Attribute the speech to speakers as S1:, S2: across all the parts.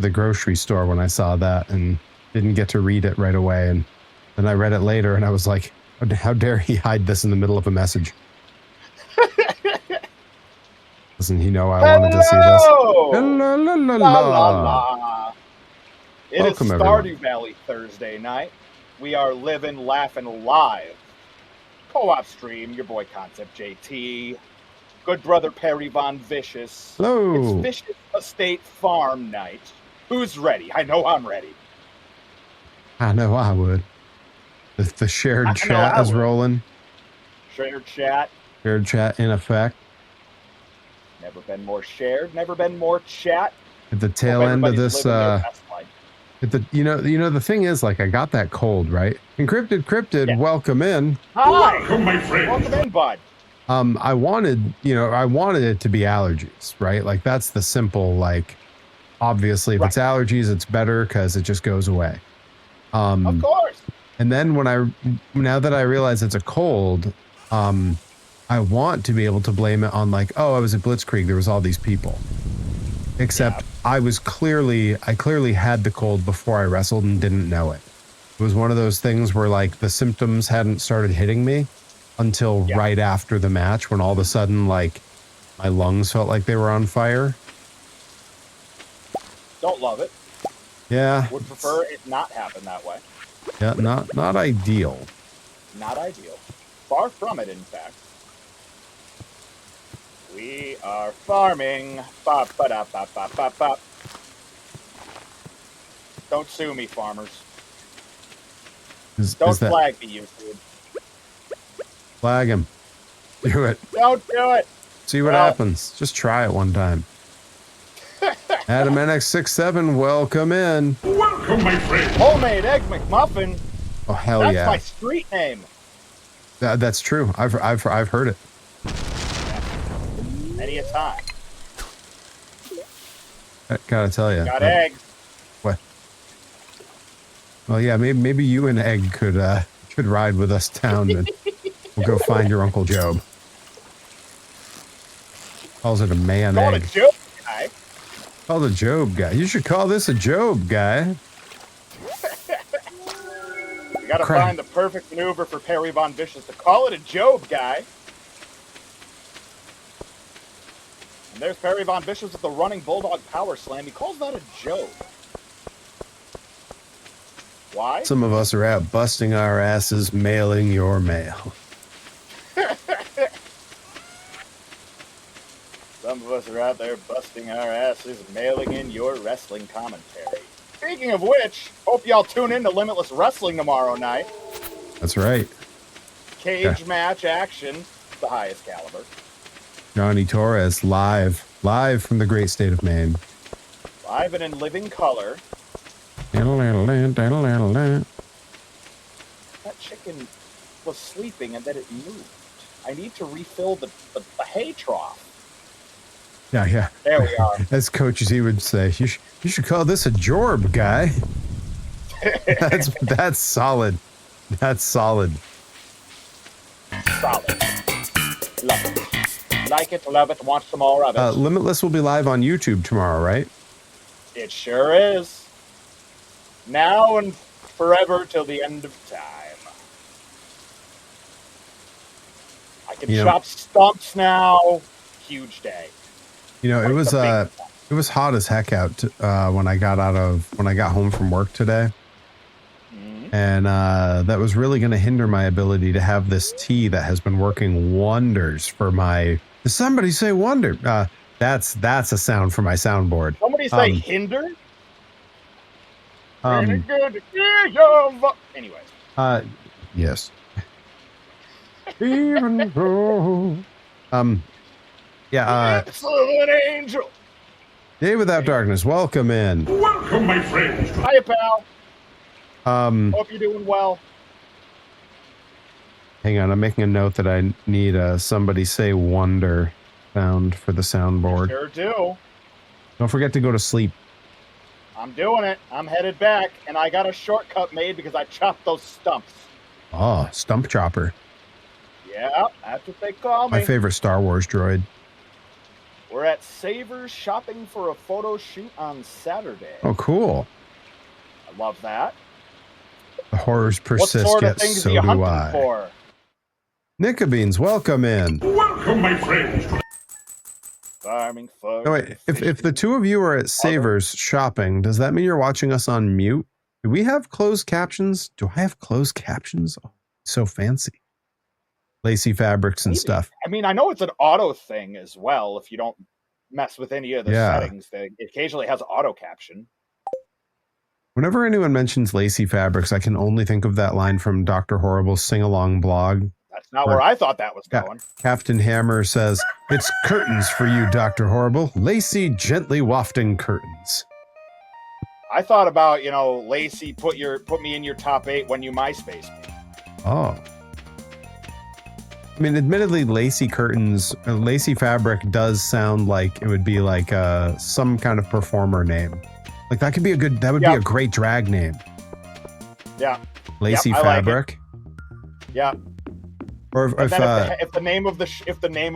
S1: the grocery store when I saw that and didn't get to read it right away. And then I read it later and I was like, how dare he hide this in the middle of a message? Doesn't he know I wanted to see this?
S2: Hello! La, la, la. It
S1: Welcome,
S2: is
S1: everyone.
S2: Stardew Valley Thursday night. We are living, laughing live. Co-op stream, your boy Concept JT. Good brother Perry Von Vicious.
S1: Hello.
S2: It's Vicious Estate Farm night. Who's ready? I know I'm ready.
S1: I know I would. The shared chat is rolling.
S2: Shared chat.
S1: Shared chat in effect.
S2: Never been more shared, never been more chat.
S1: At the tail end of this, you know, the thing is, like, I got that cold, right? Encrypted, yeah. Welcome in.
S2: Hi! Welcome, my friend. Welcome in, bud.
S1: I wanted it to be allergies, right? Like, that's the simple, like, obviously, if it's allergies, it's better because it just goes away.
S2: Of course.
S1: And then now that I realize it's a cold, I want to be able to blame it on, like, oh, I was at Blitzkrieg, there was all these people. Except I clearly had the cold before I wrestled and didn't know it. It was one of those things where, like, the symptoms hadn't started hitting me until right after the match, when all of a sudden, like, my lungs felt like they were on fire.
S2: Don't love it.
S1: Yeah.
S2: Would prefer it not happen that way.
S1: Yeah, not ideal.
S2: Not ideal. Far from it, in fact. We are farming. Bop, ba-da, bop, bop, bop, bop. Don't sue me, farmers. Don't flag me, YouTube.
S1: Flag him. Do it.
S2: Don't do it.
S1: See what happens. Just try it one time. Adam NX67, welcome in.
S3: Welcome, my friend.
S2: Homemade Egg McMuffin.
S1: Oh, hell yeah.
S2: That's my street name.
S1: That's true. I've heard it.
S2: Many a time.
S1: I gotta tell you.
S2: Got eggs.
S1: What? Well, yeah, maybe you and Egg could ride with us down and we'll go find your Uncle Job. Calls it a man
S2: Call
S1: egg.
S2: it a Job guy.
S1: Call it a Job guy. You should call this a Job guy.
S2: We gotta find the perfect maneuver for Perry Von Vicious to call it a Job guy. And there's Perry Von Vicious with the running Bulldog Power Slam. He calls that a Job. Why?
S1: Some of us are out busting our asses mailing your mail.
S2: Some of us are out there busting our asses mailing in your wrestling commentary. Speaking of which, hope y'all tune in to Limitless Wrestling tomorrow night.
S1: That's right.
S2: Cage match action, the highest caliber.
S1: Johnny Torres live from the great state of Maine.
S2: Live and in living color. That chicken was sleeping and then it moved. I need to refill the hay trough.
S1: Yeah.
S2: There we are.
S1: As Coach Z would say, you should call this a Jorb guy. That's solid. That's solid.
S2: Solid. Love it. Like it, love it, want some more of it.
S1: Limitless will be live on YouTube tomorrow, right?
S2: It sure is. Now and forever till the end of time. I can chop stumps now. Huge day.
S1: You know, it was hot as heck out when I got home from work today. Mm-hmm. And that was really going to hinder my ability to have this tea that has been working wonders for my... Did somebody say wonder? That's a sound for my soundboard.
S2: Somebody say hinder? Anyways.
S1: Yes. Even though... Yeah,
S2: Excellent angel.
S1: Day Without Darkness, welcome in.
S3: Welcome, my friend.
S2: Hiya, pal. Hope you're doing well.
S1: Hang on, I'm making a note that I need somebody say wonder sound for the soundboard.
S2: Sure do.
S1: Don't forget to go to sleep.
S2: I'm doing it. I'm headed back, and I got a shortcut made because I chopped those stumps.
S1: Oh, stump chopper.
S2: Yeah, that's what they call me.
S1: My favorite Star Wars droid.
S2: We're at Savers shopping for a photo shoot on Saturday.
S1: Oh, cool.
S2: I love that.
S1: The horrors
S2: What
S1: persist,
S2: sort of
S1: yet
S2: things
S1: so
S2: are you
S1: do
S2: hunting
S1: I.
S2: for?
S1: Nickabeans, welcome in.
S3: Welcome, my friends.
S2: Farming, fun.
S1: Oh, wait, if the two of you are at Savers shopping, does that mean you're watching us on mute? Do we have closed captions? Do I have closed captions? Oh, so fancy. Lacy fabrics and stuff.
S2: I mean, I know it's an auto thing as well. If you don't mess with any of the settings, it occasionally has auto caption.
S1: Whenever anyone mentions lacy fabrics, I can only think of that line from Dr. Horrible's sing-along blog.
S2: That's not where I thought that was going.
S1: Captain Hammer says, "It's curtains for you, Dr. Horrible. Lacy, gently wafting curtains."
S2: I thought about, Lacey, put me in your top 8 when you MySpace me.
S1: Oh. I mean, admittedly, lacy curtains, lacy fabric does sound like it would be like some kind of performer name. Like that could be that would be a great drag name.
S2: Yeah.
S1: Lacy fabric.
S2: Like yeah.
S1: Or
S2: if the name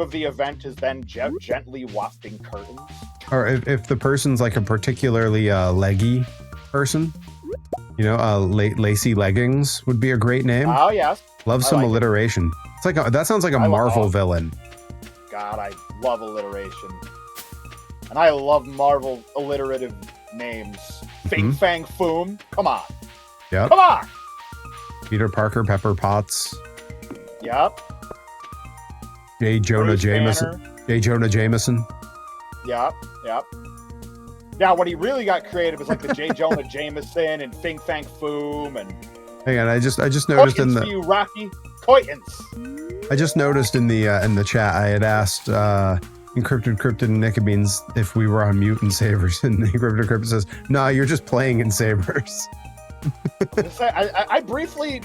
S2: of the event is then gently wafting curtains.
S1: Or if the person's like a particularly leggy person, lacy leggings would be a great name.
S2: Oh yes.
S1: Love some alliteration. It's like that sounds like a Marvel villain.
S2: God, I love alliteration, and I love Marvel alliterative names. Fing Fang Foom. Come on.
S1: Yep.
S2: Come on.
S1: Peter Parker, Pepper Potts.
S2: Yep.
S1: J. Jonah Jameson. J. Jonah Jameson.
S2: Yep. Now, what he really got creative is like the J. Jonah Jameson and Fing Fang Foom and.
S1: Hang on, I just noticed in the.
S2: For you, Rocky Coitons.
S1: I just noticed in the chat I had asked Encrypted Cryptid and Nickabeans if we were on mute in Savers, and Encrypted Cryptid says, "Nah, you're just playing in Savers."
S2: I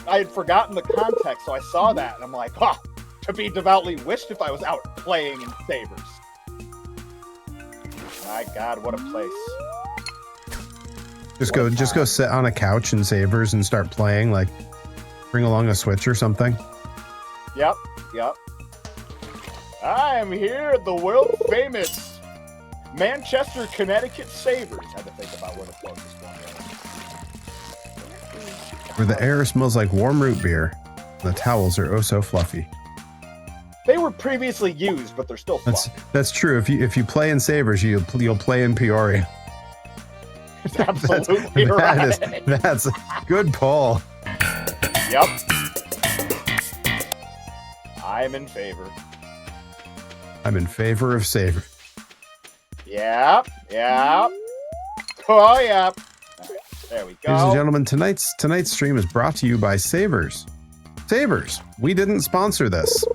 S2: had forgotten the context, so I saw that and I'm like, to be devoutly wished if I was out playing in Savers. My God, what a place!
S1: Just go sit on a couch in Savers and start playing. Like, bring along a Switch or something.
S2: Yep. I am here at the world famous Manchester, Connecticut Savers. I had to think about where the closest one was.
S1: Where the air smells like warm root beer. The towels are oh so fluffy.
S2: They were previously used, but they're still fluffy.
S1: That's true. If you play in Savers, you'll play in Peoria.
S2: Absolutely right.
S1: That's a good pull.
S2: Yep. I'm in favor.
S1: I'm in favor of Savers.
S2: Yep. Oh, yep. Right, there we go.
S1: Ladies and gentlemen, tonight's stream is brought to you by Savers. Savers, we didn't sponsor this.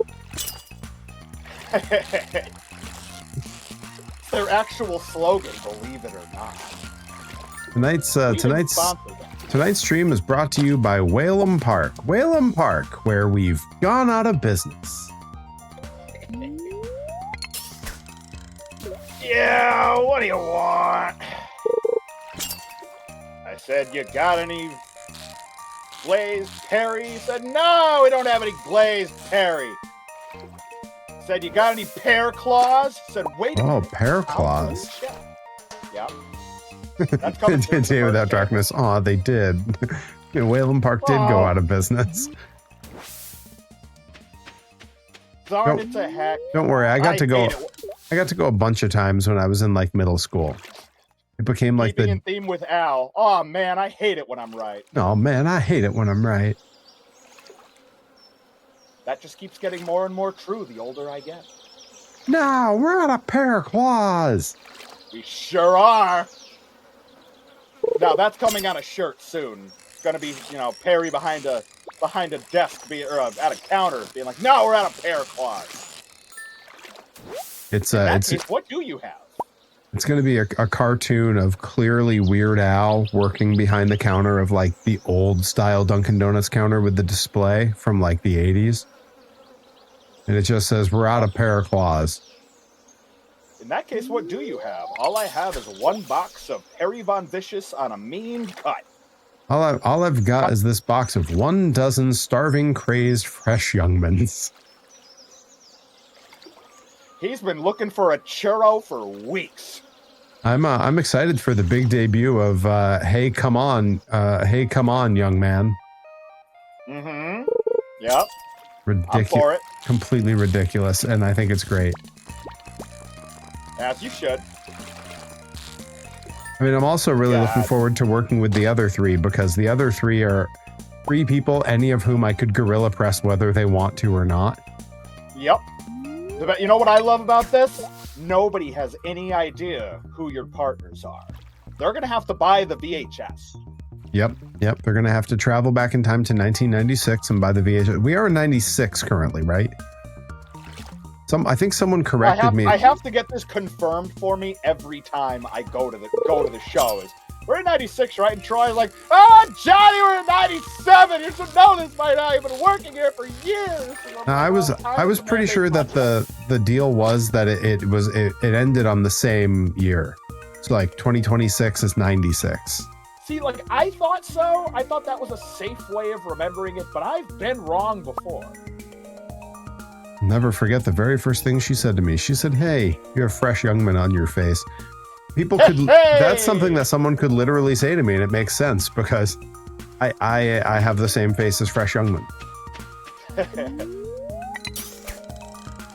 S2: Their actual slogan, believe it or not.
S1: Tonight's stream is brought to you by Wherein Park, where we've gone out of business.
S2: Yeah, what do you want? I said, you got any glazed Perry? He said, no, we don't have any glazed Perry. Said, you got any pear claws? Said, wait a minute.
S1: Oh, pear claws.
S2: Yep. That's coming
S1: Day Without Darkness. Aw, they did. Wherein Park did go out of business.
S2: Darn it to heck.
S1: Don't worry, I got to go a bunch of times when I was in like middle school. It became like
S2: Keeping in theme with Al. Oh man, I hate it when I'm right.
S1: Oh man, I hate it when I'm right.
S2: That just keeps getting more and more true the older I get.
S1: No, we're out of pear claws.
S2: We sure are. Now that's coming on a shirt soon. It's gonna be, Perry behind a desk at a counter being like, no, we're out of pear claws. What do you have?
S1: It's going to be a cartoon of clearly Weird Al working behind the counter of like the old style Dunkin' Donuts counter with the display from like the 80s. And it just says, we're out of pear claws.
S2: In that case, what do you have? All I have is one box of Perry Von Vicious on a mean cut.
S1: All I've got is this box of 12 starving, crazed, fresh youngmans.
S2: He's been looking for a churro for weeks.
S1: I'm excited for the big debut of hey come on young man.
S2: Mm-hmm. Yep.
S1: Ridiculous.
S2: I'm for it.
S1: Completely ridiculous, and I think it's great.
S2: As you should.
S1: I mean, I'm also really looking forward to working with the other three, because the other three are three people, any of whom I could guerrilla press whether they want to or not.
S2: Yep. You know what I love about this? Nobody has any idea who your partners are. They're going to have to buy the VHS.
S1: Yep. They're going to have to travel back in time to 1996 and buy the VHS. We are in 96 currently, right? I think someone corrected me.
S2: I have to get this confirmed for me every time I go to the show. We're in 96, right? And Troy's like, Johnny, we're in 97. You should know this by now. You've been working here for years.
S1: Now, I was pretty sure that the deal was that it ended on the same year. So like 2026 is 96.
S2: See, like, I thought so. I thought that was a safe way of remembering it, but I've been wrong before.
S1: I'll never forget the very first thing she said to me. She said, "Hey, you have fresh young men on your face." People could.
S2: Hey!
S1: That's something that someone could literally say to me, and it makes sense because I have the same face as fresh young men.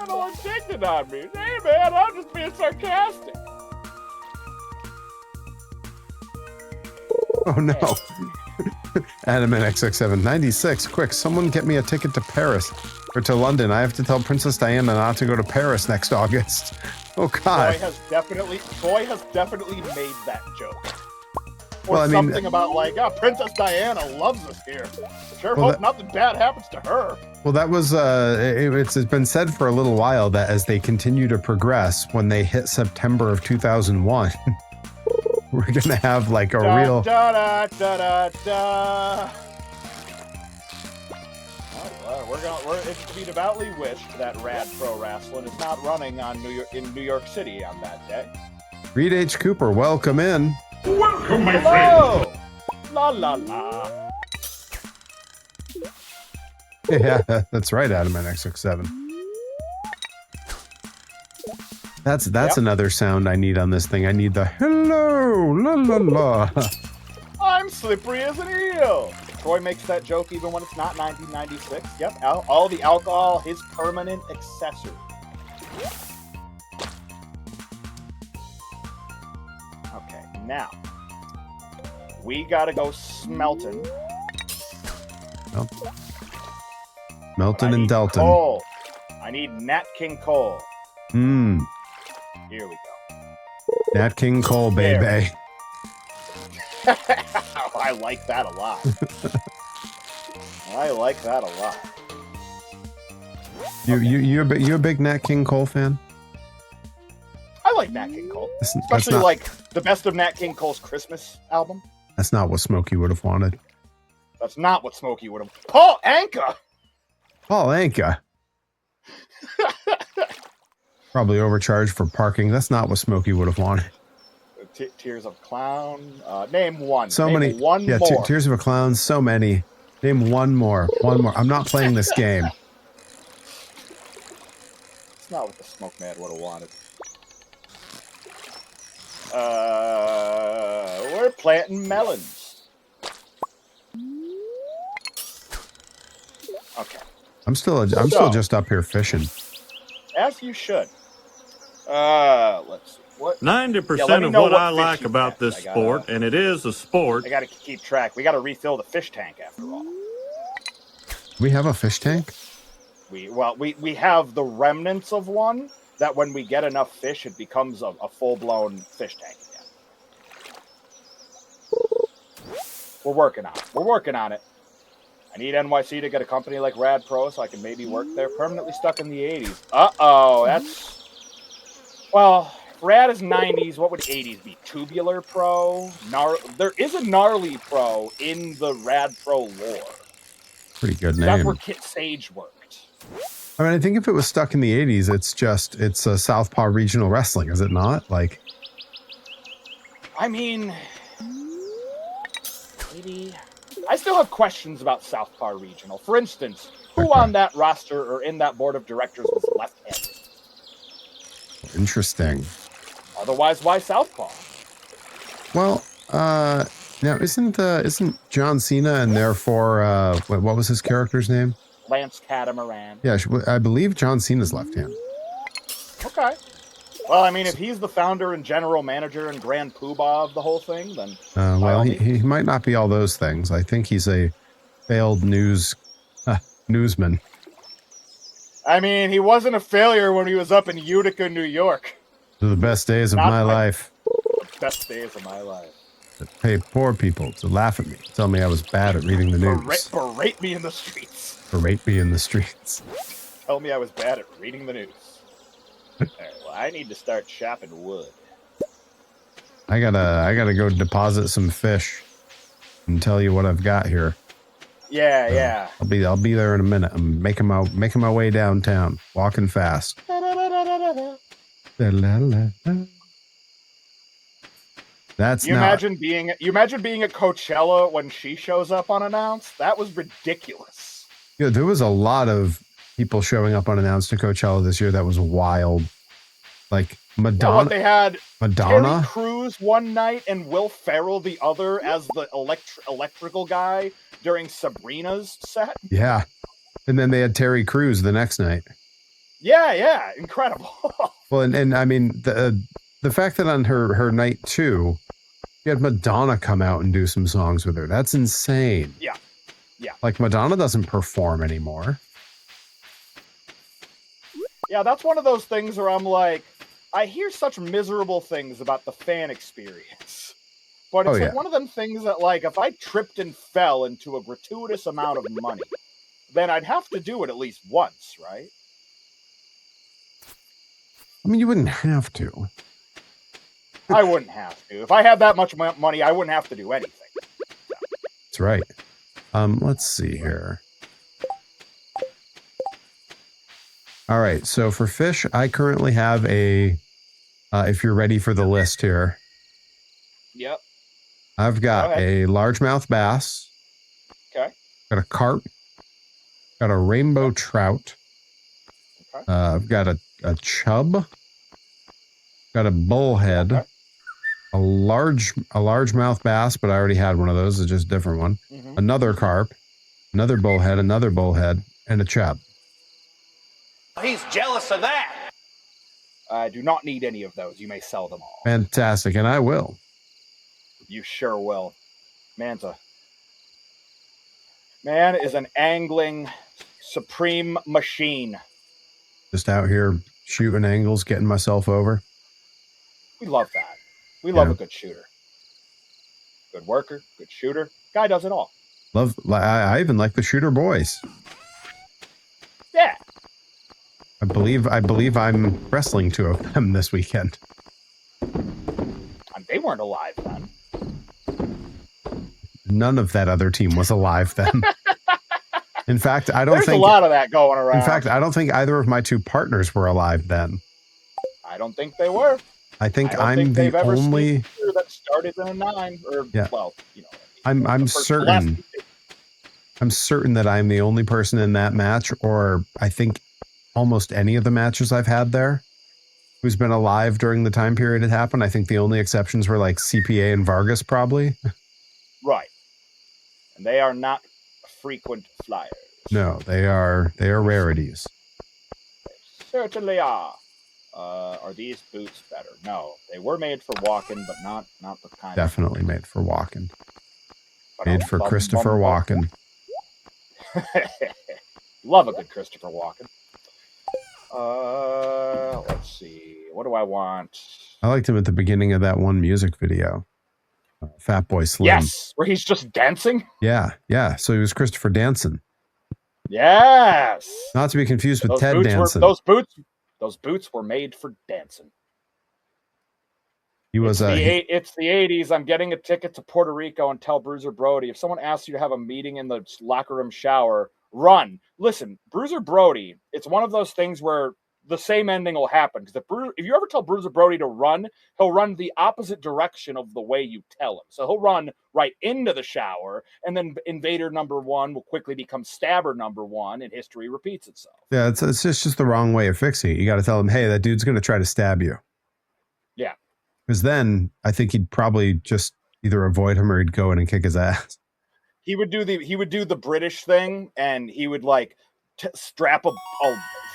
S2: I'm all indignant on me. Hey, man, I'm just being sarcastic.
S1: Oh no. Adam and XX7 96. Quick, someone get me a ticket to Paris or to London. I have to tell Princess Diana not to go to Paris next August. Oh God.
S2: Troy has definitely made that joke. Or
S1: Well, I mean,
S2: something about like, Princess Diana loves us here. Sure hope nothing bad happens to her.
S1: Well, that was it's been said for a little while that as they continue to progress, when they hit September of 2001, we're gonna have like a real. It's
S2: to be devoutly wished that Rad Pro Wrestling is not running in New York City on that day.
S1: Reed H. Cooper, welcome in.
S3: Welcome, my friend.
S2: Hello! La la la.
S1: Yeah, that's right, Adam and XX7. That's another sound I need on this thing. I need the hello, la la la.
S2: I'm slippery as an eel. Troy makes that joke even when it's not 1996. Yep, all the alcohol, his permanent accessory. Okay, now we gotta go smelting.
S1: Oh. Melton and Delton.
S2: Coal. I need Nat King Cole.
S1: Mmm.
S2: Here we go.
S1: Nat King Cole, baby.
S2: I like that a lot. I like that a lot.
S1: You a big Nat King Cole fan?
S2: I like Nat King Cole. Especially
S1: that's not,
S2: like the best of Nat King Cole's Christmas album.
S1: That's not what Smokey would have wanted.
S2: That's not what Smokey would have. Paul Anka!
S1: Paul Anka. Probably overcharged for parking. That's not what Smokey would have wanted.
S2: Tears of a Clown. Name one.
S1: So
S2: name
S1: many.
S2: One
S1: yeah,
S2: more.
S1: Tears of a Clown. So many. Name one more. One more. I'm not playing this game.
S2: It's not what the Smoke Man would have wanted. We're planting melons. Okay.
S1: I'm still just up here fishing.
S2: As you should. Let's see.
S4: 90% of what I like about this sport, and it is a sport.
S2: I gotta keep track. We gotta refill the fish tank after all.
S1: We have a fish tank?
S2: We have the remnants of one that when we get enough fish, it becomes a full-blown fish tank again. We're working on it. I need NYC to get a company like Rad Pro so I can maybe work there. Permanently stuck in the 80s. Uh-oh, that's... Well, Rad is 90s. What would 80s be? Tubular Pro? There is a Gnarly Pro in the Rad Pro lore.
S1: Pretty good name.
S2: That's where Kit Sage worked.
S1: I mean, I think if it was stuck in the 80s, it's a Southpaw Regional Wrestling, is it not? Like...
S2: I mean... Maybe... I still have questions about Southpaw Regional. For instance, who on that roster or in that board of directors was left-handed?
S1: Interesting.
S2: Otherwise, why Southpaw?
S1: Well, now isn't John Cena and therefore what was his character's name?
S2: Lance Catamaran.
S1: Yeah, I believe John Cena's left-handed.
S2: Okay. Well, I mean, if he's the founder and general manager and grand poobah of the whole thing, then
S1: Well, he might not be all those things. I think he's a failed newsman.
S2: I mean, he wasn't a failure when he was up in Utica, New York.
S1: They're the best days of my life.
S2: Best days of my life.
S1: To pay poor people to laugh at me, tell me I was bad at reading the news.
S2: Berate me in the streets.
S1: Berate me in the streets.
S2: Tell me I was bad at reading the news. Alright, well, I need to start chopping wood.
S1: I gotta go deposit some fish and tell you what I've got here.
S2: Yeah.
S1: I'll be there in a minute. I'm making my way downtown, walking fast. That's
S2: you imagine being at Coachella when she shows up unannounced? That was ridiculous.
S1: Yeah, there was a lot of people showing up unannounced to Coachella this year. That was wild. Like Madonna.
S2: They had
S1: Madonna,
S2: Terry Crews one night and Will Ferrell the other as the electrical guy during Sabrina's set.
S1: Yeah, and then they had Terry Crews the next night.
S2: Yeah, incredible.
S1: Well, and I mean the fact that on her night 2, you had Madonna come out and do some songs with her. That's insane.
S2: Yeah.
S1: Like Madonna doesn't perform anymore.
S2: Yeah, that's one of those things where I'm like, I hear such miserable things about the fan experience. But it's like one of them things that, like, if I tripped and fell into a gratuitous amount of money, then I'd have to do it at least once, right?
S1: I mean, you wouldn't have to.
S2: I wouldn't have to. If I had that much money, I wouldn't have to do anything.
S1: That's right. Let's see here. All right, so for fish, I currently have a, if you're ready for the list here.
S2: Yep.
S1: I've got a largemouth bass.
S2: Okay.
S1: Got a carp. Got a rainbow trout.
S2: Okay.
S1: I've got a chub. Got a bullhead.
S2: Okay.
S1: A largemouth bass, but I already had one of those. It's just a different one.
S2: Mm-hmm.
S1: Another carp. Another bullhead, and a chub.
S5: He's jealous of that.
S2: I do not need any of those. You may sell them all.
S1: Fantastic, and I will.
S2: You sure will. Man is an angling supreme machine.
S1: Just out here shooting angles, getting myself over.
S2: We love that. We love a good shooter. Good worker, good shooter. Guy does it all.
S1: I even like the shooter boys.
S2: Yeah.
S1: I believe I'm wrestling 2 of them this weekend.
S2: They weren't alive then.
S1: None of that other team was alive then. In fact, There's a
S2: lot of that going around.
S1: In fact, I don't think either of my 2 partners were alive then.
S2: I don't think they were.
S1: I think I'm the only
S2: that started in a 9 or well, you know.
S1: I'm certain. I'm certain that I'm the only person in that match, or I think almost any of the matches I've had there, who's been alive during the time period it happened. I think the only exceptions were like CPA and Vargas, probably.
S2: Right. And they are not frequent flyers.
S1: No, they are rarities.
S2: They certainly are. Are these boots better? No, they were made for walking, but not the kind.
S1: Definitely made for walking. Made for Christopher Walken.
S2: Love a good Christopher Walken. Let's see. What do I want?
S1: I liked him at the beginning of that one music video. Fat Boy Slim.
S2: Yes, where he's just dancing.
S1: Yeah. So he was Christopher Danson.
S2: Yes.
S1: Not to be confused with Ted Danson.
S2: Those boots were made for dancing.
S1: He was
S2: it's the 80s. I'm getting a ticket to Puerto Rico and tell Bruiser Brody, if someone asks you to have a meeting in the locker room shower, run. Listen, Bruiser Brody, it's one of those things where the same ending will happen. Because if you ever tell Bruiser Brody to run, he'll run the opposite direction of the way you tell him. So he'll run right into the shower, and then Invader number 1 will quickly become Stabber number 1, and history repeats itself.
S1: Yeah, it's just the wrong way of fixing it. You got to tell him, hey, that dude's going to try to stab you.
S2: Yeah.
S1: Because then I think he'd probably just either avoid him or he'd go in and kick his ass.
S2: He would do the British thing, and he would like strap a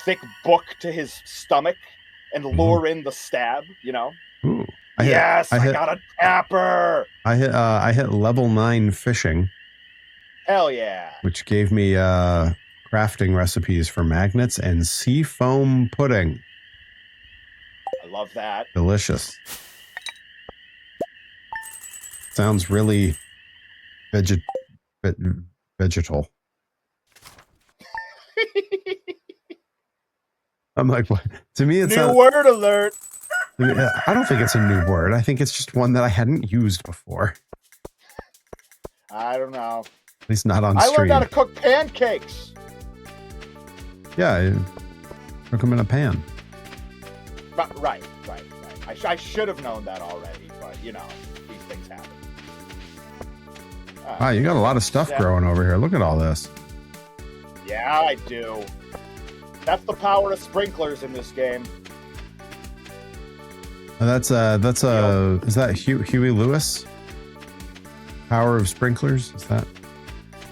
S2: thick book to his stomach and lure in the stab. You know.
S1: Ooh,
S2: I got a tapper.
S1: I hit level 9 fishing.
S2: Hell yeah!
S1: Which gave me crafting recipes for magnets and sea foam pudding.
S2: I love that.
S1: Delicious. Sounds really vegetal. I'm like, what? To me, it's
S2: new word alert.
S1: I don't think it's a new word. I think it's just one that I hadn't used before.
S2: I don't know.
S1: At least not on
S2: stream.
S1: stream.
S2: I learned how to cook pancakes.
S1: Yeah, cook them in a pan.
S2: Right. I should have known that already, but you know, these things happen.
S1: Wow, you got a lot of stuff growing over here. Look at all this.
S2: Yeah, I do. That's the power of sprinklers in this game.
S1: Is that Huey Lewis? Power of sprinklers? Is that?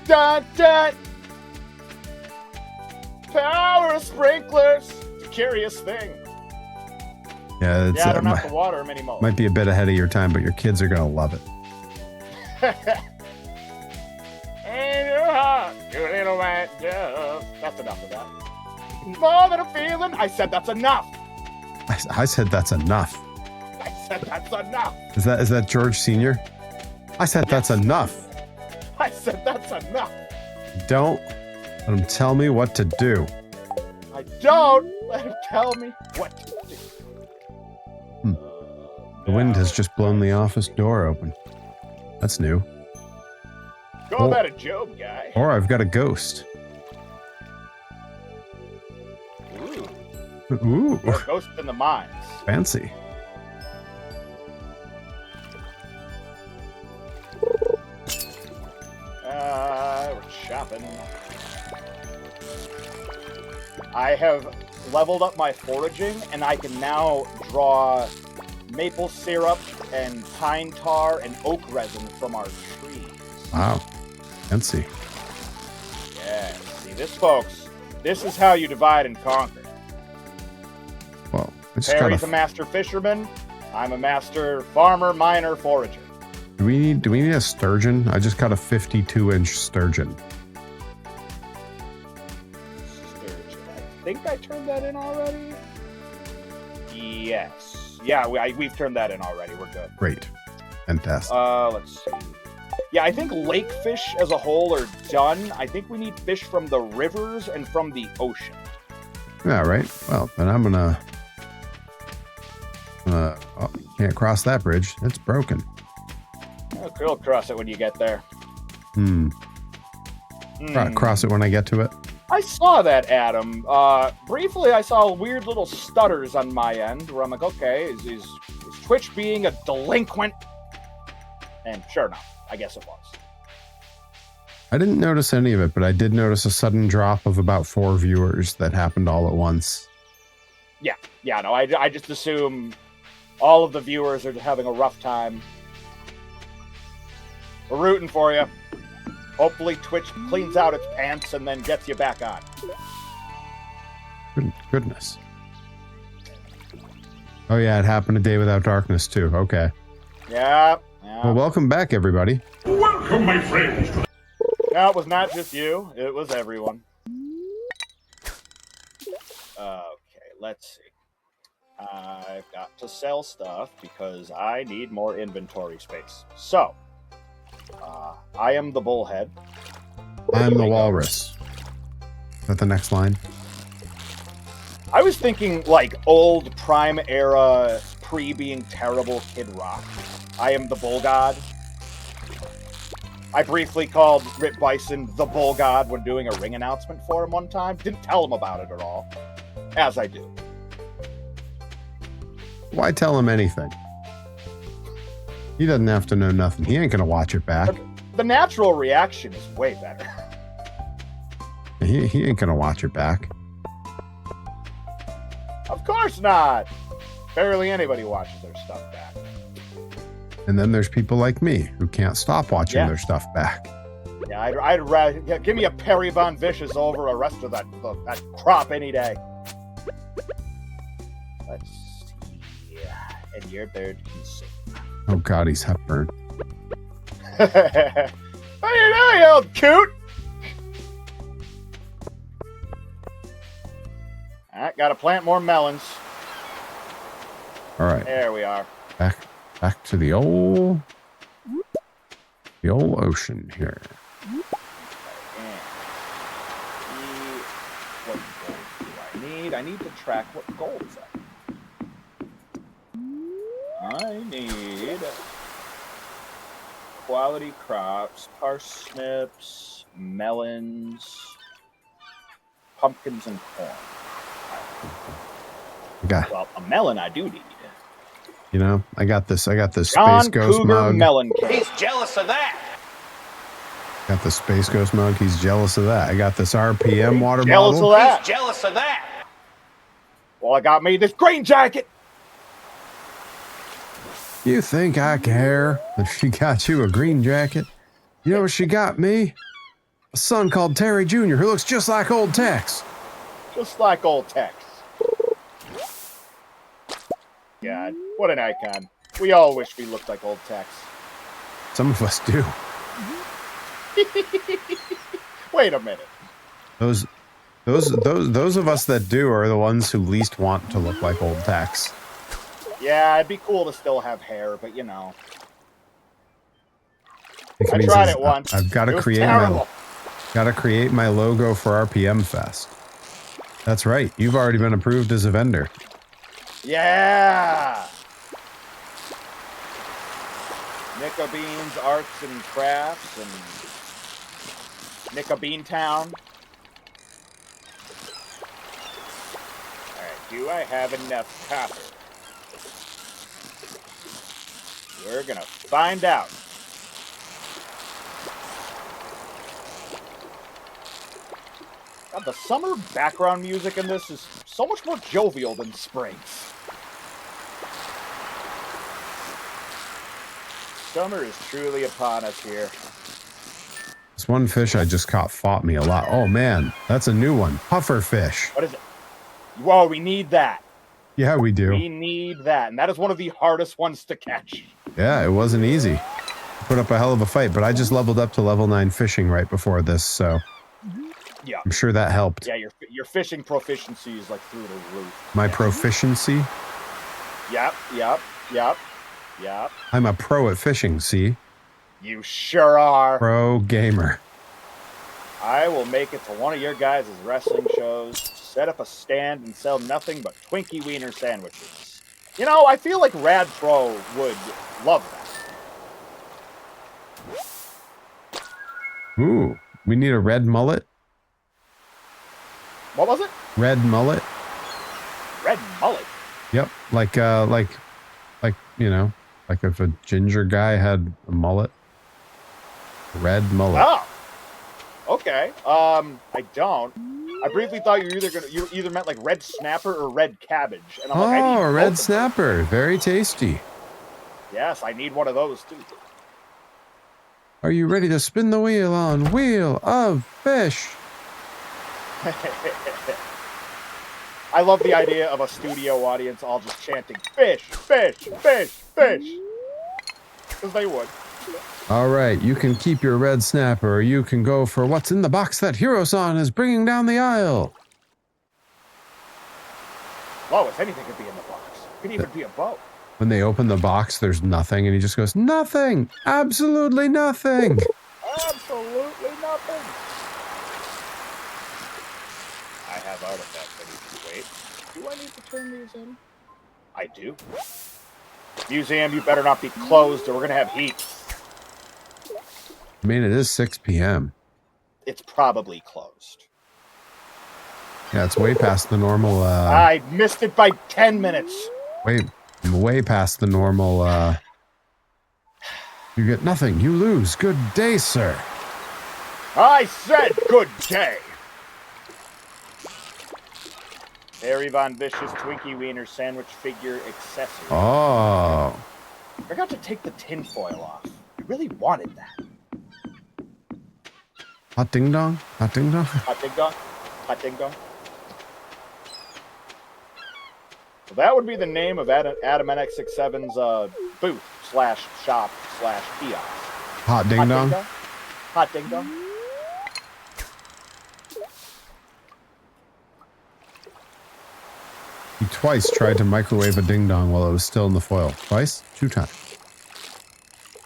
S2: Dun, dun. Power of sprinklers. It's a curious thing.
S1: Yeah,
S2: I don't have to water them anymore.
S1: Might be a bit ahead of your time, but your kids are gonna love it.
S2: In your heart, you little man, just. That's enough of that. More than a feeling. I said that's enough.
S1: I said that's enough.
S2: I said that's enough.
S1: Is that George Sr.? I said that's enough.
S2: I said that's enough.
S1: Don't let him tell me what to do.
S2: I don't let him tell me what to do.
S1: The wind has just blown the office door open. That's new.
S2: Call that a joke, guy.
S1: Or I've got a ghost. Ooh.
S2: Or a ghost in the mines.
S1: Fancy.
S2: We're shopping. I have leveled up my foraging, and I can now draw maple syrup and pine tar and oak resin from our trees.
S1: Wow. Fancy.
S2: Yeah. See this, folks. This is how you divide and conquer.
S1: Well,
S2: Perry's a master fisherman. I'm a master farmer, miner, forager.
S1: Do we need a sturgeon? I just caught a 52-inch sturgeon.
S2: I think I turned that in already. Yes. Yeah, we've turned that in already. We're good.
S1: Great. Fantastic.
S2: Let's see. Yeah, I think lake fish as a whole are done. I think we need fish from the rivers and from the ocean.
S1: Yeah, right. Well, then I'm gonna... can't cross that bridge. It's broken.
S2: You'll cross it when you get there.
S1: Cross it when I get to it.
S2: I saw that, Adam. Briefly, I saw weird little stutters on my end where I'm like, okay, is Twitch being a delinquent? And sure enough, I guess it was.
S1: I didn't notice any of it, but I did notice a sudden drop of about 4 viewers that happened all at once.
S2: Yeah, no, I just assume all of the viewers are having a rough time. We're rooting for you. Hopefully Twitch cleans out its pants and then gets you back on.
S1: Goodness. Oh yeah, it happened a day without darkness too. Okay.
S2: Yeah.
S1: Well, welcome back, everybody.
S3: Welcome, my friends.
S2: No, it was not just you. It was everyone. Okay, let's see. I've got to sell stuff because I need more inventory space. So, I am the bullhead.
S1: I'm the walrus. Is that the next line?
S2: I was thinking like old Prime era, pre-being terrible Kid Rock. I am the bull god. I briefly called Rip Bison the bull god when doing a ring announcement for him one time. Didn't tell him about it at all. As I do.
S1: Why tell him anything? He doesn't have to know nothing. He ain't gonna watch it back.
S2: The natural reaction is way better.
S1: He ain't gonna watch it back.
S2: Of course not. Barely anybody watches their stuff back.
S1: And then there's people like me who can't stop watching their stuff back.
S2: Yeah, I'd rather give me a Perry Von Vicious over a rest of that crop any day. Let's see. And your bird can sing.
S1: Oh God, he's Hepburn.
S2: How you doing, you old coot? Alright, gotta plant more melons.
S1: All right,
S2: There we are.
S1: back to the old ocean here.
S2: What gold do I need? I need to track what gold's at. I need quality crops, parsnips, melons, pumpkins, and corn. Well, a melon I do need.
S1: You know, I got this Space
S2: John
S1: Ghost
S2: Cougar
S1: mug.
S2: Melon King.
S5: He's jealous of that.
S1: Got the Space Ghost mug. He's jealous of that. I got this RPM water
S2: Jealous
S1: bottle.
S2: of that.
S5: He's jealous of that.
S2: Well, I got me this green jacket.
S1: You think I care if she got you a green jacket? You know what she got me? A son called Terry Jr. who looks just like old Tex.
S2: Just like old Tex. God, what an icon. We all wish we looked like old Tex.
S1: Some of us do.
S2: Wait a minute.
S1: Those of us that do are the ones who least want to look like old Tex.
S2: Yeah, it'd be cool to still have hair, but you know.
S1: It
S2: I
S1: means
S2: tried
S1: is
S2: it once.
S1: I've got
S2: It
S1: to
S2: was
S1: create
S2: terrible.
S1: my logo for RPM Fest. That's right. You've already been approved as a vendor.
S2: Yeah! Nicka Beans Arts and Crafts and Nicka Bean Town. Alright, do I have enough copper? We're gonna find out. God, the summer background music in this is so much more jovial than spring's. Summer is truly upon us here.
S1: This one fish I just caught fought me a lot. Oh man, that's a new one. Puffer fish.
S2: What is it? Whoa, we need that.
S1: Yeah, we do.
S2: We need that. And that is one of the hardest ones to catch.
S1: Yeah, it wasn't easy. Put up a hell of a fight, but I just leveled up to level 9 fishing right before this, so
S2: Yeah.
S1: I'm sure that helped.
S2: Yeah, your fishing proficiency is like through the roof.
S1: My proficiency?
S2: Yep.
S1: I'm a pro at fishing, see?
S2: You sure are.
S1: Pro gamer.
S2: I will make it to one of your guys' wrestling shows, set up a stand, and sell nothing but Twinkie Wiener sandwiches. You know, I feel like Rad Pro would love that.
S1: Ooh, we need a red mullet.
S2: What was it?
S1: Red mullet.
S2: Red mullet?
S1: Yep, like you know, like if a ginger guy had a mullet. Red mullet.
S2: Oh. Okay. I don't. I briefly thought you either meant like red snapper or red cabbage. And I'm like, I need
S1: Oh,
S2: both
S1: red
S2: of
S1: snapper. Very tasty.
S2: them. Yes, I need one of those too.
S1: Are you ready to spin the wheel on Wheel of Fish?
S2: I love the idea of a studio audience all just chanting, fish, fish, fish, fish. Because they would.
S1: All right, you can keep your red snapper, or you can go for what's in the box that Hiro-san is bringing down the aisle.
S2: Whoa, if anything could be in the box. It could even be a boat.
S1: When they open the box, there's nothing, and he just goes, nothing, absolutely nothing.
S2: Absolutely nothing. I have artifacts I need to wait. Do I need to turn these in? I do. Museum, you better not be closed or we're going to have heat.
S1: I mean, it is 6 p.m.
S2: It's probably closed.
S1: Yeah, it's way past the normal,
S2: I missed it by 10 minutes.
S1: way I'm way past the normal, you get nothing, you lose. Good day, sir.
S2: I said good day. Harry Von Vicious Twinkie Wiener sandwich figure accessory.
S1: Oh.
S2: I forgot to take the tinfoil off. I really wanted that.
S1: Hot ding dong? Hot ding dong?
S2: Hot ding dong? Hot ding dong? Well, that would be the name of Adam NX67's booth / shop / kiosk.
S1: Hot ding dong?
S2: Hot ding dong?
S1: He twice tried to microwave a ding dong while it was still in the foil. Twice? 2 times.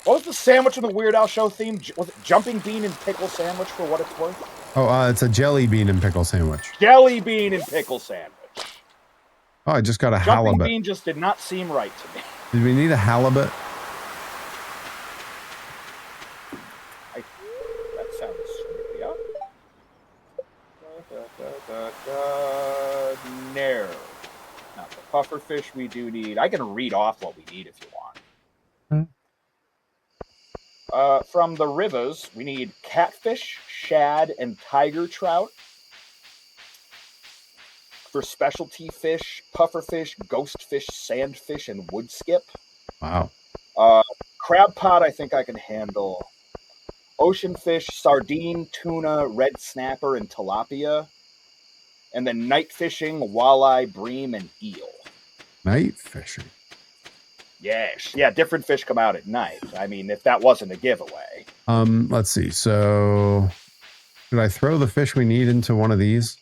S2: What was the sandwich in the Weird Al show theme? Was it jumping bean and pickle sandwich for what it's worth?
S1: Oh, it's a jelly bean and pickle sandwich.
S2: Jelly bean and pickle sandwich.
S1: Oh, I just got a
S2: Jumping
S1: halibut.
S2: bean just did not seem right to me.
S1: Did we need a halibut?
S2: That sounds familiar. No. Not the puffer fish we do need. I can read off what we need if you want. From the rivers, we need catfish, shad, and tiger trout. For specialty fish, pufferfish, ghostfish, sandfish, and wood skip.
S1: Wow.
S2: Crab pot, I think I can handle. Ocean fish, sardine, tuna, red snapper, and tilapia. And then night fishing, walleye, bream, and eel.
S1: Night fishing.
S2: Yes. Yeah, different fish come out at night. I mean, if that wasn't a giveaway.
S1: Let's see. So, should I throw the fish we need into one of these?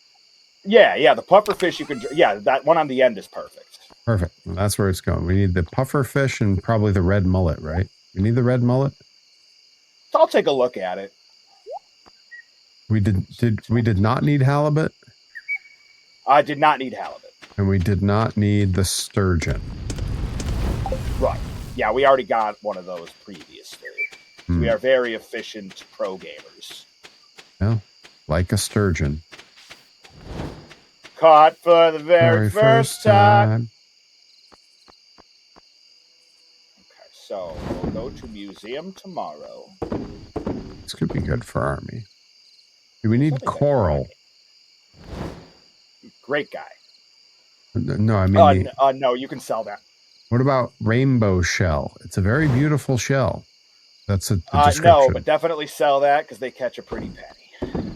S2: Yeah, the puffer fish you can... Yeah, that one on the end is perfect.
S1: Perfect. Well, that's where it's going. We need the puffer fish and probably the red mullet, right? We need the red mullet?
S2: So I'll take a look at it.
S1: We did not need halibut?
S2: I did not need halibut.
S1: And we did not need the sturgeon.
S2: Right. Yeah, we already got one of those previously. We are very efficient pro gamers.
S1: Yeah, like a sturgeon.
S2: Caught for the very first time. Okay, so we'll go to museum tomorrow.
S1: This could be good for army. Do we need coral?
S2: Great guy.
S1: No, I mean...
S2: no, you can sell that.
S1: What about rainbow shell? It's a very beautiful shell. That's a description.
S2: No, but definitely sell that because they catch a pretty penny.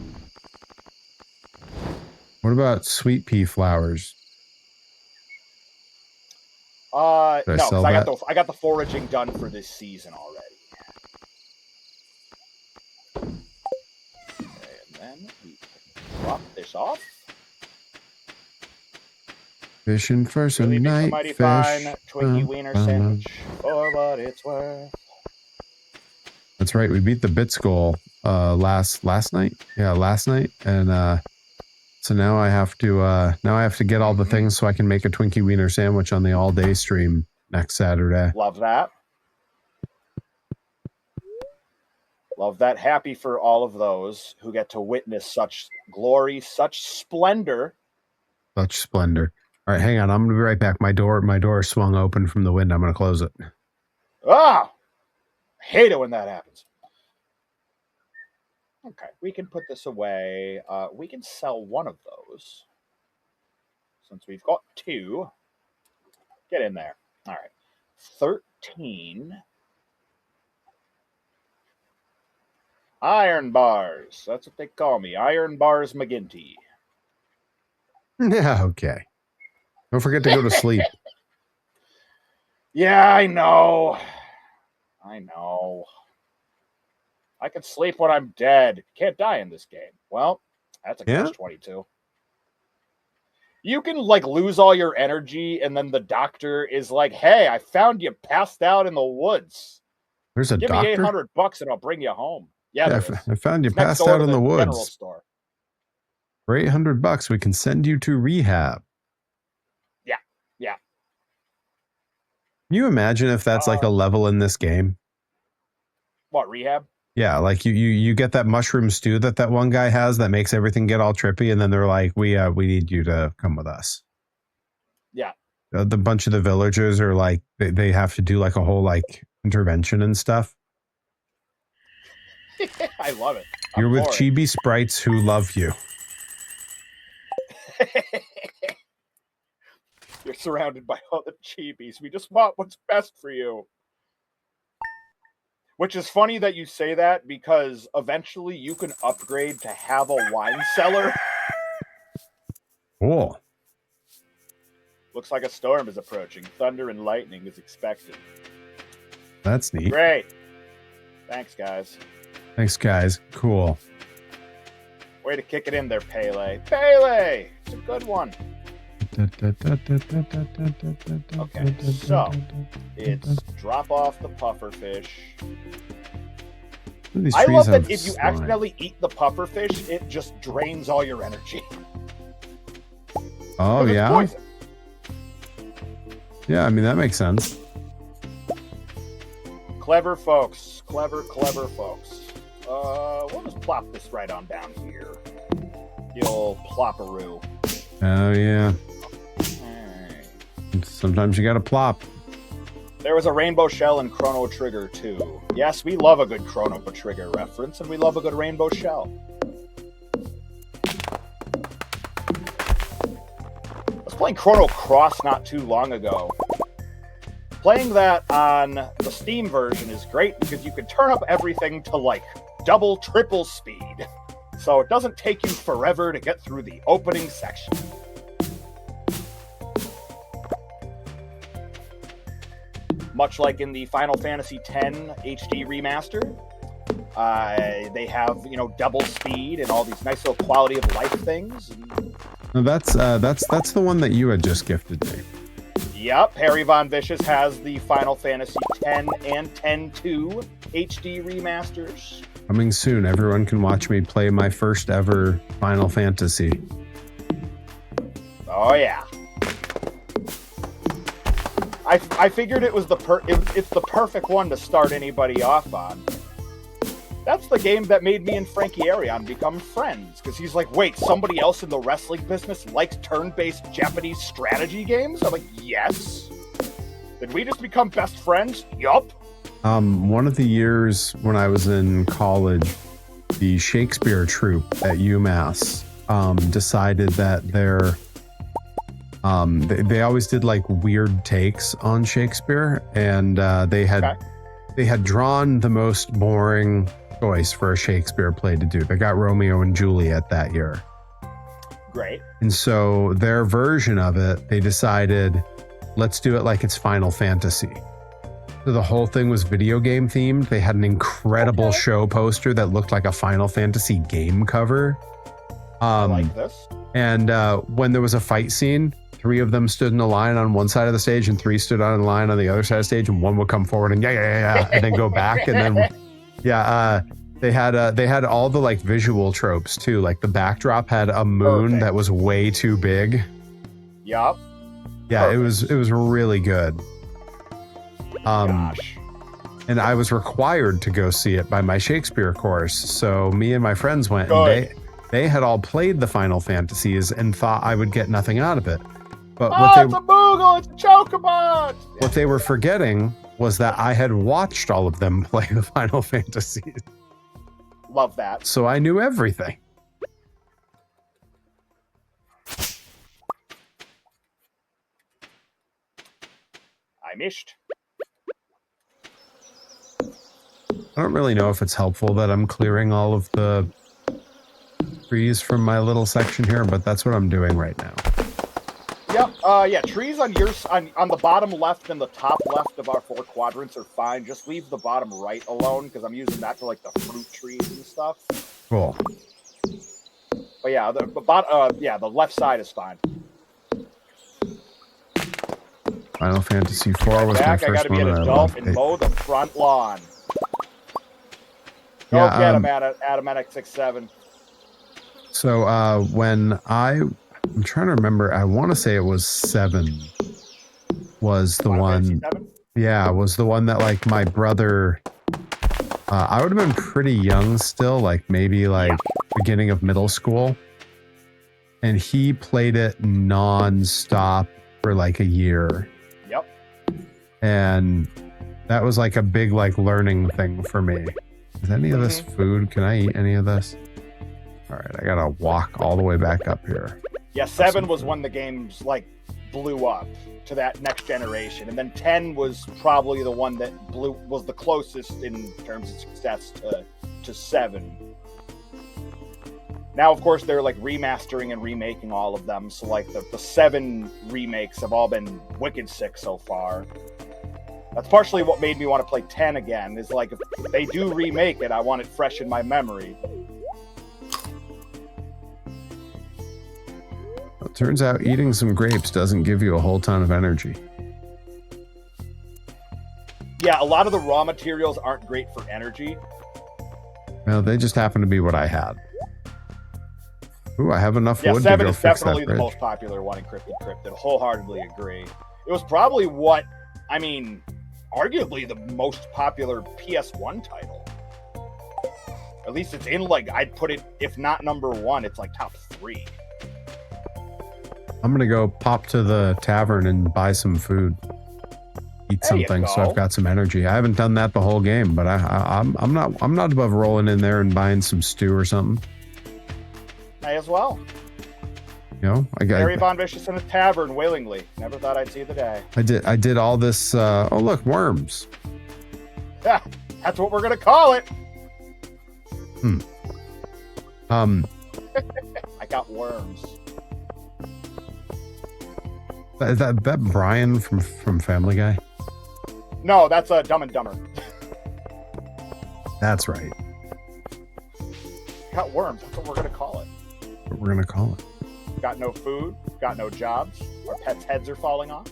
S1: What about sweet pea flowers?
S2: No, because I got the foraging done for this season already. And then we drop this off.
S1: Fishing for some
S2: really
S1: night
S2: mighty
S1: fish.
S2: Fine Twinkie Wiener sandwich for what it's worth.
S1: That's right. We beat the Bits goal last night. Yeah, last night, and so now I have to get all the things so I can make a Twinkie Wiener sandwich on the all day stream next Saturday.
S2: Love that. Love that. Happy for all of those who get to witness such glory, such splendor.
S1: Such splendor. All right, hang on. I'm gonna be right back. My door swung open from the wind. I'm gonna close it.
S2: Ah, I hate it when that happens. Okay, we can put this away. We can sell one of those since we've got 2. Get in there. All right, 13 iron bars. That's what they call me, Iron Bars McGinty.
S1: Yeah, okay. Don't forget to go to sleep.
S2: Yeah, I know. I can sleep when I'm dead. Can't die in this game. Well, that's a catch-22. You can, lose all your energy, and then the doctor is like, hey, I found you passed out in the woods.
S1: There's a doctor?
S2: Give me $800 and I'll bring you home. Yeah,
S1: I found you passed out in the woods.
S2: General store.
S1: For $800, we can send you to rehab.
S2: Yeah.
S1: Can you imagine if that's like a level in this game?
S2: What, rehab?
S1: Yeah, like you get that mushroom stew that one guy has that makes everything get all trippy, and then they're like, we need you to come with us.
S2: Yeah.
S1: the bunch of the villagers are like they have to do like a whole like intervention and stuff.
S2: I love it.
S1: You're with chibi sprites who love you.
S2: You're surrounded by all the chibis. We just want what's best for you. Which is funny that you say that, because eventually you can upgrade to have a wine cellar.
S1: Cool.
S2: Looks like a storm is approaching. Thunder and lightning is expected.
S1: That's neat.
S2: Great. Thanks, guys.
S1: Thanks, guys. Cool.
S2: Way to kick it in there, Pele. Pele! It's a good one. Okay, so it's drop off the pufferfish. I love that if you accidentally eat the pufferfish, it just drains all your energy.
S1: Oh, yeah? Yeah, I mean, that makes sense.
S2: Clever folks. Clever folks. We'll just plop this right on down here. The old plopperoo.
S1: Oh, yeah. Sometimes you gotta plop.
S2: There was a rainbow shell in Chrono Trigger too. Yes, we love a good Chrono Trigger reference, and we love a good rainbow shell. I was playing Chrono Cross not too long ago. Playing that on the Steam version is great because you can turn up everything to like double, triple speed. So it doesn't take you forever to get through the opening section. Much like in the Final Fantasy X HD remaster, they have, you know, double speed and all these nice little quality of life things.
S1: No, that's the one that you had just gifted me.
S2: Yep, Harry Von Vicious has the Final Fantasy X and X-2 HD remasters.
S1: Coming soon. Everyone can watch me play my first ever Final Fantasy.
S2: Oh yeah. I figured it was it's the perfect one to start anybody off on. That's the game that made me and Frankie Arion become friends, because he's like, wait, somebody else in the wrestling business likes turn-based Japanese strategy games? I'm like, yes. Did we just become best friends? Yup.
S1: One of the years when I was in college, the Shakespeare troupe at UMass decided that they always did like weird takes on Shakespeare, and they had drawn the most boring choice for a Shakespeare play to do. They got Romeo and Juliet that year.
S2: Great.
S1: And so their version of it, they decided, let's do it like it's Final Fantasy. So the whole thing was video game themed. They had an incredible show poster that looked like a Final Fantasy game cover.
S2: I like this.
S1: And when there was a fight scene, 3 of them stood in a line on one side of the stage and 3 stood on a line on the other side of the stage, and one would come forward and yeah, and then go back, and then they had all the like visual tropes too. Like the backdrop had a moon that was way too big.
S2: Yup.
S1: Yeah, Perfect. It was really good.
S2: Gosh.
S1: And I was required to go see it by my Shakespeare course. So me and my friends went, and they had all played the Final Fantasies and thought I would get nothing out of it. But
S2: it's a Moogle, it's a Chocobot!
S1: What they were forgetting was that I had watched all of them play the Final Fantasies.
S2: Love that.
S1: So I knew everything.
S2: I missed.
S1: I don't really know if it's helpful that I'm clearing all of the trees from my little section here, but that's what I'm doing right now.
S2: Yep. Yeah. Trees on on the bottom left and the top left of our 4 quadrants are fine. Just leave the bottom right alone, because I'm using that for like the fruit trees and stuff.
S1: Cool.
S2: But yeah, the left side is fine.
S1: Final Fantasy IV was my first one.
S2: I gotta be an adult and mow the front lawn. Go get him, Atomatic 67.
S1: So when I'm trying to remember, I want to say it was 7 was the one. Yeah, was the one that like my brother. I would have been pretty young still, like maybe like beginning of middle school, and he played it non-stop for like a year.
S2: Yep.
S1: And that was like a big like learning thing for me. Is any of this food? Can I eat any of this? All right, I gotta walk all the way back up here.
S2: Yeah, 7 was when the games like blew up to that next generation, and then 10 was probably the one that was the closest in terms of success to 7. Now, of course, they're like remastering and remaking all of them. So like the 7 remakes have all been wicked sick so far. That's partially what made me want to play 10 again, is like if they do remake it, I want it fresh in my memory.
S1: Well, it turns out eating some grapes doesn't give you a whole ton of energy.
S2: Yeah, a lot of the raw materials aren't great for energy.
S1: Well, they just happen to be what I had. Ooh, I have enough wood to
S2: 7
S1: go
S2: is
S1: fix that
S2: definitely the
S1: bridge.
S2: most popular one in Cryptid. Wholeheartedly agree. It was probably what, I mean, arguably the most popular PS1 title. At least it's in like, I'd put it, if not number 1, it's like top 3.
S1: I'm gonna go pop to the tavern and buy some food, eat
S2: There you
S1: something, so
S2: go.
S1: I've got some energy. I haven't done that the whole game, but I'm not above rolling in there and buying some stew or something.
S2: May as well.
S1: You know,
S2: Harry Von Vicious in a tavern, willingly. Never thought I'd see the day.
S1: I did all this. Oh look, worms.
S2: Yeah, that's what we're gonna call it. I got worms.
S1: Is that Brian from Family Guy?
S2: No, that's Dumb and Dumber.
S1: That's right.
S2: Got worms. That's what we're gonna call it.
S1: What we're gonna call it.
S2: Got no food. Got no jobs. Our pets' heads are falling off.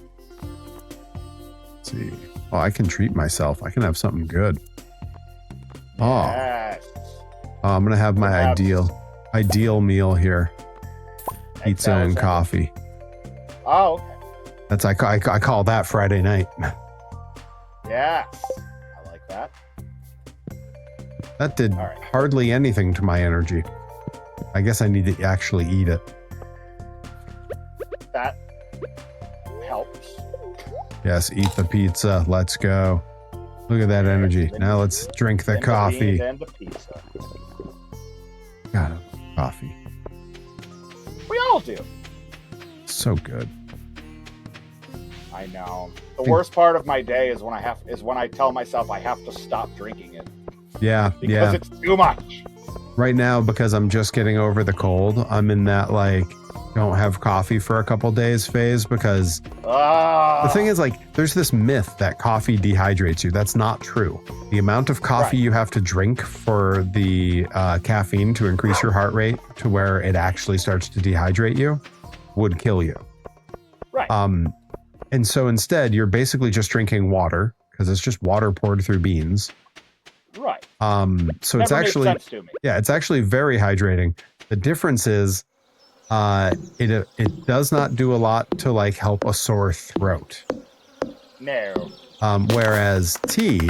S1: Let's see. Oh, I can treat myself. I can have something good. Oh,
S2: Yes.
S1: I'm gonna have my
S2: Perhaps.
S1: ideal meal here. Pizza and
S2: Excellent.
S1: coffee.
S2: Oh, okay.
S1: That's I call that Friday night.
S2: Yes. I like that.
S1: That did
S2: All right.
S1: hardly anything to my energy. I guess I need to actually eat it.
S2: That helps.
S1: Yes, eat the pizza. Let's go. Look at that energy. Now let's drink the
S2: And
S1: coffee.
S2: beans and the pizza.
S1: God, coffee.
S2: We all do.
S1: So good.
S2: I know. The worst part of my day is when I tell myself I have to stop drinking it
S1: Yeah,
S2: because
S1: yeah.
S2: it's too much.
S1: Right now, because I'm just getting over the cold, I'm in that like don't have coffee for a couple days phase because the thing is like there's this myth that coffee dehydrates you. That's not true. The amount of coffee
S2: Right.
S1: you have to drink for the caffeine to increase your heart rate to where it actually starts to dehydrate you would kill you.
S2: Right.
S1: And so instead you're basically just drinking water because it's just water poured through beans.
S2: Right.
S1: So it's
S2: Never made
S1: actually
S2: sense to me.
S1: yeah, it's actually very hydrating. The difference is it does not do a lot to like help a sore throat.
S2: No.
S1: Whereas tea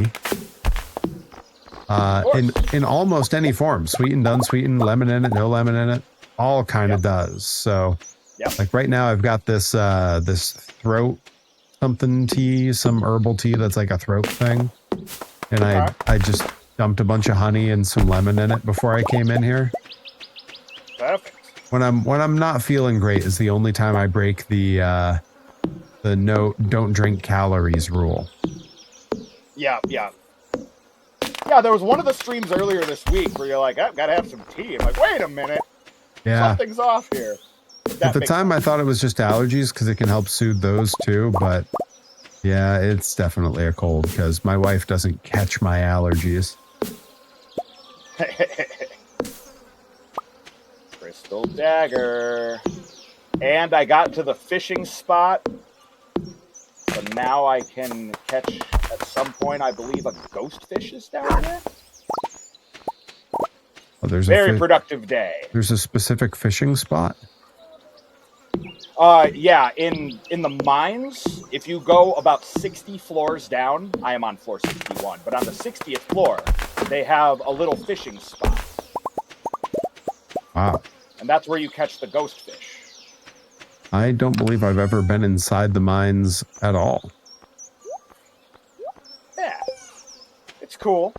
S1: in almost any form, sweetened, unsweetened, lemon in it, no lemon in it, all kind of does. So
S2: Yep.
S1: like right now I've got this this throat something tea, some herbal tea that's like a throat thing. And I just dumped a bunch of honey and some lemon in it before I came in here.
S2: Perfect.
S1: When I'm not feeling great is the only time I break the don't drink calories rule.
S2: Yeah, yeah. Yeah, there was one of the streams earlier this week where you're like, I've got to have some tea. I'm like, wait a minute.
S1: Yeah.
S2: Something's off here.
S1: At the time I thought it was just allergies because it can help soothe those too, but yeah, it's definitely a cold because my wife doesn't catch my allergies.
S2: Crystal dagger. And I got to the fishing spot. So now I can catch, at some point, I believe a ghost fish is down there.
S1: Oh, there's
S2: Very productive day.
S1: There's a specific fishing spot?
S2: Yeah, in the mines, if you go about 60 floors down, I am on floor 61, but on the 60th floor, they have a little fishing spot.
S1: Wow.
S2: And that's where you catch the ghost fish.
S1: I don't believe I've ever been inside the mines at all.
S2: Yeah, it's cool.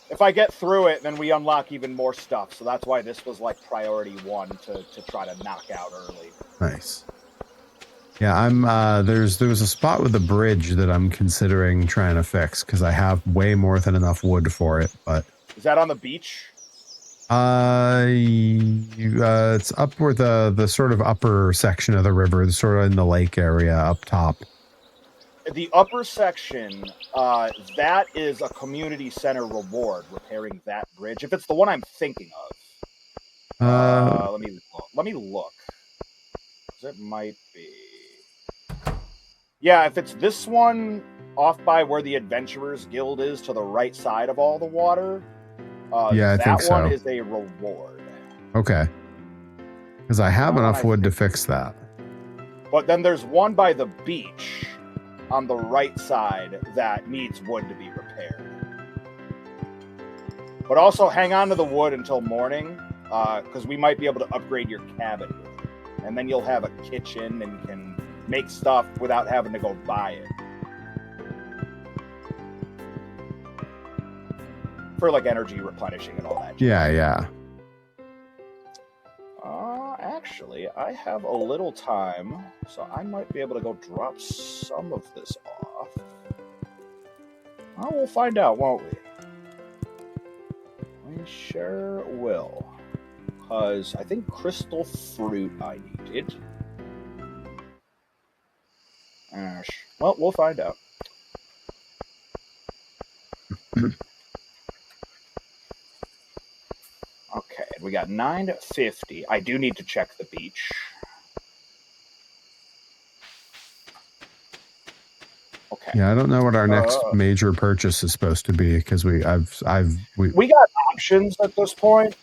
S2: If I get through it, then we unlock even more stuff. So that's why this was like priority 1 to try to knock out early.
S1: Nice. Yeah, I'm there was a spot with a bridge that I'm considering trying to fix because I have way more than enough wood for it, but
S2: Is that on the beach?
S1: It's up where the sort of upper section of the river, sort of in the lake area up top.
S2: The upper section, that is a community center reward, repairing that bridge. If it's the one I'm thinking of. Let me look. 'Cause it might be. Yeah, if it's this one off by where the Adventurers Guild is to the right side of all the water,
S1: yeah, I think so.
S2: That one is a reward.
S1: Okay. Because I have enough wood to fix that.
S2: But then there's one by the beach on the right side that needs wood to be repaired. But also hang on to the wood until morning, because we might be able to upgrade your cabin with it. And then you'll have a kitchen and can make stuff without having to go buy it. For like energy replenishing and all that.
S1: Yeah, yeah.
S2: Actually, I have a little time, so I might be able to go drop some of this off. Well, we'll find out, won't we? We sure will. Because I think crystal fruit I needed. Well, we'll find out. Okay, we got 950. I do need to check the beach. Okay.
S1: Yeah, I don't know what our next major purchase is supposed to be because we got
S2: options at this point.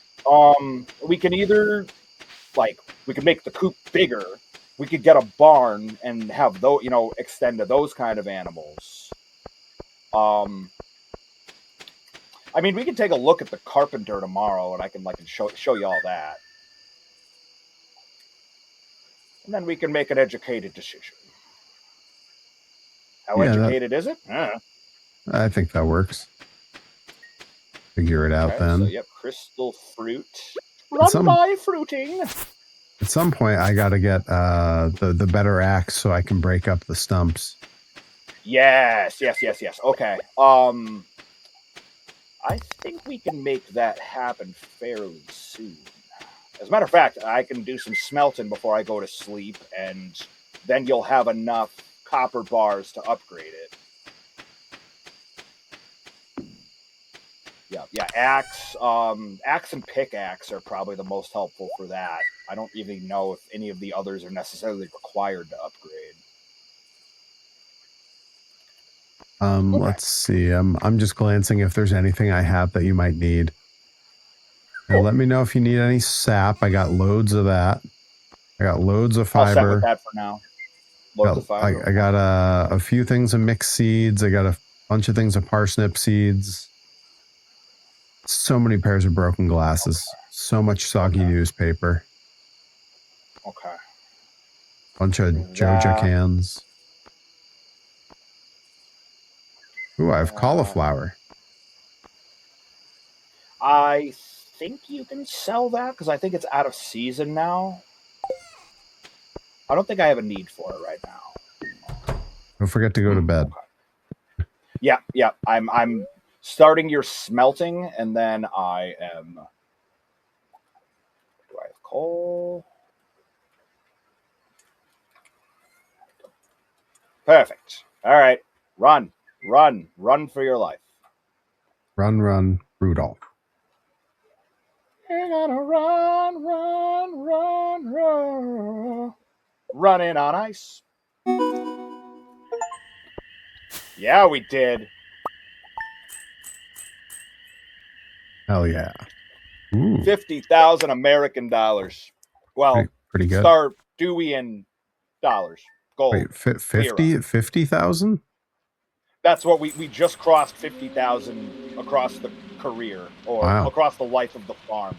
S2: We can either we can make the coop bigger. We could get a barn and have those, extend to those kind of animals. I mean, we can take a look at the carpenter tomorrow, and I can show you all that, and then we can make an educated decision. How educated is it?
S1: I think that works. Figure it out then.
S2: So, yep, crystal fruit. Run by fruiting.
S1: At some point, I got to get the better axe so I can break up the stumps.
S2: Yes. Okay. I think we can make that happen fairly soon. As a matter of fact, I can do some smelting before I go to sleep, and then you'll have enough copper bars to upgrade it. Yeah, axe and pickaxe are probably the most helpful for that. I don't even know if any of the others are necessarily required to upgrade.
S1: Okay. Let's see. I'm just glancing if there's anything I have that you might need. Now, let me know if you need any sap. I got loads of that. I got loads of fiber.
S2: I'll set with that for now. Loads of fiber.
S1: I got a few things of mixed seeds. I got a bunch of things of parsnip seeds. So many pairs of broken glasses. So much soggy newspaper.
S2: Okay.
S1: Bunch of Joja cans. Ooh, I have cauliflower.
S2: I think you can sell that because I think it's out of season now. I don't think I have a need for it right now.
S1: Don't forget to go to bed.
S2: Okay. Yeah. I'm starting your smelting, and then I am. Do I have coal? Perfect. All right. Run for your life.
S1: Run, Rudolph.
S2: You're gonna run. Running on ice. Yeah, we did.
S1: Hell yeah. Ooh.
S2: 50,000 American dollars. Well,
S1: pretty good.
S2: Stardewian dollars. Gold.
S1: Wait, 50,000?
S2: That's what we just crossed 50,000 across the career or across the life of the farm.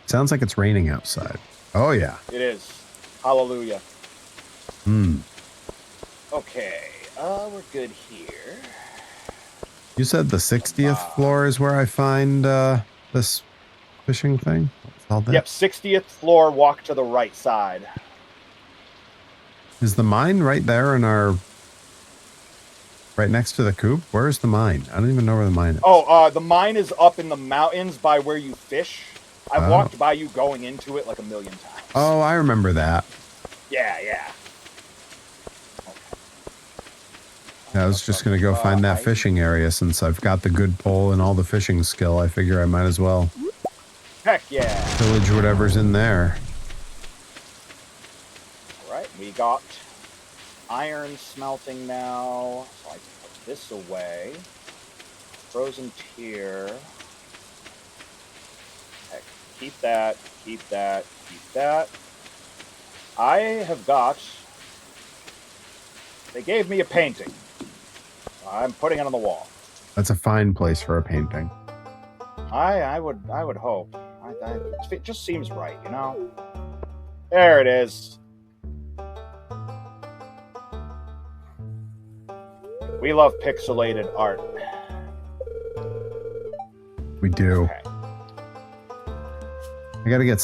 S1: Sounds like it's raining outside. Oh yeah.
S2: It is. Hallelujah.
S1: Hmm.
S2: Okay, we're good here.
S1: You said the 60th floor is where I find this fishing thing? What's all that?
S2: Yep, 60th floor, walk to the right side.
S1: Is the mine right there in our... right next to the coop? Where is the mine? I don't even know where the mine is.
S2: Oh, the mine is up in the mountains by where you fish. I've walked by you going into it like a million times.
S1: Oh, I remember that.
S2: Yeah.
S1: I was just going to go find that fishing area since I've got the good pole and all the fishing skill. I figure I might as well.
S2: Heck yeah.
S1: Pillage whatever's in there.
S2: Alright, we got iron smelting now. So I can put this away. Frozen tier. Heck, keep that. I have got... They gave me a painting. I'm putting it on the wall.
S1: That's a fine place for a painting.
S2: I would hope. It just seems right, you know? There it is. We love pixelated art.
S1: We do.
S2: Okay.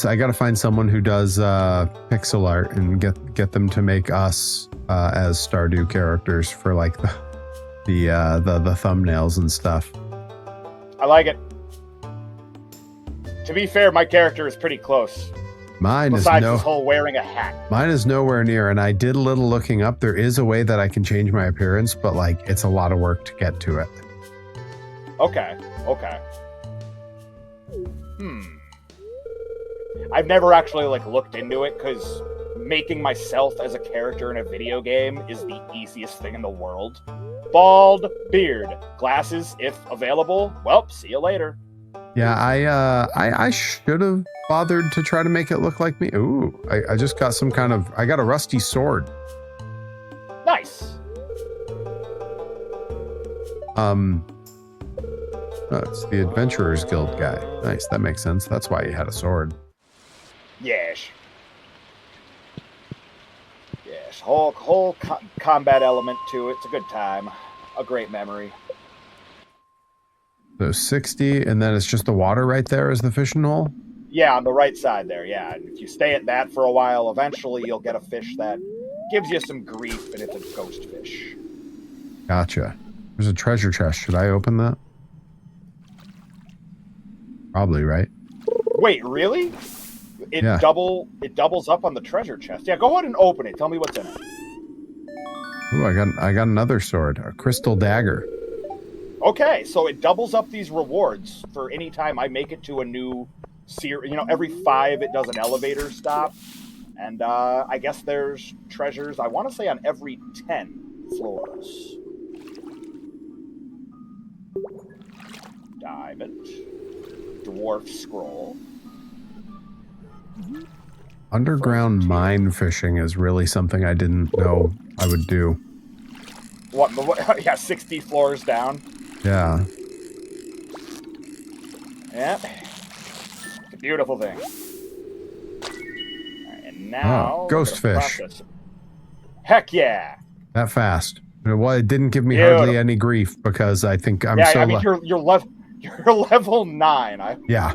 S1: I gotta find someone who does pixel art and get them to make us as Stardew characters for like the thumbnails and stuff.
S2: I like it. To be fair, my character is pretty close. Besides this whole wearing a hat.
S1: Mine is nowhere near, and I did a little looking up. There is a way that I can change my appearance, but like it's a lot of work to get to it.
S2: Okay. I've never actually like looked into it because making myself as a character in a video game is the easiest thing in the world. Bald beard, glasses if available. Well, see you later.
S1: Yeah, I should have bothered to try to make it look like me. Ooh, I just got I got a rusty sword.
S2: Nice.
S1: Oh, it's the Adventurers Guild guy. Nice, that makes sense. That's why he had a sword.
S2: Yes. Whole combat element to it. It's a good time. A great memory.
S1: So 60, and then it's just the water right there is the fishing hole?
S2: Yeah, on the right side there, yeah. And if you stay at that for a while, eventually you'll get a fish that gives you some grief, and it's a ghost fish.
S1: Gotcha. There's a treasure chest. Should I open that? Probably, right?
S2: Wait, really? It doubles up on the treasure chest. Yeah, go ahead and open it. Tell me what's in it.
S1: Ooh, I got another sword, a crystal dagger.
S2: Okay, so it doubles up these rewards for any time I make it to a new series. You know, every 5 it does an elevator stop. And I guess there's treasures, I want to say, on every 10 floors. Diamond. Dwarf scroll.
S1: Underground mine fishing is really something I didn't know I would do.
S2: What? Yeah, 60 floors down.
S1: Yeah.
S2: Yep. It's a beautiful thing. Right, and now...
S1: ghost fish.
S2: Heck yeah!
S1: That fast. Well, it didn't give me hardly any grief because I think I'm so...
S2: Yeah, I mean, you're level 9.
S1: Yeah.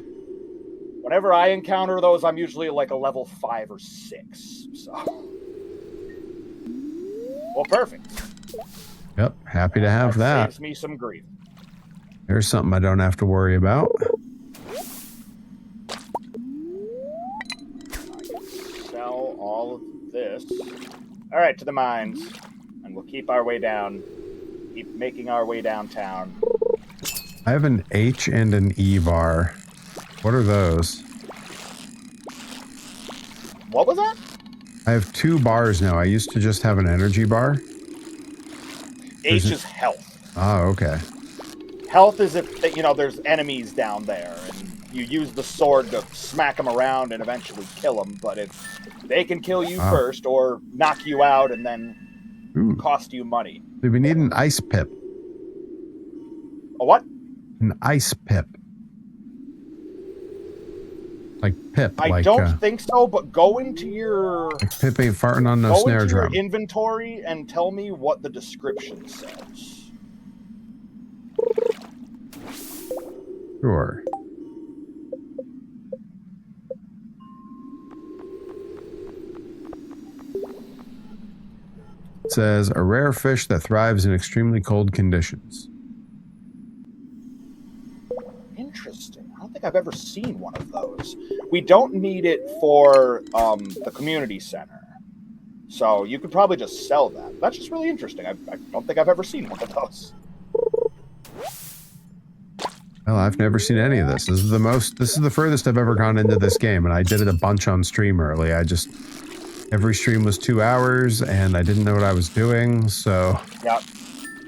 S2: Whenever I encounter those, I'm usually like a level 5 or 6. So... Well, perfect.
S1: Yep, happy to have that.
S2: Saves me some grief.
S1: There's something I don't have to worry about.
S2: I can sell all of this. All right, to the mines. And we'll keep our way down. Keep making our way downtown.
S1: I have an H and an E bar. What are those?
S2: What was that?
S1: I have 2 bars now. I used to just have an energy bar.
S2: H is health.
S1: Oh, okay.
S2: Health is if, you know, there's enemies down there, and you use the sword to smack them around and eventually kill them, but if they can kill you first or knock you out and then cost you money.
S1: Do we need an ice pip?
S2: A what?
S1: An ice pip. Like Pip.
S2: I don't think so, but go into your
S1: like Pip ain't farting on no snare drum.
S2: Your inventory and tell me what the description says.
S1: Sure. It says a rare fish that thrives in extremely cold conditions.
S2: Interesting. I don't think I've ever seen one of those. We don't need it for the community center. So you could probably just sell that. That's just really interesting. I don't think I've ever seen one of those.
S1: Well, I've never seen any of this. This is the furthest I've ever gone into this game, and I did it a bunch on stream early. Every stream was 2 hours, and I didn't know what I was doing, so...
S2: Yep.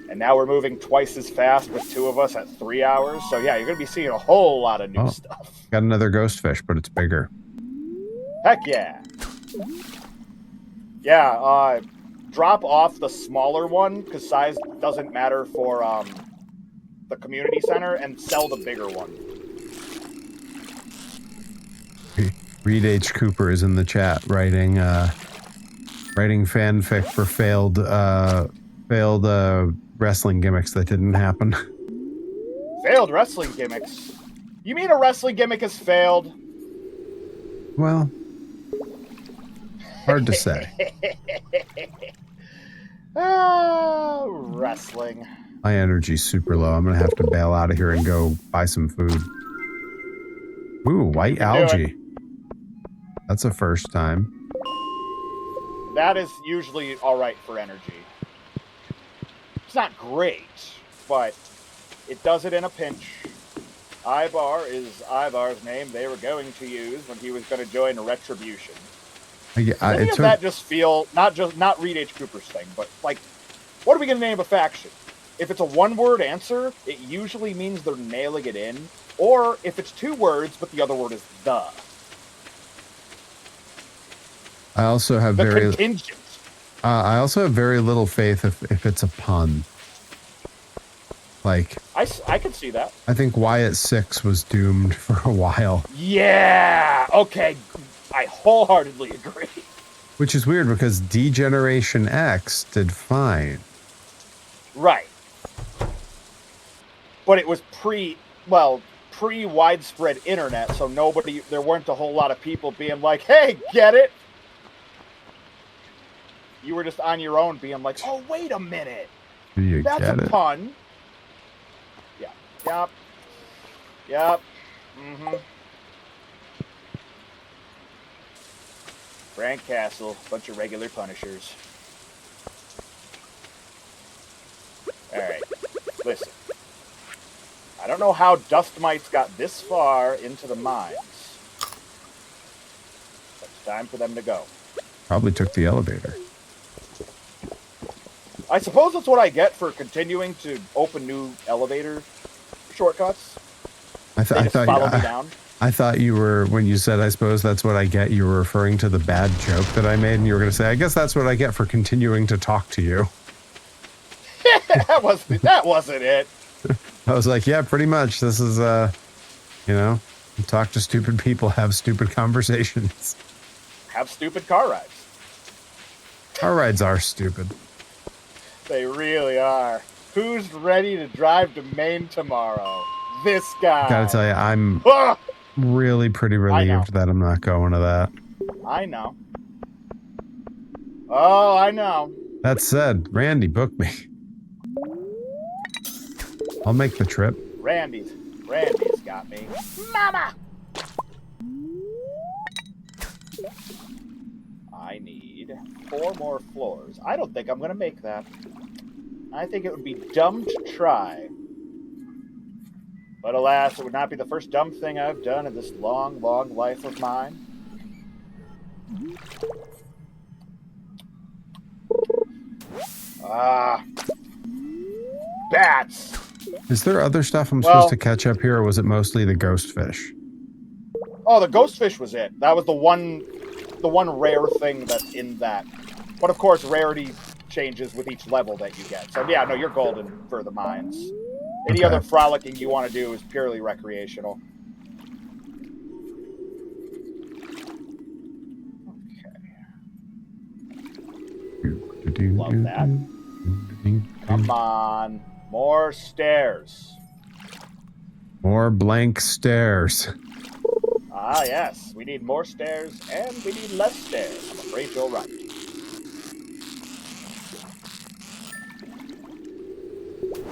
S2: And now we're moving twice as fast with 2 of us at 3 hours. So yeah, you're going to be seeing a whole lot of new stuff.
S1: Got another ghost fish, but it's bigger.
S2: Heck yeah. Yeah, drop off the smaller one, because size doesn't matter for the community center, and sell the bigger one.
S1: Reed H. Cooper is in the chat writing fanfic for failed wrestling gimmicks that didn't happen.
S2: Failed wrestling gimmicks? You mean a wrestling gimmick has failed?
S1: Well, hard to say.
S2: Wrestling.
S1: My energy's super low. I'm gonna have to bail out of here and go buy some food. Ooh, white algae. That's a first time.
S2: That is usually alright for energy. It's not great, but it does it in a pinch. Ivar is Ivar's name they were going to use when he was going to join Retribution. That just feel, not Reed H. Cooper's thing, but like, what are we going to name a faction? If it's a one-word answer, it usually means they're nailing it in. Or if it's 2 words, but the other word is the.
S1: I also have very little faith if it's a pun. Like
S2: I could see that.
S1: I think Wyatt 6 was doomed for a while.
S2: Yeah. Okay. I wholeheartedly agree.
S1: Which is weird because Degeneration X did fine.
S2: Right. But it was pre-widespread internet, so there weren't a whole lot of people being like, "Hey, get it?" You were just on your own being like, "Oh, wait a minute. That's a pun." Yeah. Yep. Yep. Mm-hmm. Frank Castle, bunch of regular Punishers. Alright, listen. I don't know how dust mites got this far into the mines. But it's time for them to go.
S1: Probably took the elevator.
S2: I suppose that's what I get for continuing to open new elevator shortcuts. I
S1: thought you were, when you said, I suppose that's what I get, you were referring to the bad joke that I made, and you were going to say, I guess that's what I get for continuing to talk to you.
S2: that wasn't it.
S1: I was like, yeah, pretty much. This is, talk to stupid people, have stupid conversations.
S2: Have stupid car rides.
S1: Car rides are stupid.
S2: They really are. Who's ready to drive to Maine tomorrow? This guy.
S1: Gotta tell you, I'm really pretty relieved that I'm not going to that.
S2: I know. Oh, I know.
S1: That said, Randy, book me. I'll make the trip.
S2: Randy's got me. Mama! I need 4 more floors. I don't think I'm going to make that. I think it would be dumb to try. But alas, it would not be the first dumb thing I've done in this long, long life of mine. Bats!
S1: Is there other stuff I'm supposed to catch up here, or was it mostly the ghost fish?
S2: Oh, the ghost fish was it. That was the one rare thing that's in that. But of course, rarity changes with each level that you get. So yeah, no, you're golden for the mines. Any other frolicking you want to do is purely recreational. Love that. Come on. More stairs.
S1: More blank stairs.
S2: Ah, yes. We need more stairs, and we need less stairs. I'm afraid you're right.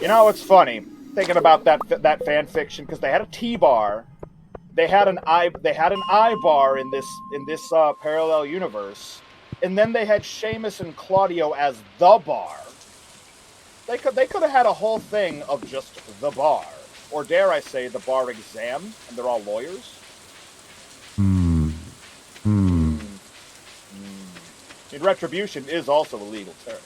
S2: You know, it's funny thinking about that fan fiction because they had a T bar, they had an I bar in this parallel universe, and then they had Seamus and Claudio as the bar. They could have had a whole thing of just the bar, or dare I say, the bar exam, and they're all lawyers. And retribution is also a legal term.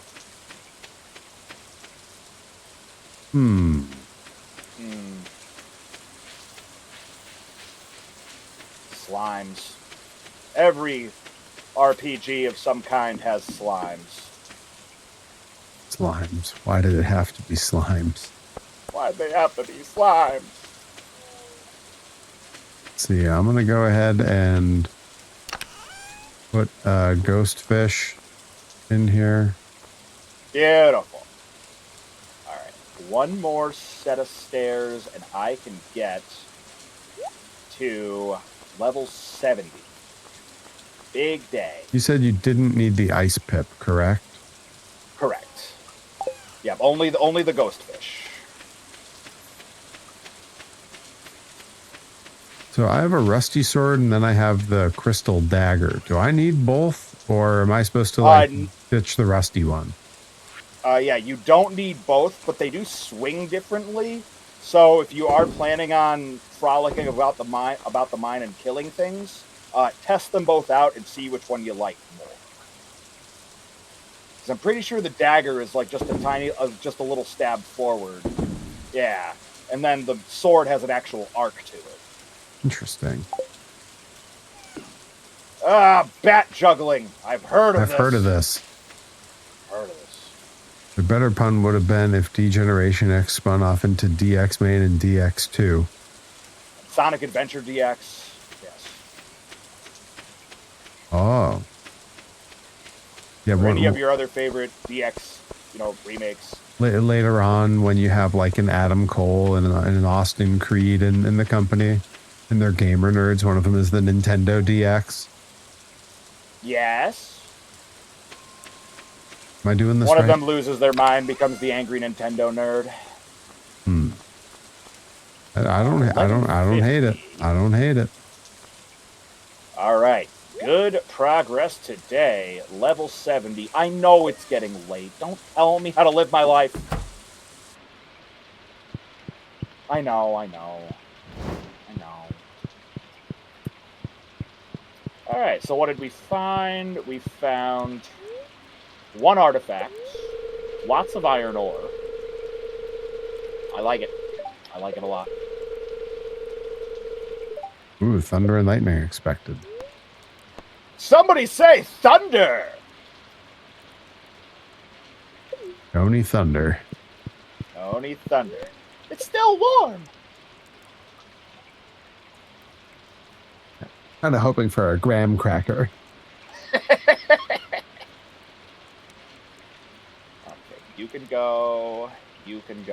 S2: Slimes. Every RPG of some kind has slimes.
S1: Slimes. Why did it have to be slimes?
S2: Why'd they have to be slimes?
S1: See, I'm gonna go ahead and put ghost fish in here.
S2: Beautiful. Alright. One more set of stairs and I can get to level 70. Big day.
S1: You said you didn't need the ice pip, correct?
S2: Correct. Yep, only the ghost fish.
S1: So I have a rusty sword and then I have the crystal dagger. Do I need both, or am I supposed to ditch the rusty one?
S2: Yeah, you don't need both, but they do swing differently. So if you are planning on frolicking about the mine and killing things, test them both out and see which one you like more. Because I'm pretty sure the dagger is like just a little stab forward. Yeah, and then the sword has an actual arc to it.
S1: Interesting.
S2: Bat juggling. I've heard of this.
S1: The better pun would have been if Degeneration X spun off into DX Main and DX2.
S2: Sonic Adventure DX. Yes.
S1: Oh. Yeah,
S2: or any of your other favorite DX, remakes.
S1: Later on, when you have like an Adam Cole and an Austin Creed in the company, and they're gamer nerds, one of them is the Nintendo DX.
S2: Yes.
S1: Am I doing this
S2: One
S1: right?
S2: of them loses their mind, becomes the angry Nintendo nerd.
S1: I don't hate it. I don't hate it.
S2: All right. Good progress today. Level 70. I know it's getting late. Don't tell me how to live my life. I know. All right. So what did we find? We found one artifact, lots of iron ore. I like it. I like it a lot.
S1: Ooh, thunder and lightning expected.
S2: Somebody say thunder!
S1: Tony Thunder.
S2: Tony Thunder. It's still warm.
S1: Kind of hoping for a graham cracker.
S2: Okay, you can go, and you can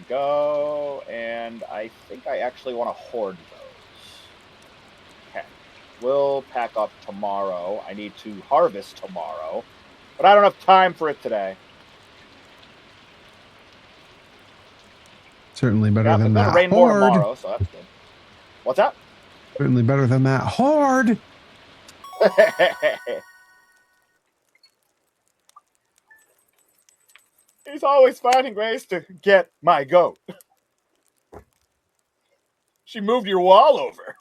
S2: go, and I think I actually want to hoard those. Okay, we'll pack up tomorrow. I need to harvest tomorrow, but I don't have time for it today.
S1: Certainly better than that.
S2: It's gonna rain more tomorrow, so that's good. What's that?
S1: Certainly better than that horde.
S2: He's always finding ways to get my goat. She moved your wall over.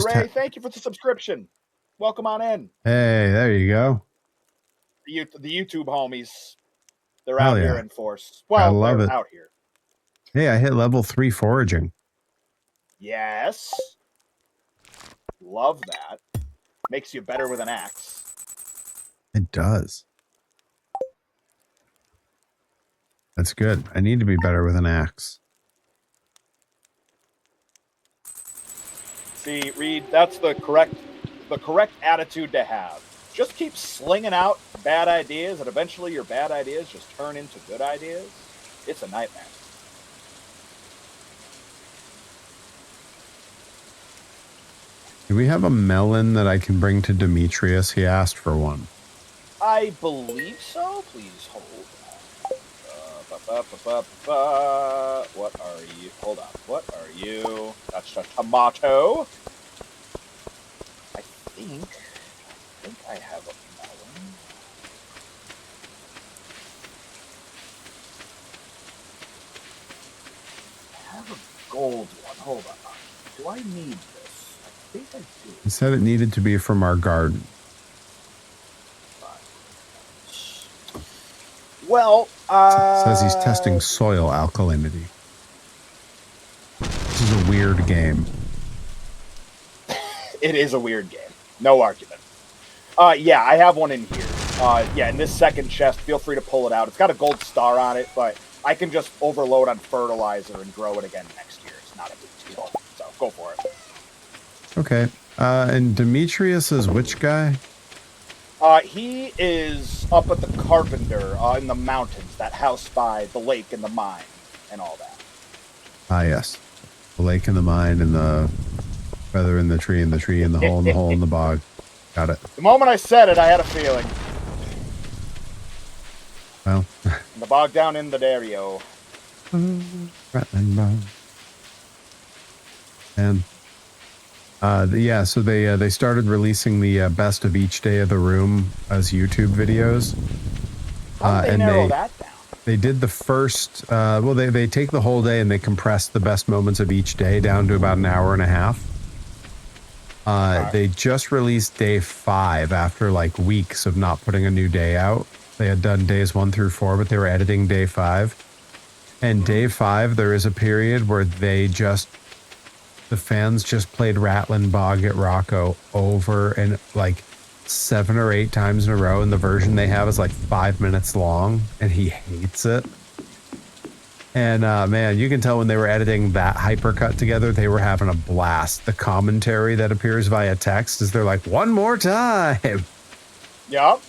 S2: Ray, thank you for the subscription. Welcome on in.
S1: Hey, there you go.
S2: The YouTube homies. They're out here in force. Well,
S1: I love
S2: they're
S1: it.
S2: out here.
S1: Hey, I hit level 3 foraging.
S2: Yes. Love that. Makes you better with an axe.
S1: It does. That's good. I need to be better with an axe.
S2: See, Reed, that's the correct attitude to have. Just keep slinging out bad ideas, and eventually your bad ideas just turn into good ideas. It's a nightmare.
S1: Do we have a melon that I can bring to Demetrius? He asked for one.
S2: I believe so. Please hold. What are you? Hold on. What are you? That's a tomato. I think I have a melon. I have a gold one. Hold on. Do I need this? I think I do.
S1: He said it needed to be from our garden.
S2: Well,
S1: says he's testing soil alkalinity. This is a weird game.
S2: It is a weird game. No argument. Yeah, I have one in here. Yeah, in this second chest, feel free to pull it out. It's got a gold star on it, but I can just overload on fertilizer and grow it again next year. It's not a big deal. So go for it.
S1: Okay. And Demetrius is which guy?
S2: He is up at the Carpenter in the mountains, that house by the lake and the mine and all that.
S1: Ah, yes. The lake and the mine and the feather in the tree and the tree and the hole and the hole in the bog. Got it.
S2: The moment I said it, I had a feeling.
S1: Well.
S2: The bog down in the Dario.
S1: Rattling bog. And yeah, so they started releasing the best of each day of the room as YouTube videos.
S2: How did they narrow that down?
S1: They did the first, well, they take the whole day and they compress the best moments of each day down to about an hour and a half. They just released day 5 after like weeks of not putting a new day out. They had done days 1 through 4, but they were editing day 5. And day 5, there is a period where the fans just played Rattling Bog at Rocco over and like 7 or 8 times in a row, and the version they have is like 5 minutes long, and he hates it. And man, you can tell when they were editing that hypercut together, they were having a blast. The commentary that appears via text is they're like, one more time.
S2: Yup.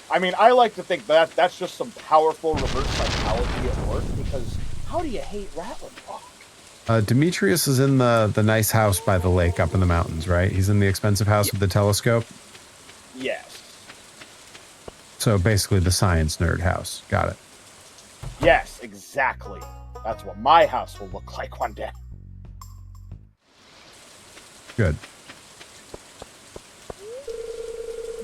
S2: I mean, I like to think that that's just some powerful reverse psychology at work, because how do you hate Rattling Bog?
S1: Demetrius is in the nice house by the lake up in the mountains, right? He's in the expensive house with the telescope?
S2: Yes.
S1: So basically the science nerd house. Got it.
S2: Yes, exactly. That's what my house will look like one day.
S1: Good.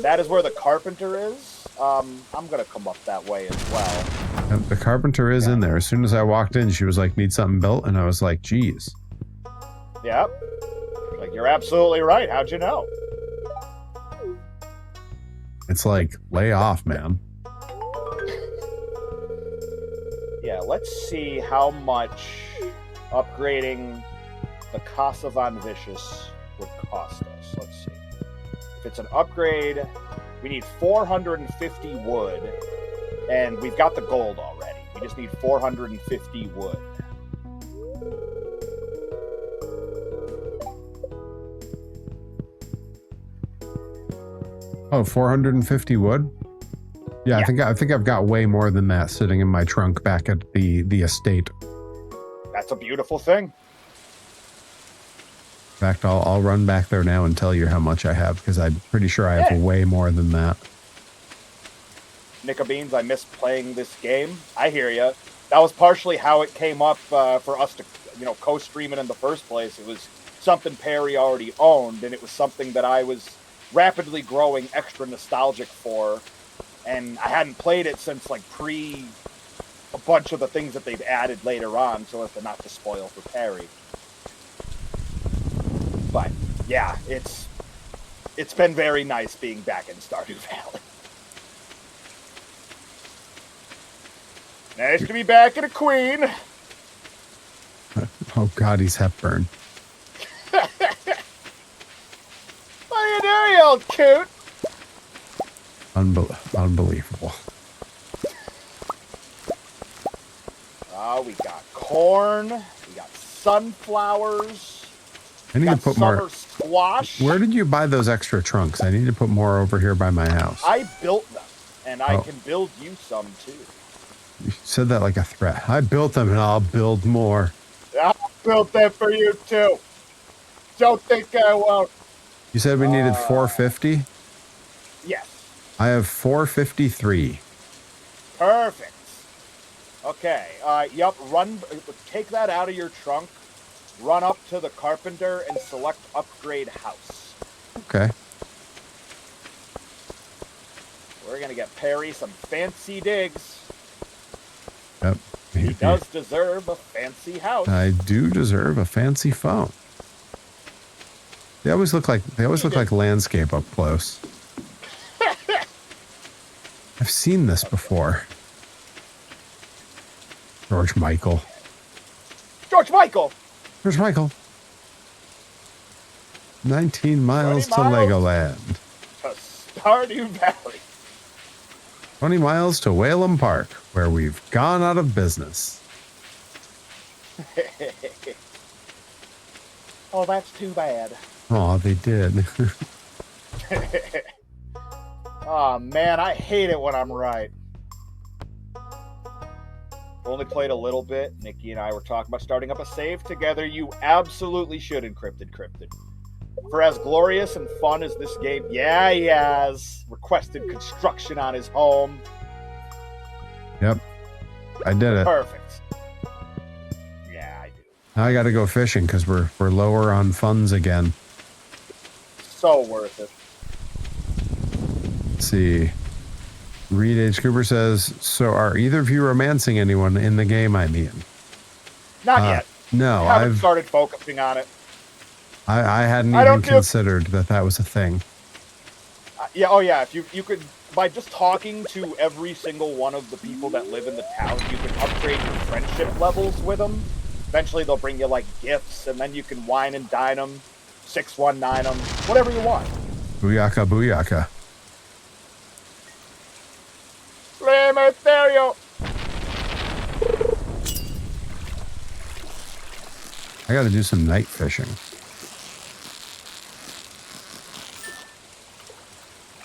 S2: That is where the Carpenter is. I'm going to come up that way as well.
S1: The Carpenter is in there. As soon as I walked in, she was like, need something built? And I was like, geez.
S2: Yep. Like, you're absolutely right. How'd you know?
S1: It's like, lay off, man.
S2: Yeah, let's see how much upgrading the Casa Von Vicious would cost us. Let's see. If it's an upgrade, we need 450 wood, and we've got the gold already. We just need 450 wood.
S1: Oh, 450 wood? Yeah, yeah. I think I've got way more than that sitting in my trunk back at the estate.
S2: That's a beautiful thing.
S1: In fact, I'll run back there now and tell you how much I have, because I'm pretty sure I have way more than that.
S2: Nicka Beans, I miss playing this game. I hear ya. That was partially how it came up for us to, co-stream it in the first place. It was something Perry already owned, and it was something that I was rapidly growing extra nostalgic for. And I hadn't played it since like a bunch of the things that they've added later on, so as to not to spoil for Perry. But yeah, it's been very nice being back in Stardew Valley. Nice to be back in a queen.
S1: Oh God, he's Hepburn.
S2: What are you doing, you old coot?
S1: Unbelievable.
S2: We got corn. We got sunflowers.
S1: I need
S2: Got
S1: to put
S2: summer
S1: more.
S2: squash.
S1: Where did you buy those extra trunks? I need to put more over here by my house.
S2: I built them, and I can build you some too.
S1: You said that like a threat. I built them, and I'll build more.
S2: I built them for you too. Don't think I won't.
S1: You said we needed 450?
S2: Yes.
S1: I have 453.
S2: Perfect. Okay. Yep. Take that out of your trunk. Run up to the carpenter and select upgrade house.
S1: Okay.
S2: We're gonna get Perry some fancy digs.
S1: Yep.
S2: He does deserve a fancy house.
S1: I do deserve a fancy phone. They always look like landscape up close. I've seen this before. George Michael.
S2: George Michael.
S1: George Michael. 19 miles to Legoland.
S2: To Stardew Valley.
S1: 20 miles to Wherein Park, where we've gone out of business.
S2: Oh, that's too bad.
S1: Oh, they did.
S2: Oh man, I hate it when I'm right. Only played a little bit. Nikki and I were talking about starting up a save together. You absolutely should, Encrypted. For as glorious and fun as this game, yeah, he has requested construction on his home.
S1: Yep. I did it.
S2: Perfect. Yeah, I do.
S1: Now I got to go fishing because we're lower on funds again.
S2: So worth it.
S1: Let's see. Reed H. Cooper says, so are either of you romancing anyone in the game I'm in?
S2: Not yet.
S1: No,
S2: I haven't started focusing on it.
S1: I hadn't even considered that was a thing.
S2: Yeah, oh yeah, if you could, by just talking to every single one of the people that live in the town, you can upgrade your friendship levels with them. Eventually they'll bring you like gifts, and then you can wine and dine them, 619 them, whatever you want.
S1: Booyaka, booyaka.
S2: Stereo.
S1: I got to do some night fishing.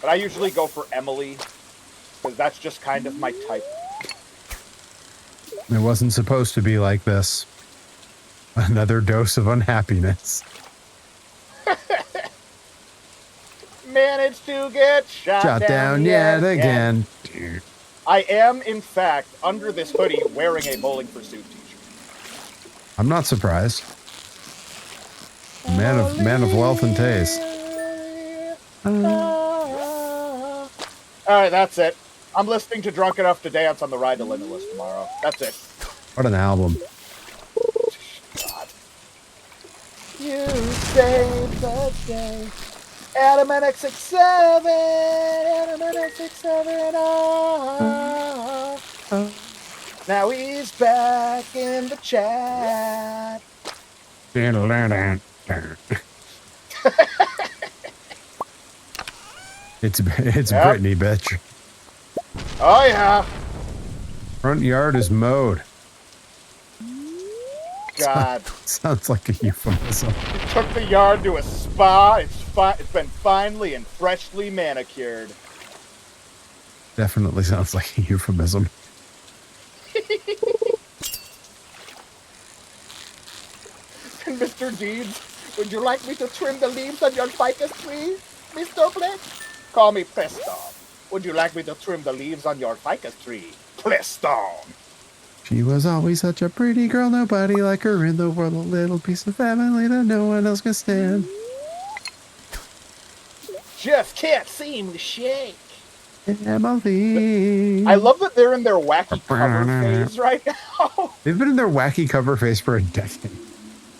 S2: But I usually go for Emily, because that's just kind of my type.
S1: It wasn't supposed to be like this. Another dose of unhappiness.
S2: Managed to get shot down
S1: yet again. Dude.
S2: I am, in fact, under this hoodie wearing a Bowling for Soup t-shirt.
S1: I'm not surprised. Man of wealth and taste.
S2: Alright, that's it. I'm listening to Drunk Enough to Dance on the Ride to Limitless tomorrow. That's it.
S1: What an album.
S2: God. You saved the day. Adam and X67. Adam and X67. Now he's back in the chat.
S1: It's Britney, bitch.
S2: Oh yeah.
S1: Front yard is mowed.
S2: God.
S1: Sounds like a euphemism.
S2: He took the yard to a spa. It's been finely and freshly manicured.
S1: Definitely sounds like a euphemism.
S2: And Mr. Deeds, would you like me to trim the leaves on your ficus tree, Mr. Blitz? Call me Preston. Would you like me to trim the leaves on your ficus tree, Preston?
S1: She was always such a pretty girl, nobody like her in the world, a little piece of family that no one else can stand.
S2: Just can't seem to shake.
S1: Emily.
S2: I love that they're in their wacky cover phase right now.
S1: They've been in their wacky cover phase for a decade.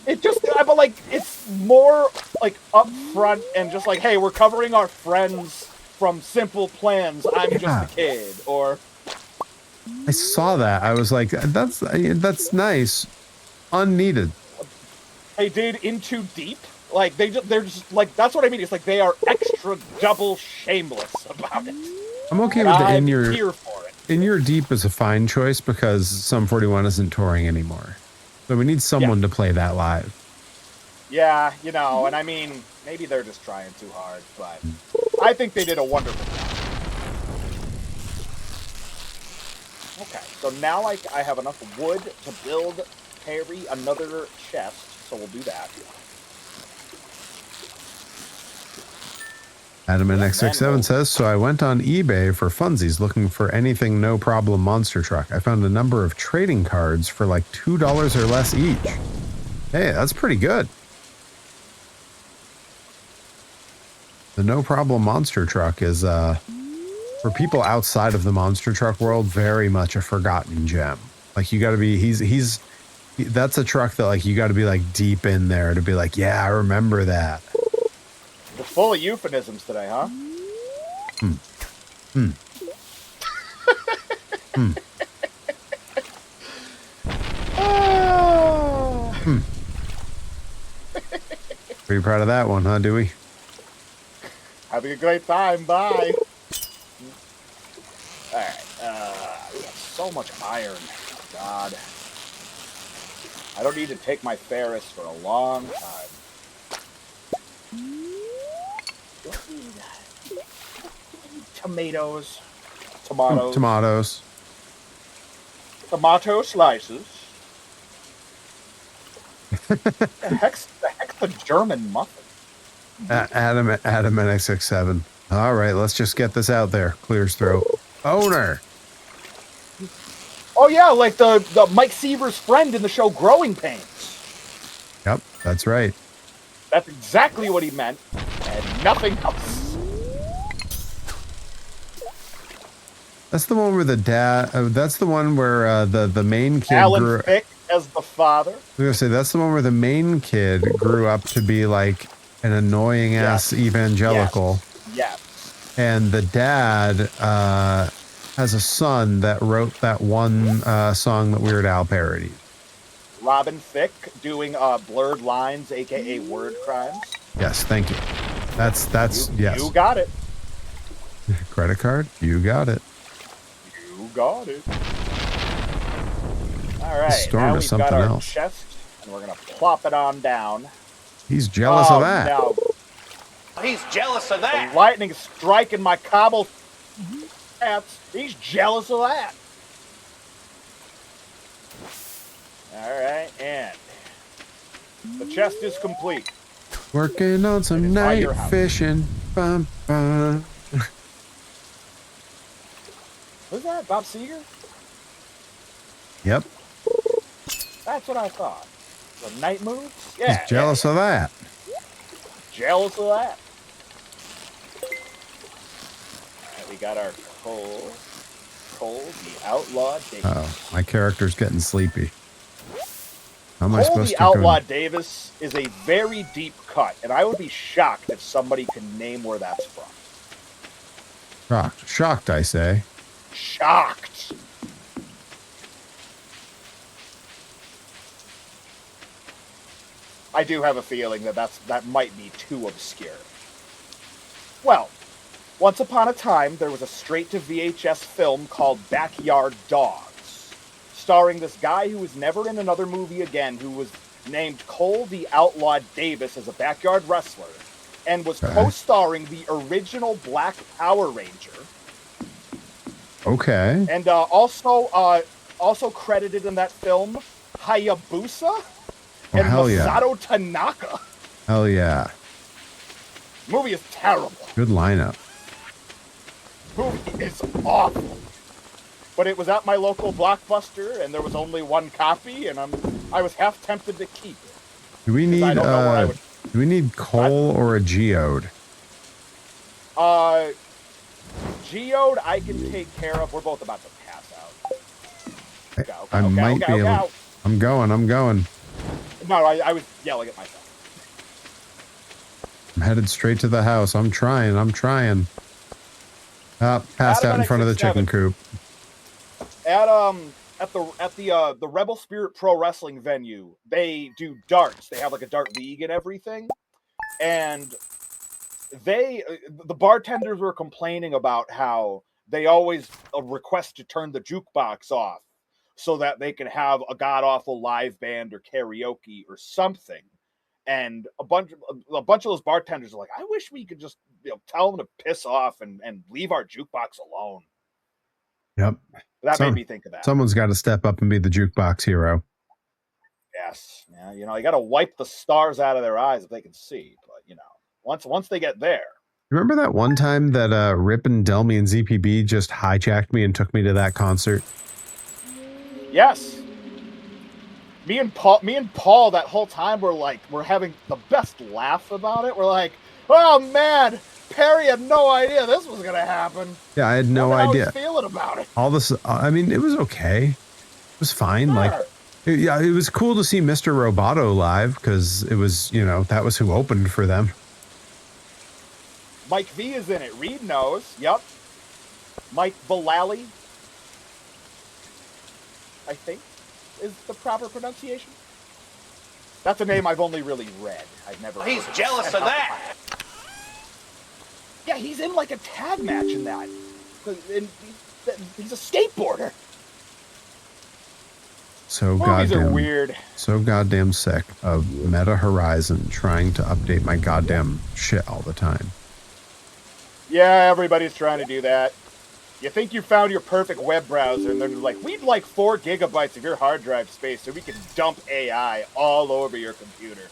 S2: It just, but like, it's more like upfront and just like, hey, we're covering our friends from Simple Plans. I'm just a kid, or.
S1: I saw that. I was like, that's nice. Unneeded.
S2: They did Into Deep. Like, they're just, like, that's what I mean. It's like they are extra double shameless about it.
S1: I'm okay
S2: and
S1: with the
S2: I'm here for it.
S1: In Your Deep is a fine choice because Sum 41 isn't touring anymore. So we need someone to play that live.
S2: Yeah, you know, and I mean, maybe they're just trying too hard, but I think they did a wonderful job. Okay, so now I have enough wood to build Perry another chest, so we'll do that.
S1: Adam NX67 says, so I went on eBay for funsies looking for anything no problem monster truck. I found a number of trading cards for like $2 or less each. Hey, that's pretty good. The no problem monster truck is, for people outside of the monster truck world, very much a forgotten gem. Like you gotta be, that's a truck that like you gotta be like deep in there to be like, yeah, I remember that.
S2: We're full of euphemisms today, huh?
S1: Pretty proud of that one, huh, Dewey?
S2: Having a great time. Bye. Alright, we have so much iron. Oh, God. I don't need to take my Ferris for a long time. I need tomatoes.
S1: Tomatoes.
S2: Tomato slices. the heck's the German muffin?
S1: Adam NX67. All right, let's just get this out there. Clears throat. Owner.
S2: Oh yeah, like the Mike Seaver's friend in the show Growing Pains.
S1: Yep, that's right.
S2: That's exactly what he meant, and nothing else.
S1: That's the one where the dad. That's the one where the main kid
S2: Alan Thicke as the father.
S1: I was gonna say that's the one where the main kid grew up to be like an annoying ass evangelical.
S2: Yes.
S1: And the dad has a son that wrote that one song that Weird Al parodied.
S2: Robin Thicke doing blurred lines, aka word crimes.
S1: Yes, thank you. That's yes.
S2: You got it.
S1: Credit card? You got it.
S2: You got it. All right.
S1: Storm
S2: now
S1: is
S2: we've
S1: something
S2: got our
S1: else.
S2: chest, and we're gonna plop it on down.
S1: He's jealous of that.
S2: Now,
S5: He's jealous of that.
S2: the lightning striking my cobble cats. He's jealous of that. All right, and the chest is complete.
S1: Working on some night fishing. Bum, bum.
S2: Was that Bob Seger?
S1: Yep.
S2: That's what I thought. The night moves? Yeah.
S1: He's jealous of that.
S2: Jealous of that. Alright, we got our Cole, the Outlaw Davis.
S1: Oh, my character's getting sleepy. How am I
S2: Cole
S1: supposed
S2: the
S1: to
S2: Outlaw
S1: go?
S2: Davis is a very deep cut, and I would be shocked if somebody can name where that's from.
S1: Shocked, I say.
S2: Shocked. I do have a feeling that might be too obscure. Well, once upon a time, there was a straight-to-VHS film called Backyard Dogs, starring this guy who was never in another movie again, who was named Cole the Outlaw Davis as a backyard wrestler, and was co-starring the original Black Power Ranger.
S1: Okay.
S2: And also credited in that film, Hayabusa and Masato Tanaka.
S1: Hell yeah.
S2: Movie is terrible.
S1: Good lineup.
S2: Movie is awful. But it was at my local Blockbuster, and there was only one copy, and I was half tempted to keep it.
S1: Do we need coal or a geode?
S2: Geode I can take care of. We're both about to pass out.
S1: I might be able. I'm going.
S2: No, I was yelling at myself.
S1: I'm headed straight to the house. I'm trying. Passed out in front of the chicken coop.
S2: At the Rebel Spirit Pro Wrestling venue, they do darts. They have like a dart league and everything. And the bartenders were complaining about how they always request to turn the jukebox off so that they can have a god awful live band or karaoke or something. And a bunch of those bartenders are like, I wish we could just tell them to piss off and leave our jukebox alone.
S1: Yep.
S2: That made me think of that.
S1: Someone's got to step up and be the jukebox hero.
S2: Yes. Yeah, you got to wipe the stars out of their eyes if they can see. But, once they get there.
S1: Remember that one time that Rip and Delmy and ZPB just hijacked me and took me to that concert?
S2: Yes. Me and Paul that whole time we're having the best laugh about it. We're like, oh man, Perry had no idea this was gonna happen.
S1: Yeah, I had no idea.
S2: How feeling about it.
S1: All this, I mean, it was okay. It was fine. Sure. It was cool to see Mr. Roboto live because it was, that was who opened for them.
S2: Mike V is in it. Reed knows. Yep. Mike Vallely, I think, is the proper pronunciation. That's a name I've only really read. I've never.
S5: He's jealous of that.
S2: Yeah, he's in like a tag match in that. And he's a skateboarder.
S1: So goddamn weird. So goddamn sick of Meta Horizon trying to update my goddamn shit all the time.
S2: Yeah, everybody's trying to do that. You think you found your perfect web browser, and they're like, we'd like 4 gigabytes of your hard drive space so we can dump AI all over your computer.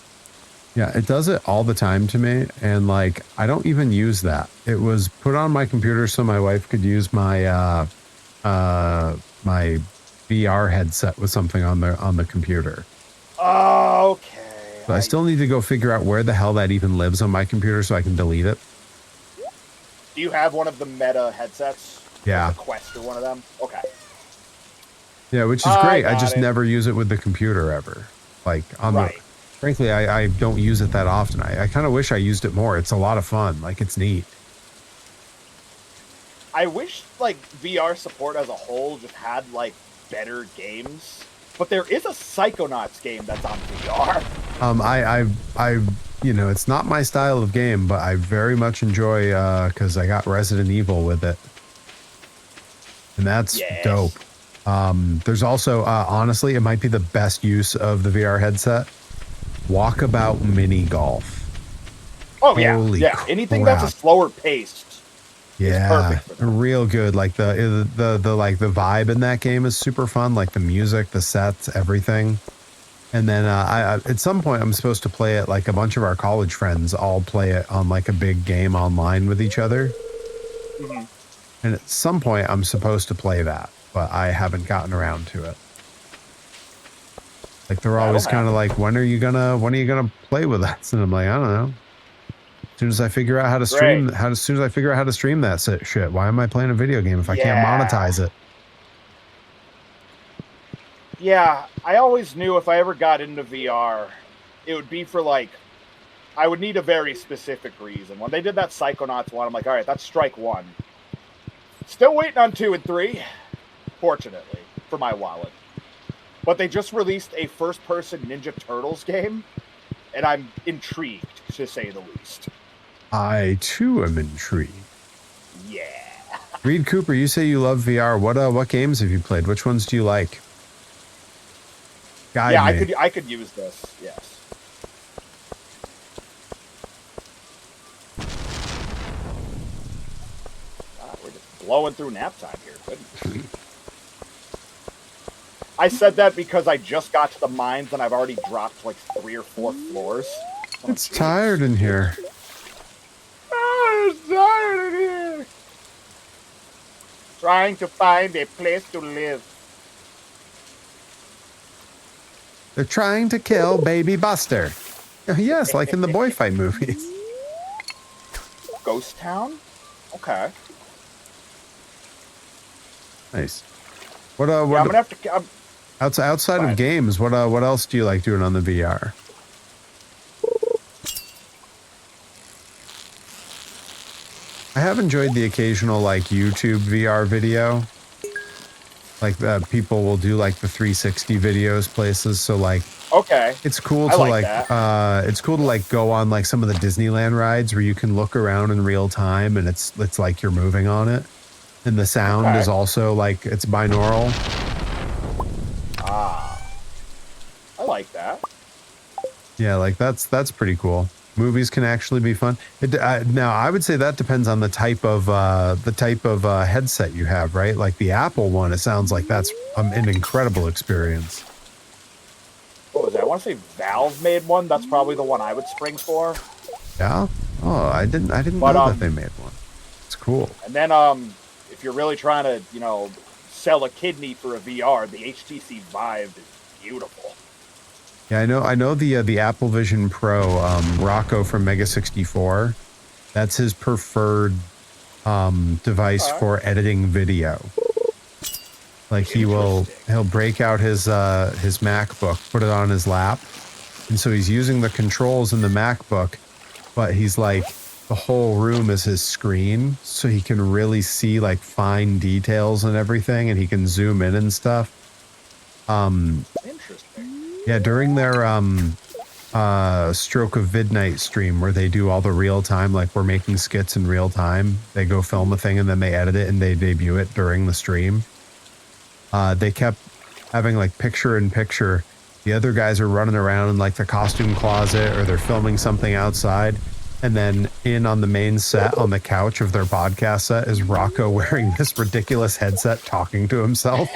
S1: Yeah, it does it all the time to me, and I don't even use that. It was put on my computer so my wife could use my my VR headset with something on the computer.
S2: Okay.
S1: But I still need to go figure out where the hell that even lives on my computer so I can delete it.
S2: Do you have one of the Meta headsets?
S1: Yeah.
S2: Like the Quest or one of them? Okay.
S1: Yeah, which is great. I just never use it with the computer ever. Frankly, I don't use it that often. I kind of wish I used it more. It's a lot of fun. It's neat. I
S2: wish VR support as a whole just had better games. But there is a Psychonauts game that's on VR.
S1: I it's not my style of game, but I very much enjoy because I got Resident Evil with it. And that's dope. There's also, honestly, it might be the best use of the VR headset. Walkabout mini golf.
S2: Oh, yeah. Crap. Anything that's a slower paced.
S1: Yeah, real good. The vibe in that game is super fun. The music, the sets, everything. And then I at some point I'm supposed to play it. A bunch of our college friends all play it on a big game online with each other. Mm-hmm. And at some point I'm supposed to play that, but I haven't gotten around to it. They're always kind of when are you gonna play with us? And I'm like, I don't know. As soon as I figure out how to stream, that shit. Why am I playing a video game if I can't monetize it?
S2: Yeah, I always knew if I ever got into VR, it would be for I would need a very specific reason. When they did that Psychonauts one, I'm like, all right, that's strike one. Still waiting on 2 and 3, fortunately, for my wallet. But they just released a first-person Ninja Turtles game, and I'm intrigued, to say the least.
S1: I, too, am intrigued.
S2: Yeah.
S1: Reed Cooper, you say you love VR. What games have you played? Which ones do you like? Guide me.
S2: I could use this, yes. We're just blowing through nap time here. Goodness. I said that because I just got to the mines and I've already dropped 3 or 4 floors.
S1: It's tired in here.
S2: Oh, it's tired in here. Trying to find a place to live.
S1: They're trying to kill Baby Buster. Yes, like in the boy fight movies.
S2: Ghost Town? Okay.
S1: Nice. What
S2: I'm gonna have to.
S1: Outside of games, what else do you like doing on the VR? I have enjoyed the occasional YouTube VR video. People will do the 360 videos places. So
S2: okay,
S1: it's cool to it's cool to go on some of the Disneyland rides where you can look around in real time and it's like you're moving on it, and the sound is also it's binaural.
S2: like that.
S1: Yeah, like that's pretty cool. Movies can actually be fun. Now, I would say that depends on the type of headset you have, right? Like the Apple one, it sounds like that's an incredible experience.
S2: What was that? I want to say Valve made one. That's probably the one I would spring for.
S1: Yeah. Oh, I didn't know that they made one. It's cool.
S2: And then, if you're really trying to, sell a kidney for a VR, the HTC Vive is beautiful.
S1: Yeah, I know the Apple Vision Pro, Rocco from Mega 64. That's his preferred device for editing video. Like he'll break out his MacBook, put it on his lap, and so he's using the controls in the MacBook, but he's like the whole room is his screen, so he can really see like fine details and everything, and he can zoom in and stuff.
S2: Interesting.
S1: Yeah, during their Stroke of Midnight stream where they do all the real time, like we're making skits in real time, they go film a thing and then they edit it and they debut it during the stream. They kept having like picture in picture. The other guys are running around in like the costume closet or they're filming something outside. And then in on the main set on the couch of their podcast set is Rocco wearing this ridiculous headset talking to himself.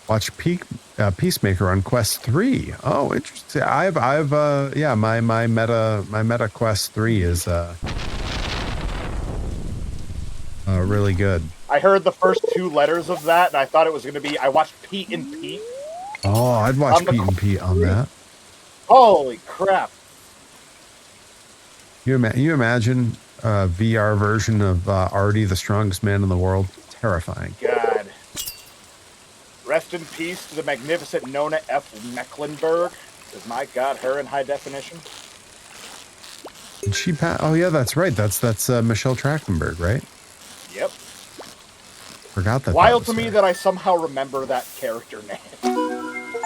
S1: Watch Peacemaker on Quest 3. Oh, interesting. Yeah, my Meta Quest 3 is really good.
S2: I heard the first 2 letters of that, and I thought it was going to be, I watched Pete and Pete.
S1: Oh, I'd watch Pete and Pete on that.
S2: Holy crap.
S1: You imagine a VR version of Artie, the strongest man in the world? Terrifying.
S2: God. Rest in peace to the magnificent Nona F. Mecklenburg. Because my God, her in high definition.
S1: Did she pass? Oh yeah, that's right. That's Michelle Trachtenberg, right?
S2: Yep.
S1: Forgot that.
S2: Wild to me that I somehow remember that character name.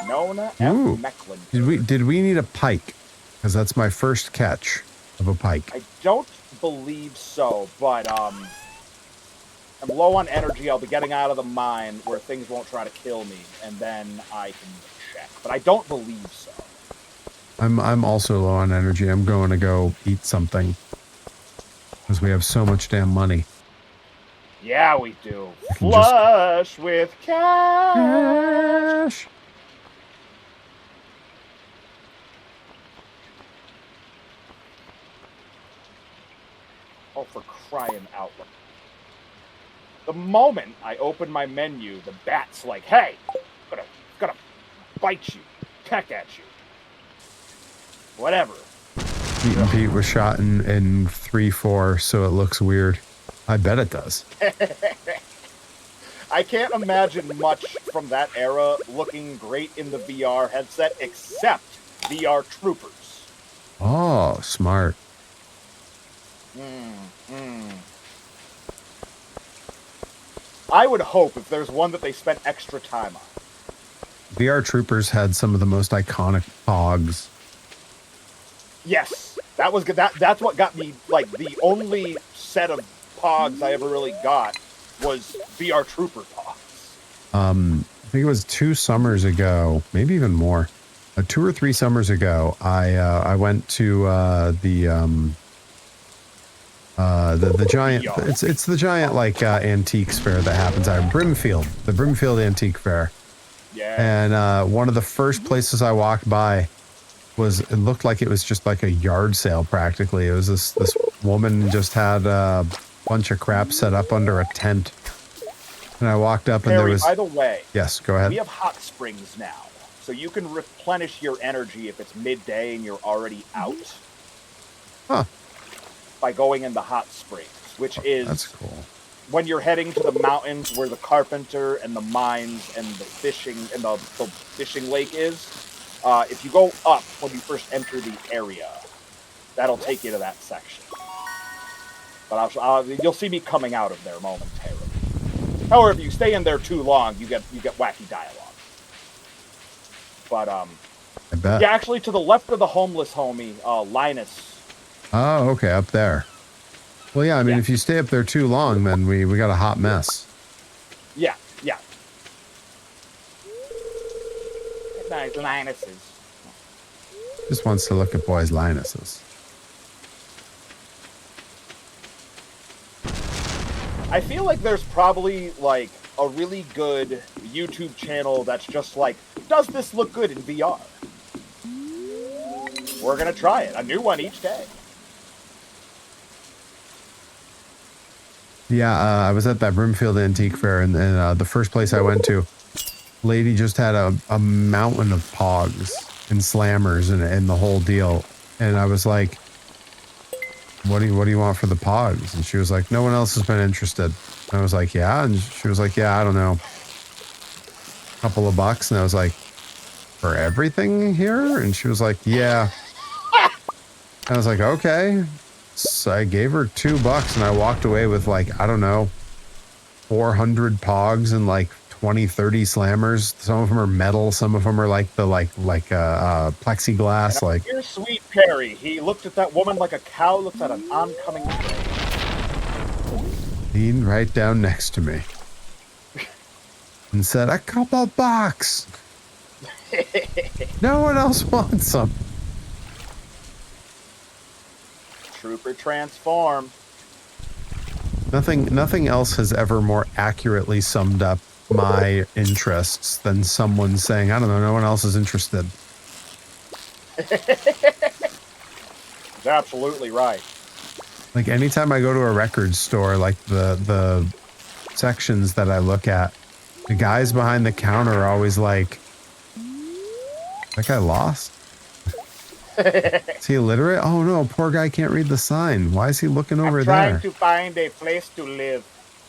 S2: Nona F. Mecklenburg.
S1: Did we need a pike? Because that's my first catch of a pike.
S2: I don't believe so, but I'm low on energy. I'll be getting out of the mine where things won't try to kill me, and then I can check. But I don't believe so.
S1: I'm also low on energy. I'm going to go eat something because we have so much damn money.
S2: Yeah, we do. Flush with cash. Oh, for crying out loud. The moment I open my menu, the bat's like, hey, gonna bite you, peck at you. Whatever.
S1: Pete and Pete was shot in 3-4, so it looks weird. I bet it does.
S2: I can't imagine much from that era looking great in the VR headset, except VR Troopers.
S1: Oh, smart.
S2: I would hope if there's one that they spent extra time on.
S1: VR Troopers had some of the most iconic pogs.
S2: Yes, that was good. That's what got me, like, the only set of pogs I ever really got was VR Trooper pogs.
S1: I think it was 2 summers ago, maybe even more. 2 or 3 summers ago, I went to the giant. It's the giant like antiques fair that happens out in Brimfield, the Brimfield Antique Fair.
S2: Yeah.
S1: And one of the first places I walked by it looked like it was just like a yard sale practically. It was this woman just had a bunch of crap set up under a tent. And I walked up and there was...
S2: By the way...
S1: Yes, go ahead.
S2: We have hot springs now. So you can replenish your energy if it's midday and you're already out.
S1: Huh.
S2: By going in the hot springs, which is...
S1: That's cool.
S2: When you're heading to the mountains where the carpenter and the mines and the fishing and the fishing lake is, if you go up when you first enter the area, that'll take you to that section. But you'll see me coming out of there momentarily. However, if you stay in there too long, you get wacky dialogue. But
S1: I bet.
S2: Yeah, actually, to the left of the homeless homie, Linus.
S1: Oh, okay, up there. Well, yeah, I mean, if you stay up there too long, then we got a hot mess.
S2: Yeah. Nice Linuses.
S1: Just wants to look at boys' Linuses.
S2: I feel like there's probably like a really good YouTube channel that's just like, does this look good in VR? We're gonna try it. A new one each day.
S1: Yeah, I was at that Broomfield Antique Fair, and the first place I went to, lady just had a mountain of pogs and slammers and the whole deal. And I was like, what do you want for the pogs? And she was like, no one else has been interested. And I was like, yeah. And she was like, yeah, I don't know, couple of bucks. And I was like, for everything here? And she was like, yeah. And I was like, okay. So I gave her $2 and I walked away with like, I don't know, 400 pogs and like 20, 30 slammers. Some of them are metal. Some of them are like the plexiglass.
S2: And
S1: like,
S2: here's sweet Perry. He looked at that woman like a cow looks at an oncoming train.
S1: leaned right down next to me and said, a couple bucks. No one else wants them.
S2: Trooper transform.
S1: Nothing else has ever more accurately summed up my interests than someone saying, I don't know, no one else is interested.
S2: That's absolutely right.
S1: Like anytime I go to a record store, like the sections that I look at, the guys behind the counter are always like, that guy lost? Is he illiterate? Oh no, poor guy can't read the sign. Why is he looking over there?
S2: Trying to find a place to live.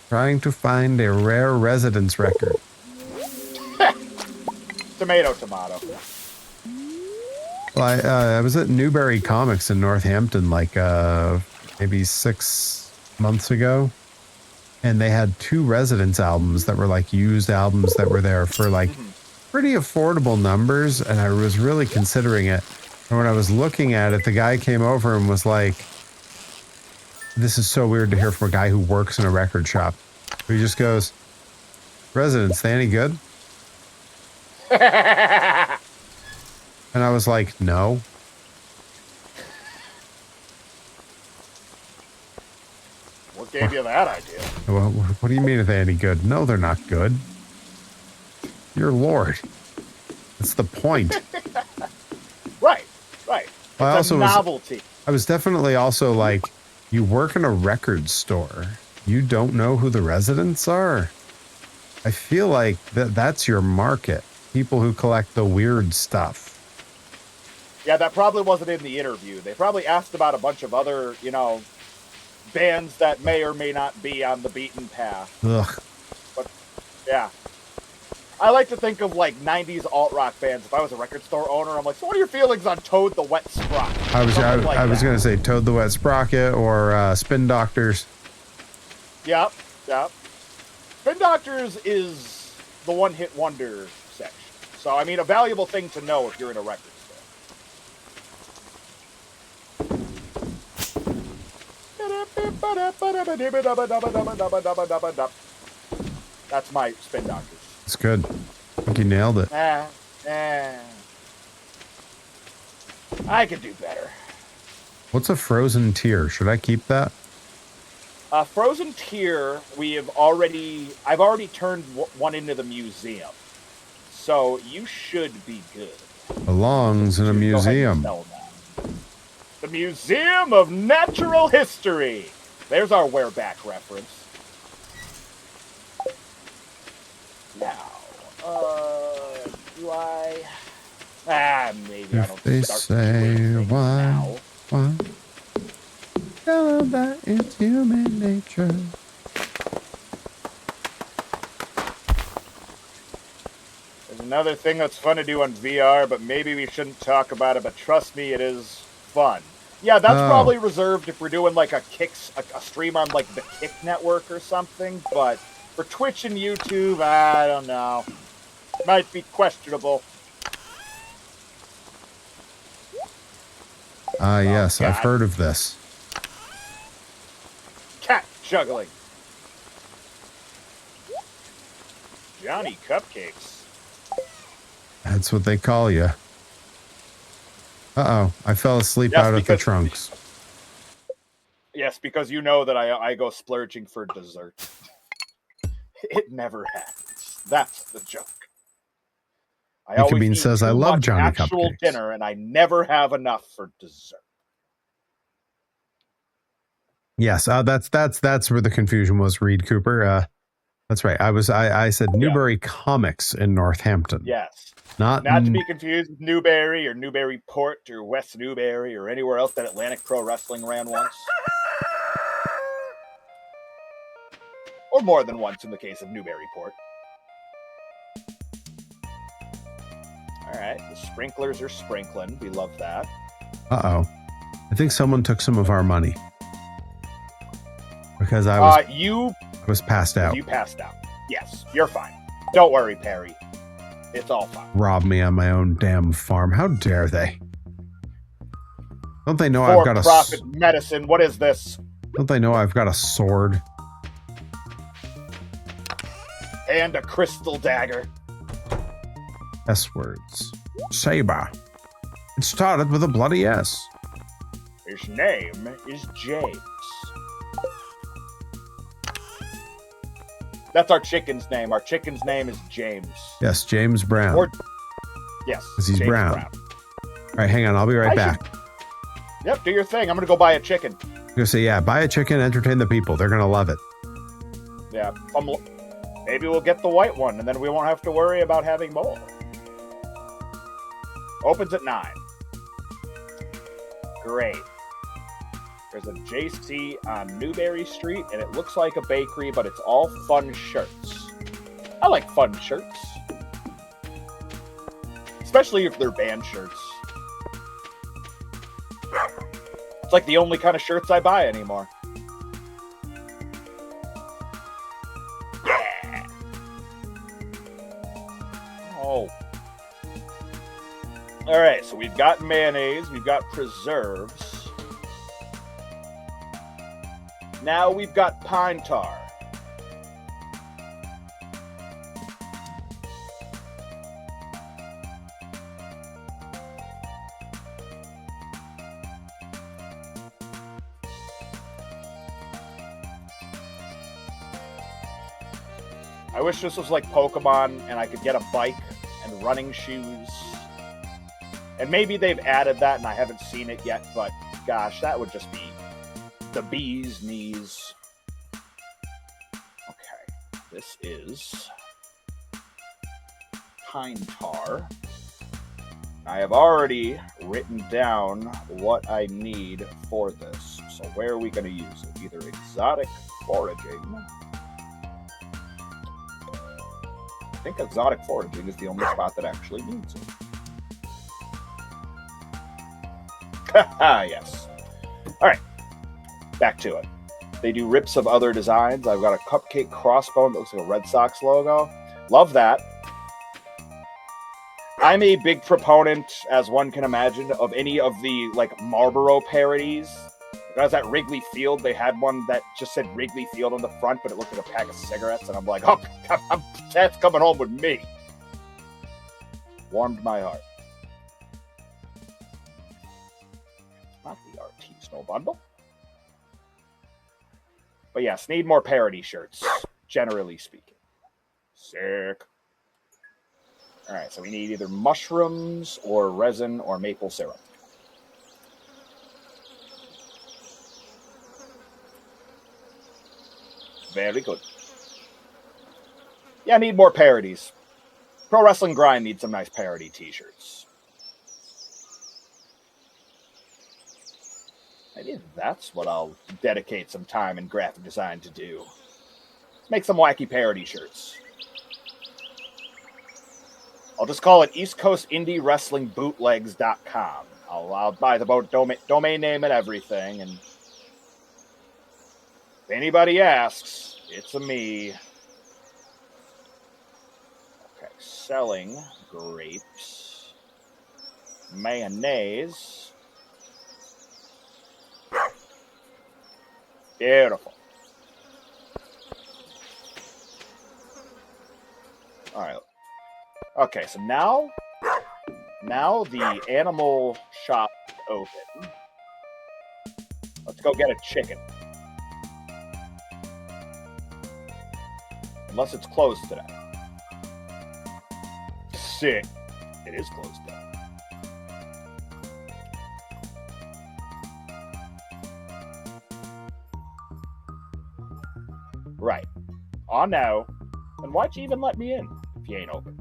S1: Trying to find a rare residence record.
S2: Tomato, tomato.
S1: Well, I was at Newberry Comics in Northampton like maybe 6 months ago, and they had 2 Residence albums that were like used albums that were there for like pretty affordable numbers, and I was really considering it. And when I was looking at it, the guy came over and was like, this is so weird to hear from a guy who works in a record shop. He just goes, Residence, they any good? And I was like, no.
S2: What gave you that idea?
S1: Well, what do you mean if they any good? No, they're not good. You're Lord. That's the point.
S2: Right, right. It's
S1: I also
S2: a novelty.
S1: I was definitely also like, you work in a record store. You don't know who the residents are? I feel like that's your market. People who collect the weird stuff.
S2: Yeah, that probably wasn't in the interview. They probably asked about a bunch of other, bands that may or may not be on the beaten path.
S1: Ugh.
S2: But, yeah. I like to think of, like, 90s alt-rock bands. If I was a record store owner, I'm like, so what are your feelings on Toad the Wet Sprocket?
S1: I was going to say Toad the Wet Sprocket or Spin Doctors.
S2: Yep. Spin Doctors is the one-hit wonder section. So, I mean, a valuable thing to know if you're in a record store. That's my Spin Doctors.
S1: It's good. I think you nailed it.
S2: I could do better.
S1: What's a frozen tear? Should I keep that?
S2: Frozen Tear, I've already turned one into the museum. So you should be good.
S1: Belongs in a museum.
S2: The Museum of Natural History. There's our wereback reference. Now, do I? Maybe I don't
S1: If they
S2: start
S1: say
S2: doing
S1: why,
S2: now.
S1: Tell them that it's human nature.
S2: There's another thing that's fun to do on VR, but maybe we shouldn't talk about it, but trust me, it is fun. Yeah, that's probably reserved if we're doing like a stream on like the Kick Network or something, but for Twitch and YouTube, I don't know. Might be questionable.
S1: Yes,
S2: God.
S1: I've heard of this.
S2: Cat juggling. Johnny Cupcakes.
S1: That's what they call you. Uh-oh. I fell asleep out at the trunks.
S2: Yes, because you know that I go splurging for dessert. It never happens. That's the joke. I always
S1: Bean
S2: eat
S1: says,
S2: too
S1: I love
S2: much
S1: Johnny
S2: actual
S1: Cupcakes.
S2: dinner, and I never have enough for dessert.
S1: Yes, that's where the confusion was, Reed Cooper. That's right. I said Newbury Comics in Northampton.
S2: Yes.
S1: Not
S2: to be confused with Newbury or Newburyport or West Newbury or anywhere else that Atlantic Pro Wrestling ran once. Or more than once in the case of Newburyport. Alright, the sprinklers are sprinkling. We love that.
S1: Uh-oh. I think someone took some of our money. Because I was passed out.
S2: You passed out. Yes, you're fine. Don't worry, Perry. It's all fine.
S1: Rob me on my own damn farm. How dare they? Don't they know I've got a...
S2: For-profit medicine. What is this?
S1: Don't they know I've got a sword?
S2: And a crystal dagger.
S1: S-words. Saber. It started with a bloody S.
S2: His name is James. That's our chicken's name. Our chicken's name is James.
S1: Yes, James Brown.
S2: Yes.
S1: Because he's
S2: James
S1: brown. All right, hang on. I'll be right back.
S2: Yep, do your thing. I'm going to go buy a chicken.
S1: I'm going to say, yeah, buy a chicken, entertain the people. They're going to love it.
S2: Yeah. Maybe we'll get the white one, and then we won't have to worry about having more. Opens at 9. Great. There's a JC on Newberry Street, and it looks like a bakery, but it's all fun shirts. I like fun shirts. Especially if they're band shirts. It's like the only kind of shirts I buy anymore. Yeah. Oh. Alright, so we've got mayonnaise, we've got preserves. Now we've got pine tar. I wish this was like Pokemon and I could get a bike and running shoes. And maybe they've added that and I haven't seen it yet, but gosh, that would just be the bee's knees. Okay, this is pine tar. I have already written down what I need for this. So where are we going to use it? Either exotic foraging. I think exotic foraging is the only spot that actually needs it. Yes. All right. Back to it. They do rips of other designs. I've got a cupcake crossbone that looks like a Red Sox logo. Love that. I'm a big proponent, as one can imagine, of any of the like Marlboro parodies. When I was at Wrigley Field, they had one that just said Wrigley Field on the front, but it looked like a pack of cigarettes, and I'm like, oh, that's coming home with me. Warmed my heart. Not the artisanal bundle. But yes, need more parody shirts, generally speaking. Sick. Alright, so we need either mushrooms or resin or maple syrup. Very good. Yeah, I need more parodies. Pro Wrestling Grind needs some nice parody t-shirts. Maybe that's what I'll dedicate some time in graphic design to do. Let's make some wacky parody shirts. I'll just call it East Coast Indie Wrestling Bootlegs.com. I'll buy the domain name and everything, and if anybody asks, it's a me. Okay, selling grapes, mayonnaise. Beautiful. All right. Okay, so now Now the animal shop is open. Let's go get a chicken. Unless it's closed today. Sick. It is closed today. Right. Oh no. Then why'd you even let me in if you ain't open?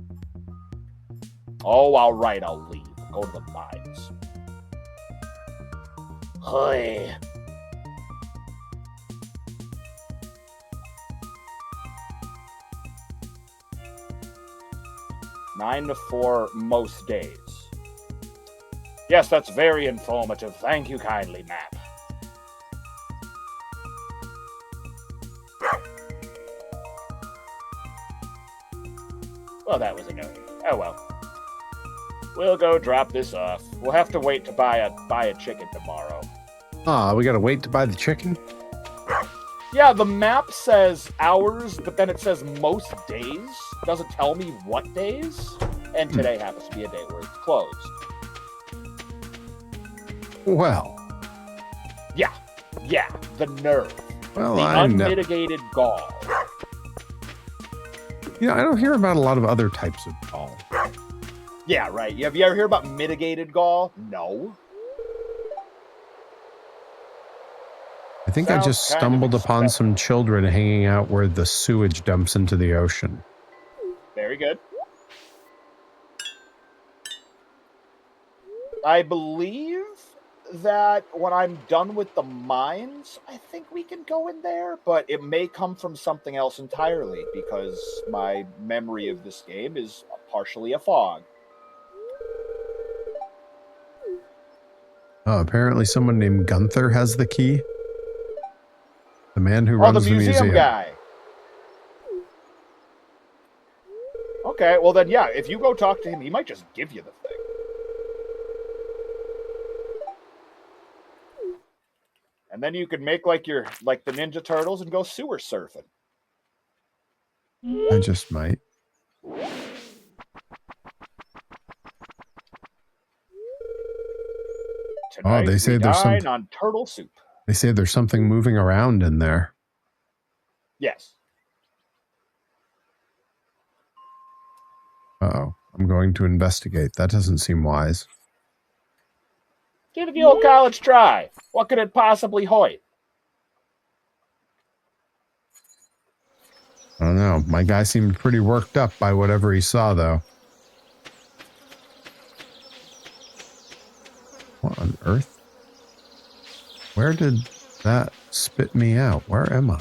S2: Oh, alright, I'll leave. Go to the mines. Hey. Nine to 4 most days. Yes, that's very informative. Thank you kindly, map. Well, that was annoying. Oh well. We'll go drop this off. We'll have to wait to buy a chicken tomorrow.
S1: We gotta wait to buy the chicken?
S2: Yeah, the map says hours, but then it says most days. It doesn't tell me what days. And today happens to be a day where it's closed.
S1: Well.
S2: Yeah, the nerve.
S1: Well,
S2: the
S1: I know.
S2: unmitigated gall.
S1: You know, I don't hear about a lot of other types of gall.
S2: Yeah, right. Have you ever heard about mitigated gall? No.
S1: I think
S2: Sounds
S1: I just
S2: kind of
S1: stumbled upon
S2: expensive.
S1: some children hanging out where the sewage dumps into the ocean.
S2: Very good. I believe that when I'm done with the mines, I think we can go in there, but it may come from something else entirely because my memory of this game is partially a fog.
S1: Oh, apparently someone named Gunther has the key. The man who
S2: Oh,
S1: runs
S2: the
S1: the
S2: museum
S1: museum.
S2: guy. Okay, well then, yeah, if you go talk to him, he might just give you the thing. And then you could make like the Ninja Turtles and go sewer surfing.
S1: I just might.
S2: Tonight,
S1: they say
S2: we
S1: there's
S2: dine
S1: some.
S2: on turtle soup.
S1: They say there's something moving around in there.
S2: Yes.
S1: Uh-oh. I'm going to investigate. That doesn't seem wise.
S2: Give it the old college try. What could it possibly hoit?
S1: I don't know. My guy seemed pretty worked up by whatever he saw, though. What on earth? Where did that spit me out? Where am I?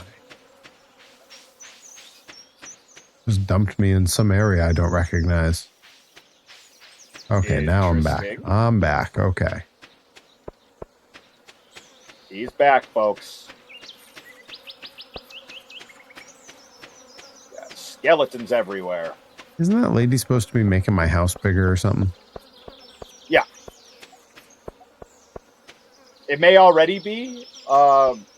S1: Just dumped me in some area I don't recognize. Okay, now I'm back.
S2: Interesting.
S1: I'm back. Okay.
S2: He's back, folks. Got skeletons everywhere.
S1: Isn't that lady supposed to be making my house bigger or something?
S2: Yeah. It may already be.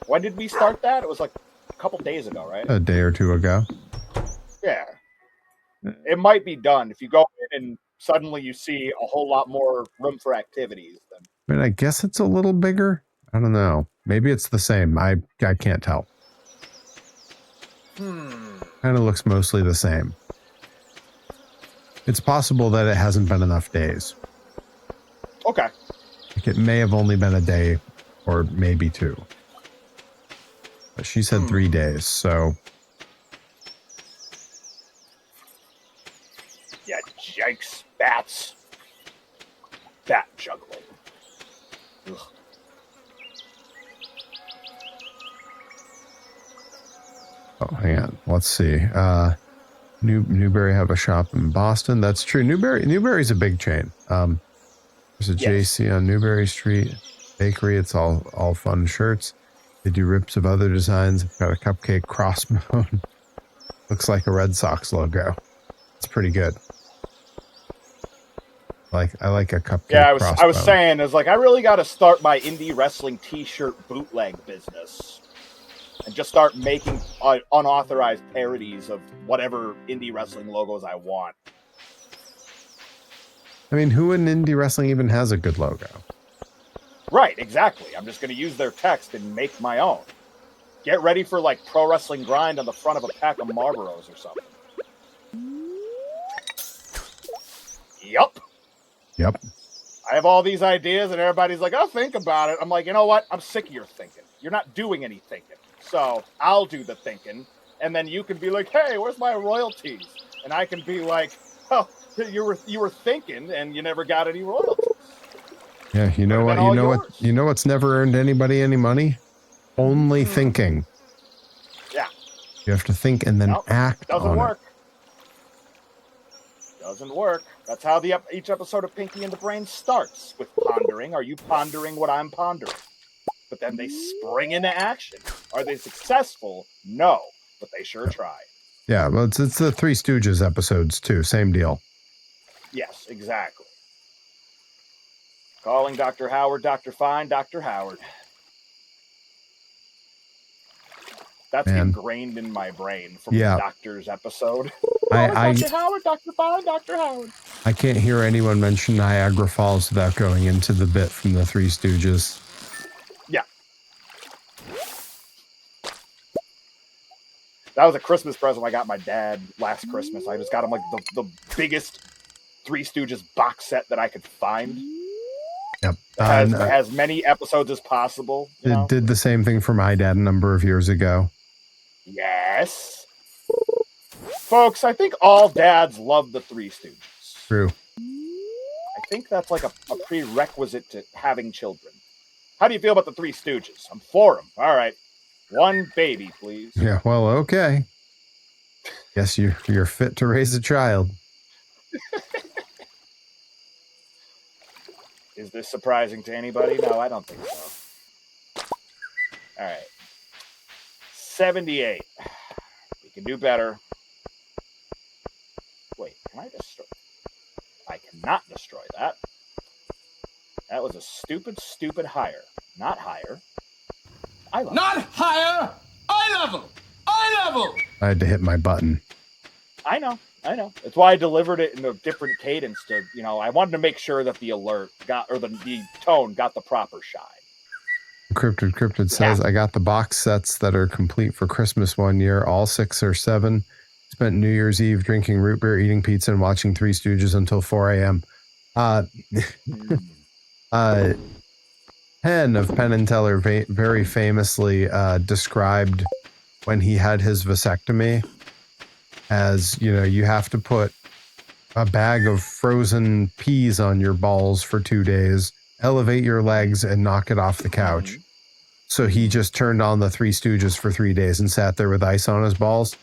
S2: When did we start that? It was like a couple days ago, right?
S1: A day or two ago.
S2: Yeah. It might be done. If you go in and suddenly you see a whole lot more room for activities, then
S1: I mean, I guess it's a little bigger. I don't know. Maybe it's the same. I can't tell. Kind of looks mostly the same. It's possible that it hasn't been enough days.
S2: okay.
S1: Like it may have only been a day or maybe 2. But she said 3 days, so...
S2: Yeah, yikes. Bats. Bat juggling. Ugh.
S1: Oh, hang on. Let's see. Newberry have a shop in Boston. That's true. Newberry's a big chain. There's a JC on Newberry Street. Bakery. It's all fun shirts. They do rips of other designs. I've got a cupcake crossbone. Looks like a Red Sox logo. It's pretty good. I like a cupcake.
S2: Yeah, I was
S1: crossbone.
S2: saying, I was like, I really got to start my indie wrestling T-shirt bootleg business, and just start making unauthorized parodies of whatever indie wrestling logos I want.
S1: I mean, who in indie wrestling even has a good logo?
S2: Right, exactly. I'm just going to use their text and make my own. Get ready for like Pro Wrestling Grind on the front of a pack of Marlboros or something. Yup.
S1: Yep.
S2: I have all these ideas and everybody's like, oh, think about it. I'm like, you know what? I'm sick of your thinking. You're not doing any thinking. So I'll do the thinking. And then you can be like, hey, where's my royalties? And I can be like, oh, you were thinking and you never got any royalties.
S1: Yeah, you know what? You know what's never earned anybody any money? Only thinking.
S2: Yeah.
S1: You have to think and then act
S2: Doesn't
S1: on
S2: work.
S1: it.
S2: Doesn't work. That's how each episode of Pinky and the Brain starts, with pondering. Are you pondering what I'm pondering? But then they spring into action. Are they successful? No, but they sure try.
S1: Yeah, well, it's the Three Stooges episodes too. Same deal.
S2: Yes, exactly. Calling Dr. Howard, Dr. Fine, Dr. Howard. That's ingrained in my brain from the Doctor's episode. Dr. Howard, Dr. Fine, Dr. Howard.
S1: I can't hear anyone mention Niagara Falls without going into the bit from the Three Stooges.
S2: Yeah. That was a Christmas present I got my dad last Christmas. I just got him like the biggest Three Stooges box set that I could find.
S1: Yep.
S2: As many episodes as possible.
S1: Did the same thing for my dad a number of years ago.
S2: Yes. Folks, I think all dads love the Three Stooges.
S1: True.
S2: I think that's like a prerequisite to having children. How do you feel about the Three Stooges? I'm for them. All right. One baby, please.
S1: Yeah, well, okay. Guess you're fit to raise a child.
S2: Is this surprising to anybody? No, I don't think so. All right. 78. We can do better. Wait, can I destroy? I cannot destroy that. That was a stupid hire. Not higher. Eye level.
S6: Not higher! Eye level! Eye level!
S1: I had to hit my button.
S2: I know. That's why I delivered it in a different cadence to, I wanted to make sure that the alert got, or the tone got the proper shine.
S1: Cryptid says, I got the box sets that are complete for Christmas one year, all 6 or 7. Spent New Year's Eve drinking root beer, eating pizza, and watching Three Stooges until 4 a.m. Penn of Penn and Teller very famously described when he had his vasectomy as, you have to put a bag of frozen peas on your balls for 2 days, elevate your legs, and knock it off the couch. So he just turned on the Three Stooges for 3 days and sat there with ice on his balls.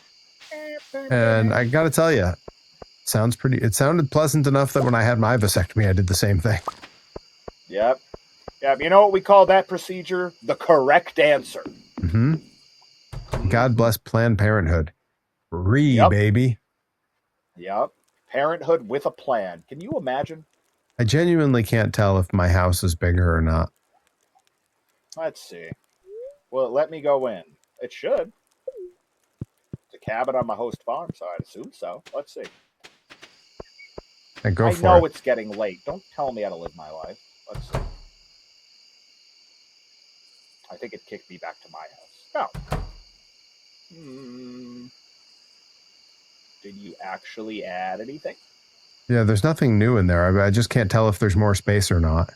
S1: And I gotta tell you, it sounded pleasant enough that when I had my vasectomy, I did the same thing.
S2: Yep. You know what we call that procedure? The correct answer.
S1: Mm-hmm. God bless Planned Parenthood. Baby.
S2: Yep. Parenthood with a plan. Can you imagine?
S1: I genuinely can't tell if my house is bigger or not.
S2: Let's see. Well, let me go in. It should. It's a cabin on my host farm, so I'd assume so. Let's see.
S1: I
S2: know it's getting late. Don't tell me how to live my life. Let's see. I think it kicked me back to my house. Oh. Did you actually add anything?
S1: Yeah, there's nothing new in there. I just can't tell if there's more space or not.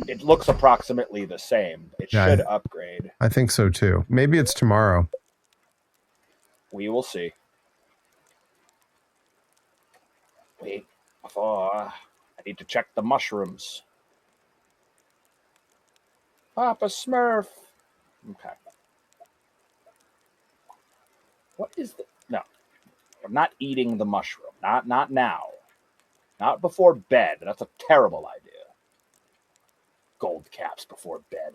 S2: It looks approximately the same. It should upgrade.
S1: I think so too. Maybe it's tomorrow.
S2: We will see. Wait, I need to check the mushrooms. Papa Smurf. Okay. What is the... No. I'm not eating the mushroom. Not now. Not before bed. That's a terrible idea. Gold caps before bed.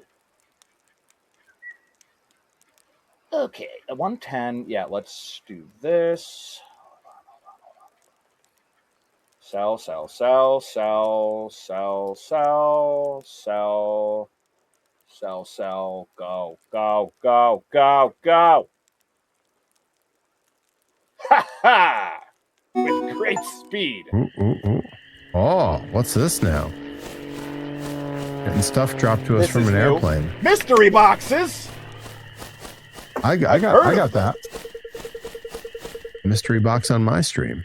S2: Okay, 110. Yeah, let's do this. Sell. Go. Ha ha! With great speed.
S1: Ooh. Oh, what's this now? Getting stuff dropped to us
S2: This
S1: from
S2: is
S1: an
S2: new.
S1: airplane.
S2: Mystery boxes.
S1: I got that. Mystery box on my stream.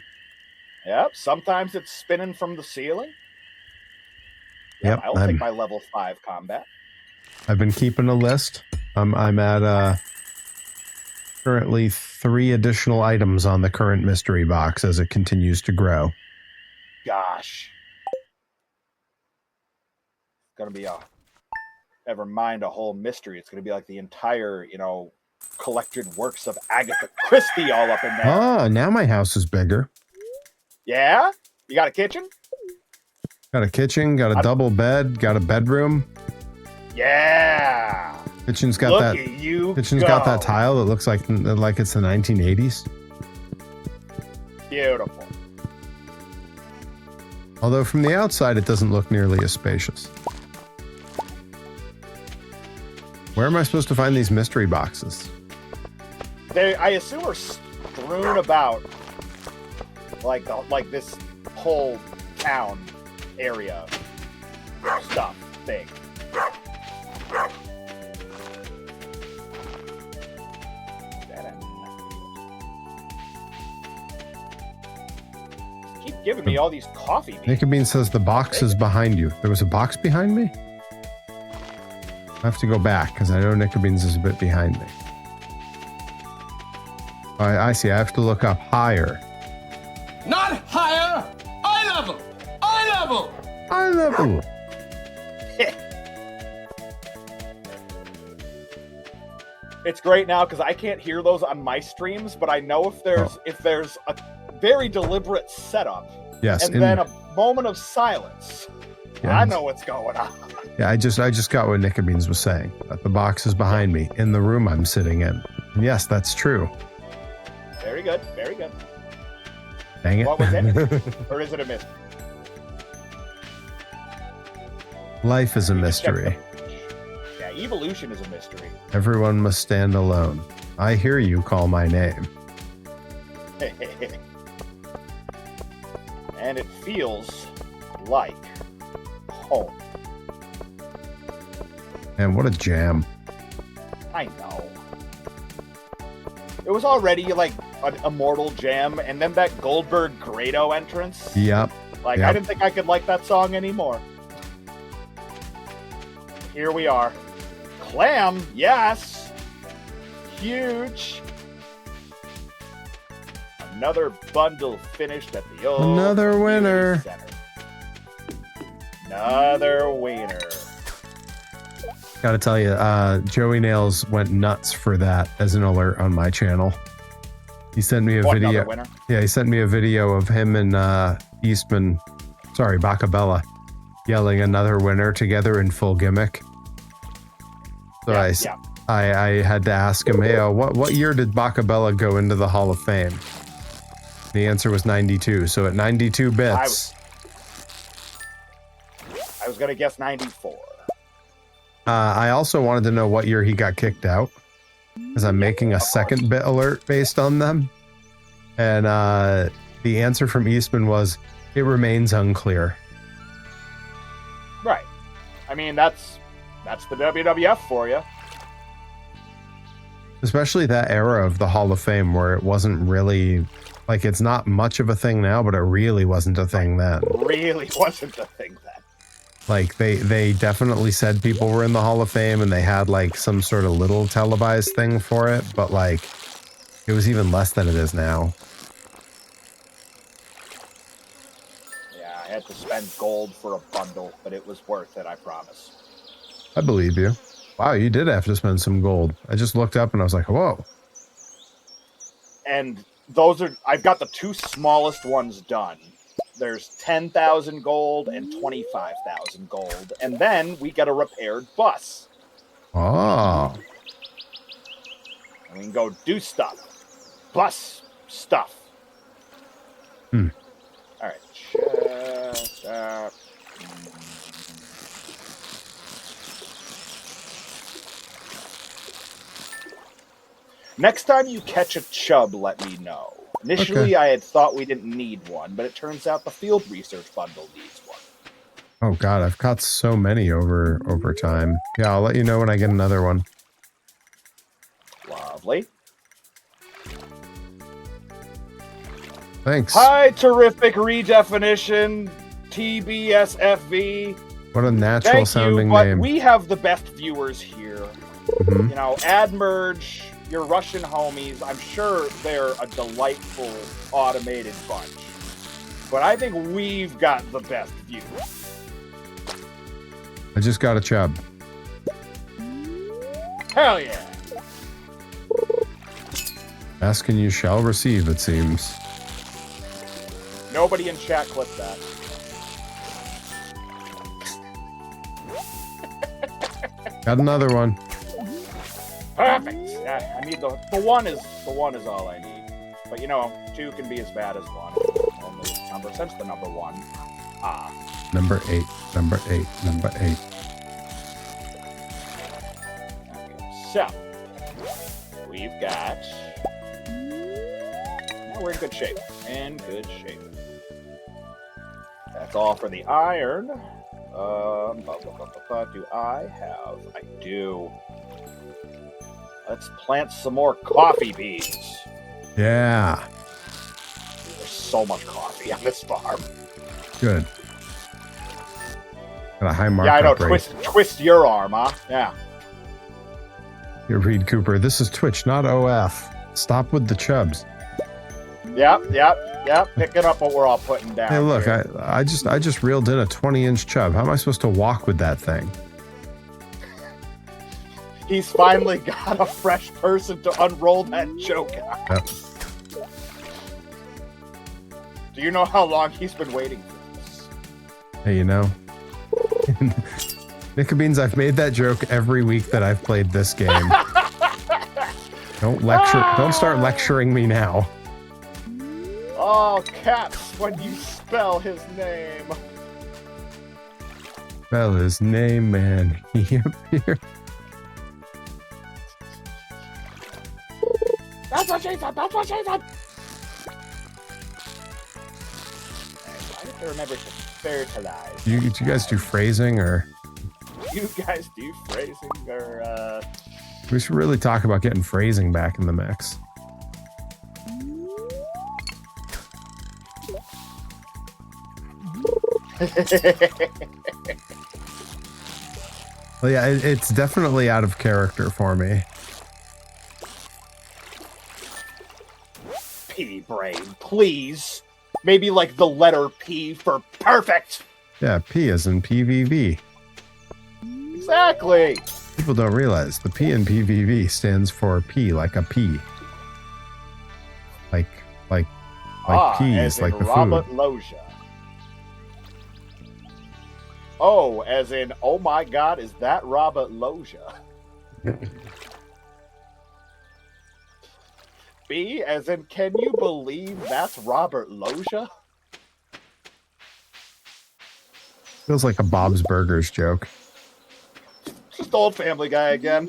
S2: Yep. Sometimes it's spinning from the ceiling.
S1: Yep.
S2: I'll take my level 5 combat.
S1: I've been keeping a list. I'm at currently 3 additional items on the current mystery box as it continues to grow.
S2: Gosh. It's gonna be never mind a whole mystery. It's gonna be like the entire, collected works of Agatha Christie all up in there.
S1: Oh, now my house is bigger.
S2: Yeah? You got a kitchen?
S1: Got a kitchen, got a double bed, got a bedroom.
S2: Yeah.
S1: Kitchen's got
S2: Look
S1: that.
S2: at you
S1: Kitchen's
S2: go.
S1: got that tile that looks like it's the 1980s.
S2: Beautiful.
S1: Although from the outside, it doesn't look nearly as spacious. Where am I supposed to find these mystery boxes?
S2: They, I assume, are strewn about like this whole town area stuff thing. Keep giving me all these coffee beans.
S1: Naked Bean says the box is behind you. There was a box behind me? I have to go back because I know Naked Beans is a bit behind me. I see. I have to look up higher.
S6: Not higher. Eye level. Eye level.
S1: Eye level.
S2: It's great now because I can't hear those on my streams, but I know if there's a very deliberate setup,
S1: Yes,
S2: and then a moment of silence,
S1: Yeah,
S2: I know what's going on.
S1: Yeah, I just got what Naked Beans was saying. That the box is behind me in the room I'm sitting in. And yes, that's true.
S2: Very good, very good.
S1: Dang it.
S2: What was it? Or is it a mystery?
S1: Life is a mystery.
S2: Yeah, evolution is a mystery.
S1: Everyone must stand alone. I hear you call my name.
S2: And it feels like home.
S1: And what a jam.
S2: I know. It was already like an immortal jam, and then that Goldberg Grado entrance.
S1: Yep.
S2: Like, I didn't think I could like that song anymore. Here we are. Clam, yes. Huge. Another bundle finished at the old
S1: Another winner.
S2: Center. Another winner.
S1: Gotta tell you, Joey Nails went nuts for that as an alert on my channel. He sent me a video.
S2: Another winner?
S1: Yeah, he sent me a video of him and Bacabella yelling another winner together in full gimmick. So I had to ask him, hey, what year did Bacabella go into the Hall of Fame? The answer was 92. So at 92 bits.
S2: I was going to guess 94.
S1: I also wanted to know what year he got kicked out, because I'm making a second bit alert based on them. And the answer from Eastman was, it remains unclear.
S2: Right. I mean, that's the WWF for you.
S1: Especially that era of the Hall of Fame where it wasn't really, like, it's not much of a thing now, but it really wasn't a thing then.
S2: Really wasn't a thing then.
S1: Like, they definitely said people were in the Hall of Fame and they had, like, some sort of little televised thing for it, but, like, it was even less than it is now.
S2: Yeah, I had to spend gold for a bundle, but it was worth it, I promise.
S1: I believe you. Wow, you did have to spend some gold. I just looked up and I was like, whoa.
S2: And those are, I've got the two smallest ones done. There's 10,000 gold and 25,000 gold. And then we get a repaired bus.
S1: Oh.
S2: And we can go do stuff. Bus stuff.
S1: Hmm.
S2: All right. Shut up. Next time you catch a chub, let me know. Initially, I had thought we didn't need one, but it turns out the field research bundle needs one.
S1: Oh god, I've caught so many over time. Yeah, I'll let you know when I get another one.
S2: Lovely.
S1: Thanks.
S2: Hi, terrific redefinition, TBSFV.
S1: What a natural
S2: Thank
S1: sounding
S2: you, but
S1: name.
S2: we have the best viewers here.
S1: Mhm.
S2: You know, Admerge, your Russian homies, I'm sure they're a delightful automated bunch. But I think we've got the best viewers.
S1: I just got a chub.
S2: Hell yeah.
S1: Ask and you shall receive, it seems.
S2: Nobody in chat clip that.
S1: Got another one.
S2: Perfect. Yeah, I need the one is all I need. But you know, 2 can be as bad as 1. Only number since the number 1.
S1: Number 8. Number 8. Number 8.
S2: Okay, so we've got. Now we're in good shape. In good shape. That's all for the iron. Do I have? I do. Let's plant some more coffee beans.
S1: Yeah.
S2: There's so much coffee on this farm.
S1: Good. Got a high markup
S2: Yeah, I know.
S1: rate.
S2: Twist your arm, huh? Yeah.
S1: Here, Reed Cooper. This is Twitch, not OF. Stop with the chubs.
S2: Yep. Picking up what we're all putting down.
S1: Hey, look,
S2: here.
S1: I just reeled in a 20-inch chub. How am I supposed to walk with that thing?
S2: He's finally got a fresh person to unroll that joke on.
S1: Yep.
S2: Do you know how long he's been waiting for this?
S1: Hey, you know, Nicobeans, I've made that joke every week that I've played this game. Don't start lecturing me now.
S2: Oh, caps when you spell his name.
S1: Spell his name, man. He appeared.
S2: That's what she said. That's what she said. I have to remember to fertilize.
S1: Do you guys do phrasing, or
S2: You guys do phrasing, or
S1: we should really talk about getting phrasing back in the mix. Well, yeah, it's definitely out of character for me.
S2: P brain, please. Maybe like the letter P for perfect.
S1: Yeah, P as in PVV.
S2: Exactly.
S1: People don't realize the P in PVV stands for P, like a pea. Like peas,
S2: as in
S1: like the
S2: Robert
S1: food.
S2: Loggia. Oh, as in, oh my God, is that Robert Loggia? B, as in, can you believe that's Robert Loggia?
S1: Feels like a Bob's Burgers joke.
S2: Just old Family Guy again.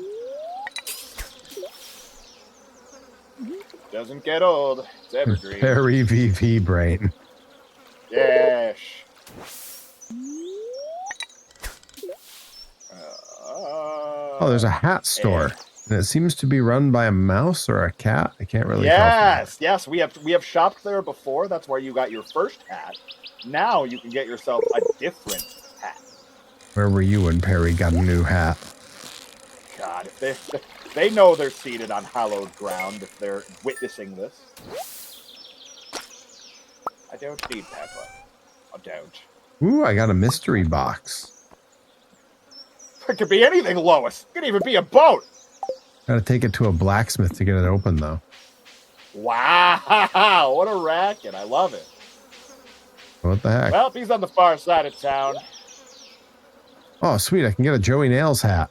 S2: Doesn't get old. It's evergreen.
S1: Very VV brain.
S2: Yes.
S1: Oh, there's a hat store, and it seems to be run by a mouse or a cat. I can't really tell.
S2: Yes. We have shopped there before. That's where you got your first hat. Now you can get yourself a different hat.
S1: Where were you when Perry got a new hat?
S2: God, if they know they're seated on hallowed ground if they're witnessing this. I don't need Peppa. I don't.
S1: Ooh, I got a mystery box.
S2: It could be anything, Lois. It could even be a boat.
S1: Gotta take it to a blacksmith to get it open, though.
S2: Wow, what a racket. I love it.
S1: What the heck?
S2: Well, he's on the far side of town.
S1: Oh, sweet. I can get a Joey Nails hat.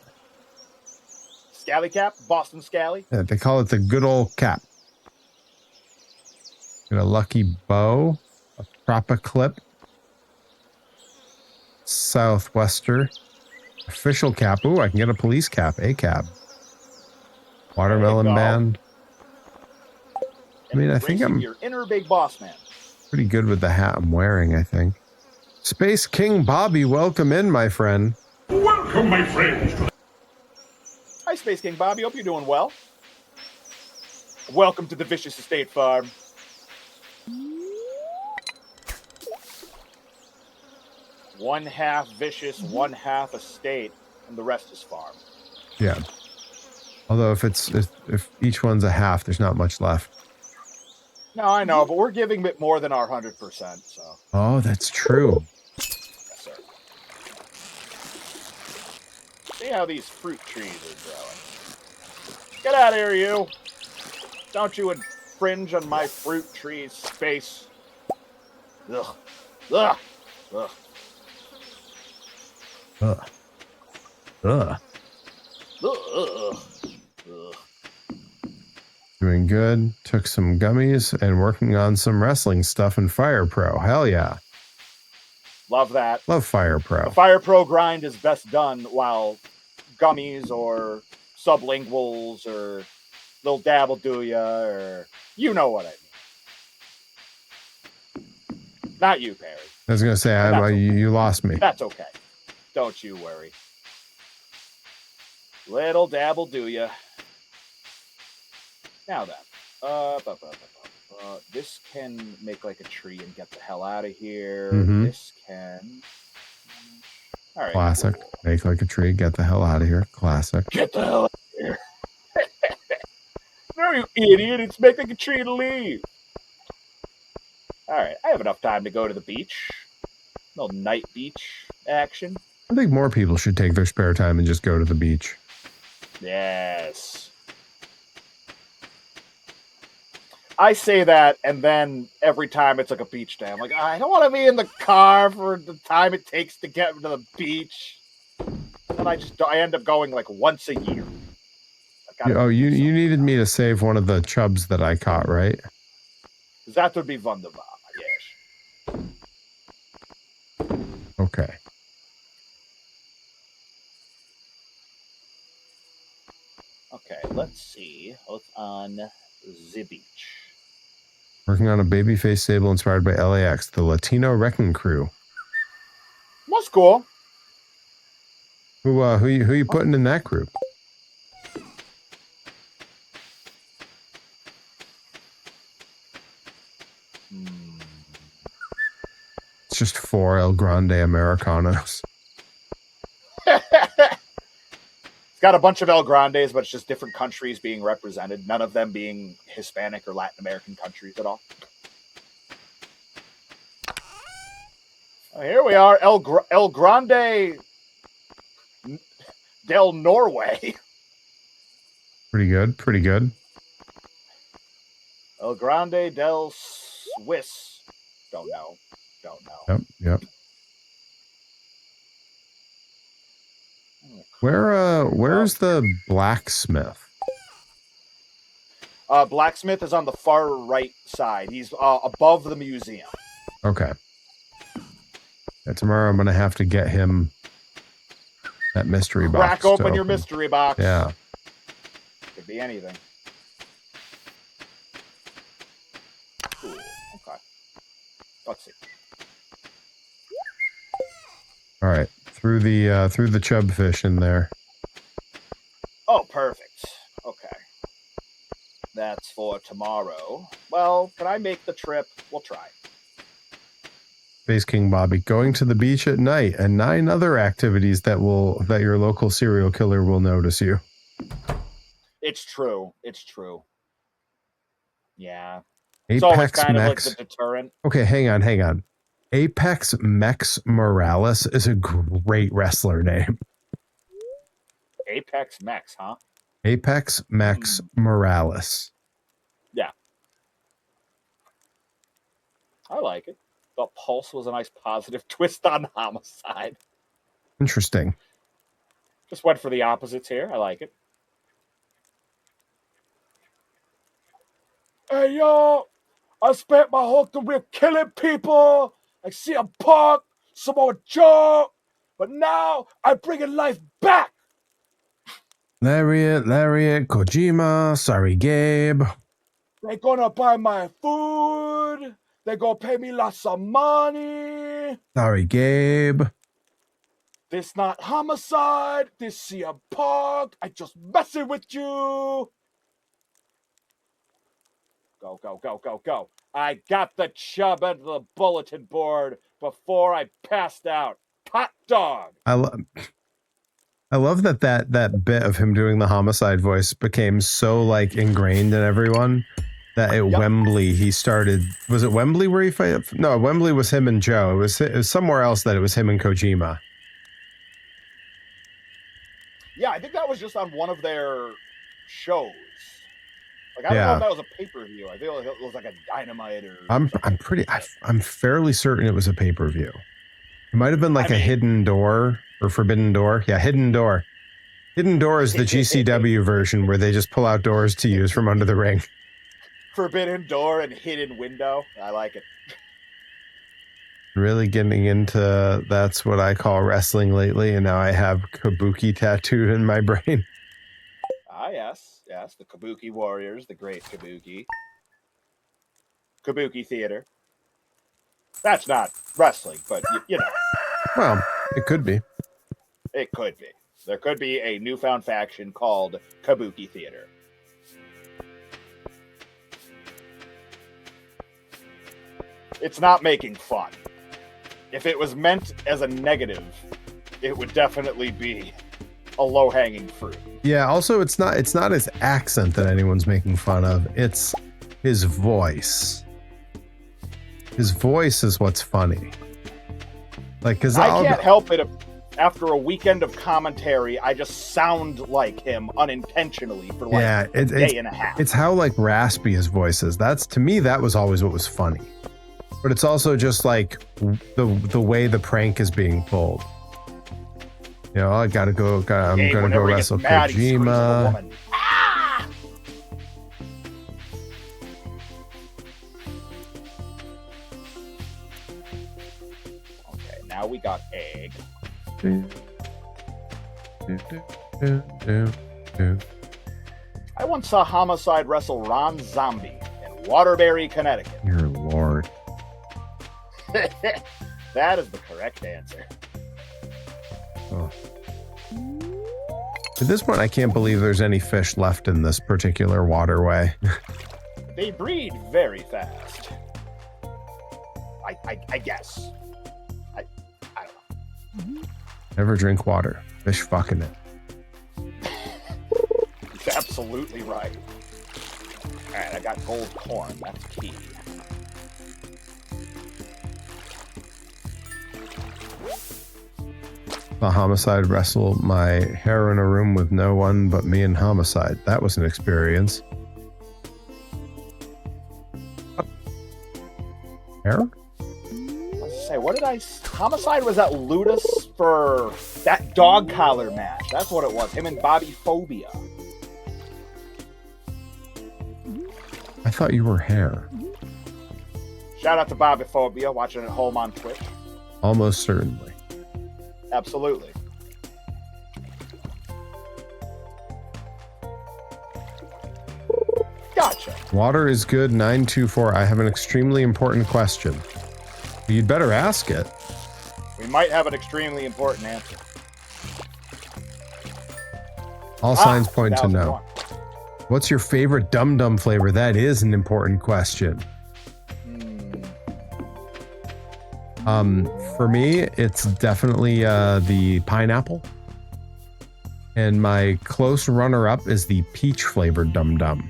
S2: Scally cap? Boston Scally?
S1: Yeah, they call it the good old cap. Get a lucky bow, a Tropiclip, Southwester, official cap. Ooh, I can get a police cap, a cap. Watermelon
S2: go.
S1: band.
S2: And
S1: mean, I think I'm
S2: your inner big boss man.
S1: pretty good with the hat I'm wearing, I think. Space King Bobby, welcome in, my friend.
S3: Welcome, my friends.
S2: Hi, Space King Bobby. Hope you're doing well. Welcome to the Vicious Estate Farm. One half vicious, one half estate, and the rest is farm.
S1: Yeah. Although if each one's a half, there's not much left.
S2: No, I know, but we're giving it more than our 100%. So.
S1: Oh, that's true.
S2: Yes, sir. See how these fruit trees are growing. Get out of here, you! Don't you infringe on my fruit tree's space. Ugh. Ugh. Ugh.
S1: Ugh. Ugh.
S2: Ugh. Ugh.
S1: Doing good. Took some gummies and working on some wrestling stuff in Fire Pro. Hell yeah.
S2: Love that.
S1: Love Fire Pro.
S2: The Fire Pro grind is best done while gummies or sublinguals or little dabble do ya or you know what I mean. Not you, Perry.
S1: I was gonna say you lost me.
S2: That's okay. Don't you worry. Little dabble do ya. Now then, this can make like a tree and get the hell out of here.
S1: Mm-hmm.
S2: This can. All right.
S1: Classic.
S2: Cool.
S1: Make like a tree. Get the hell out of here. Classic.
S2: Get the hell out of here. No, you idiot. It's make like a tree to leave. All right. I have enough time to go to the beach. Little night beach action.
S1: I think more people should take their spare time and just go to the beach.
S2: Yes. I say that, and then every time it's like a beach day, I'm like, I don't want to be in the car for the time it takes to get to the beach. And I end up going like once a year.
S1: You needed me to save one of the chubs that I caught, right?
S2: That would be wunderbar, yes.
S1: Okay.
S2: Okay, let's see what's on the beach.
S1: Working on a babyface stable inspired by LAX, the Latino Wrecking Crew.
S2: That's cool.
S1: Who you putting in that group? It's just 4 El Grande Americanos.
S2: It's got a bunch of El Grandes, but it's just different countries being represented. None of them being Hispanic or Latin American countries at all. Oh, here we are, El Grande del Norway.
S1: Pretty good, pretty good.
S2: El Grande del Swiss. Don't know.
S1: Yep. Where's the blacksmith?
S2: Blacksmith is on the far right side. He's above the museum.
S1: Okay. Yeah, tomorrow I'm gonna have to get him that mystery box.
S2: Crack open your mystery box.
S1: Yeah.
S2: Could be anything. Cool. Okay. Let's see.
S1: All right. Through the chub fish in there.
S2: Oh, perfect. Okay. That's for tomorrow. Well, can I make the trip? We'll try.
S1: Space King Bobby, going to the beach at night, and 9 other activities that your local serial killer will notice you.
S2: It's true. Yeah.
S1: Apex
S2: it's always kind
S1: Mex.
S2: of like the deterrent.
S1: Okay, hang on. Apex Mex Morales is a great wrestler name.
S2: Apex Mex, huh?
S1: Apex Mex Morales.
S2: Yeah. I like it. Thought Pulse was a nice positive twist on Homicide.
S1: Interesting.
S2: Just went for the opposites here. I like it. Hey, yo! I spent my whole career killing people. Like CM Punk, Samoa Joe. But now I'm bringing life back.
S1: Lariat, Kojima, sorry, Gabe.
S2: They're gonna buy my food. They're gonna pay me lots of money.
S1: Sorry, Gabe.
S2: This not homicide. This embark. I just messing with you. Go, go, go, go, go. I got the chub under the bulletin board before I passed out. Hot dog.
S1: I love that bit of him doing the homicide voice became so like ingrained in everyone that at Wembley he started. Was it Wembley where he fight? No, Wembley was him and Joe. It was somewhere else that it was him and Kojima.
S2: Yeah, I think that was just on one of their shows. Like I don't know if that was a pay-per-view. I feel like it was like a Dynamite or.
S1: I'm fairly certain it was a pay-per-view. It might have been like a Hidden Door or Forbidden Door. Yeah, Hidden Door. Hidden Door is the GCW version where they just pull out doors to use from under the ring.
S2: Forbidden Door and Hidden Window. I like it.
S1: Really getting into that's what I call wrestling lately, and now I have Kabuki tattooed in my brain.
S2: Ah, yes. Yes, the Kabuki Warriors, the great Kabuki. Kabuki Theater. That's not wrestling, but you know.
S1: Well, it could be.
S2: It could be. There could be a newfound faction called Kabuki Theater. It's not making fun. If it was meant as a negative, it would definitely be a low-hanging fruit.
S1: Yeah, also it's not his accent that anyone's making fun of. It's his voice. His voice is what's funny. Like, cause
S2: I can't help it if after a weekend of commentary, I just sound like him unintentionally for like a day and a half.
S1: It's how like raspy his voice is. That's, to me, that was always what was funny. But it's also just like the way the prank is being pulled. You know, I'm gonna go wrestle Kojima.
S2: Ah! Okay, now we got egg. I once saw Homicide wrestle Ron Zombie in Waterbury, Connecticut.
S1: Your lord.
S2: That is the correct answer.
S1: Oh. At this point, I can't believe there's any fish left in this particular waterway.
S2: They breed very fast. I guess. I don't know.
S1: Never drink water. Fish fucking it.
S2: He's absolutely right. Alright, I got gold corn. That's key.
S1: The Homicide wrestled my hair in a room with no one but me and Homicide. That was an experience. Hair?
S2: Let's say, what did I... Homicide was at Ludus for that dog collar match. That's what it was. Him and Bobby Phobia.
S1: I thought you were hair.
S2: Shout out to Bobby Phobia, watching at home on Twitch.
S1: Almost certainly.
S2: Absolutely. Gotcha.
S1: Water is good, 924. I have an extremely important question. You'd better ask it.
S2: We might have an extremely important answer.
S1: All signs point to no. What's your favorite Dum Dum flavor? That is an important question. For me, it's definitely the pineapple. And my close runner-up is the peach flavored Dum Dum.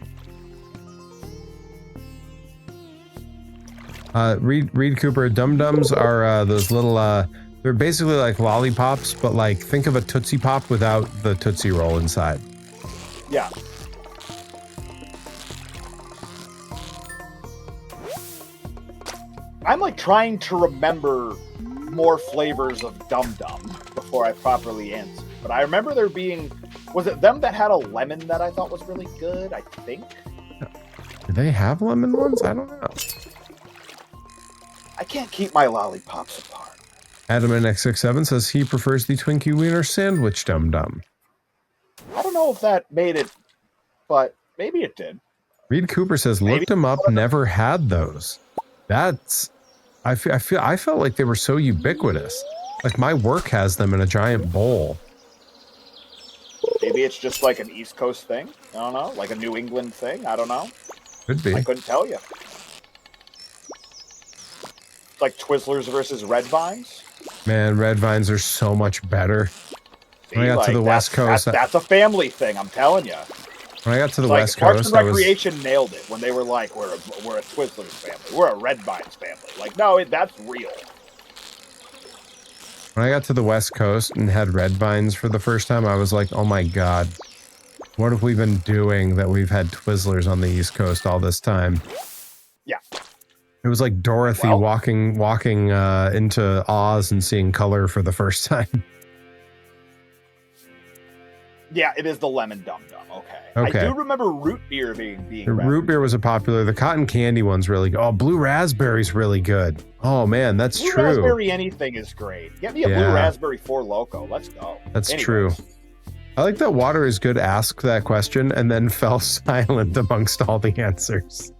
S1: Reed Cooper, Dum Dums are those little, they're basically like lollipops, but like think of a Tootsie Pop without the Tootsie Roll inside.
S2: Yeah. I'm like trying to remember more flavors of Dum Dum before I properly answer. But I remember there being, was it them that had a lemon that I thought was really good? I think.
S1: Do they have lemon ones? I don't know.
S2: I can't keep my lollipops apart.
S1: Adam NX67 says he prefers the Twinkie Wiener Sandwich Dum Dum.
S2: I don't know if that made it, but maybe it did.
S1: Reed Cooper says,
S2: Maybe.
S1: looked them up, never had those. That's, I felt like they were so ubiquitous. Like my work has them in a giant bowl.
S2: Maybe it's just like an East Coast thing. I don't know. Like a New England thing. I don't know.
S1: Could be.
S2: I couldn't tell you. It's like Twizzlers versus Red Vines.
S1: Man, red vines are so much better. When I got to the West Coast,
S2: that's a family thing. I'm telling you.
S1: When I got to the
S2: Like,
S1: West
S2: Parks
S1: Coast,
S2: and Recreation nailed it when they were like, "We're a Twizzlers family. We're a Red Vines family." Like, no, that's real.
S1: when I got to the West Coast and had red vines for the first time, I was like, "Oh my god, what have we been doing that we've had Twizzlers on the East Coast all this time?"
S2: Yeah.
S1: It was like Dorothy walking into Oz and seeing color for the first time.
S2: Yeah, it is the lemon dum dum. Okay.
S1: Okay.
S2: I do remember root beer being
S1: The root beer was a popular. The cotton candy one's really good. Oh, blue raspberry's really good. Oh man, that's
S2: blue
S1: true.
S2: Raspberry anything is great. Get me a blue raspberry 4 Loco. Let's go.
S1: That's true. I like that Water is Good asked that question and then fell silent amongst all the answers.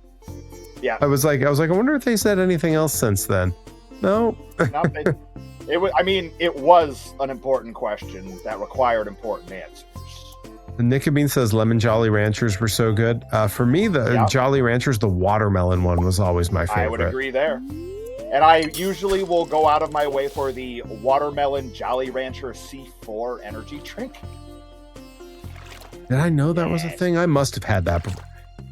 S2: Yeah.
S1: I was like, I wonder if they said anything else since then. No.
S2: Nothing. It was. I mean, it was an important question that required important answers.
S1: Nicobene says lemon Jolly Ranchers were so good. For me, the Jolly Ranchers, the watermelon one was always my favorite.
S2: I would agree there. And I usually will go out of my way for the watermelon Jolly Rancher C4 energy drink.
S1: Did I know that was a thing? I must have had that before.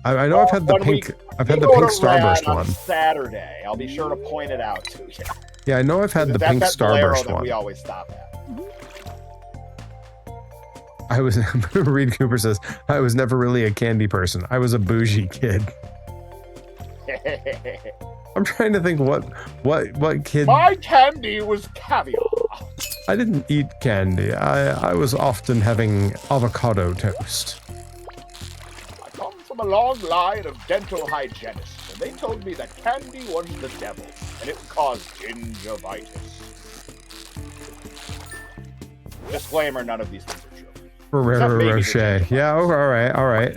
S1: I know I've had the pink. I've had the pink Starburst one.
S2: Saturday, I'll be sure to point it out to you.
S1: Yeah, I know I've had the pink Starburst one.
S2: We always stop at.
S1: I was. Reed Cooper says I was never really a candy person. I was a bougie kid. I'm trying to think what kid.
S2: My candy was caviar.
S1: I didn't eat candy. I was often having avocado toast.
S2: I come from a long line of dental hygienists, and they told me that candy was the devil, and it caused gingivitis. Disclaimer: none of these things are true.
S1: Ferrero Rocher. Yeah. Oh, all right. All right.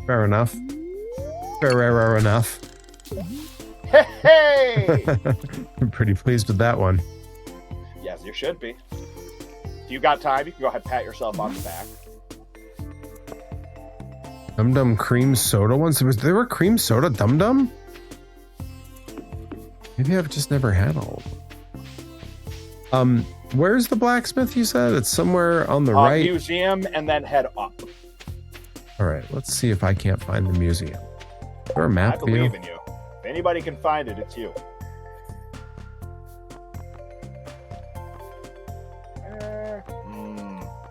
S1: Fair enough. Ferrero enough.
S2: Hey!
S1: I'm pretty pleased with that one.
S2: Yes, you should be. If you got time, you can go ahead and pat yourself on the back.
S1: Dum Dum cream soda ones? There were cream soda Dum Dum? Maybe I've just never had all of them. Where's the blacksmith you said? It's somewhere on the right.
S2: Museum and then head up.
S1: All right, let's see if I can't find the museum. Is there a map
S2: I believe in you. If anybody can find it, it's you.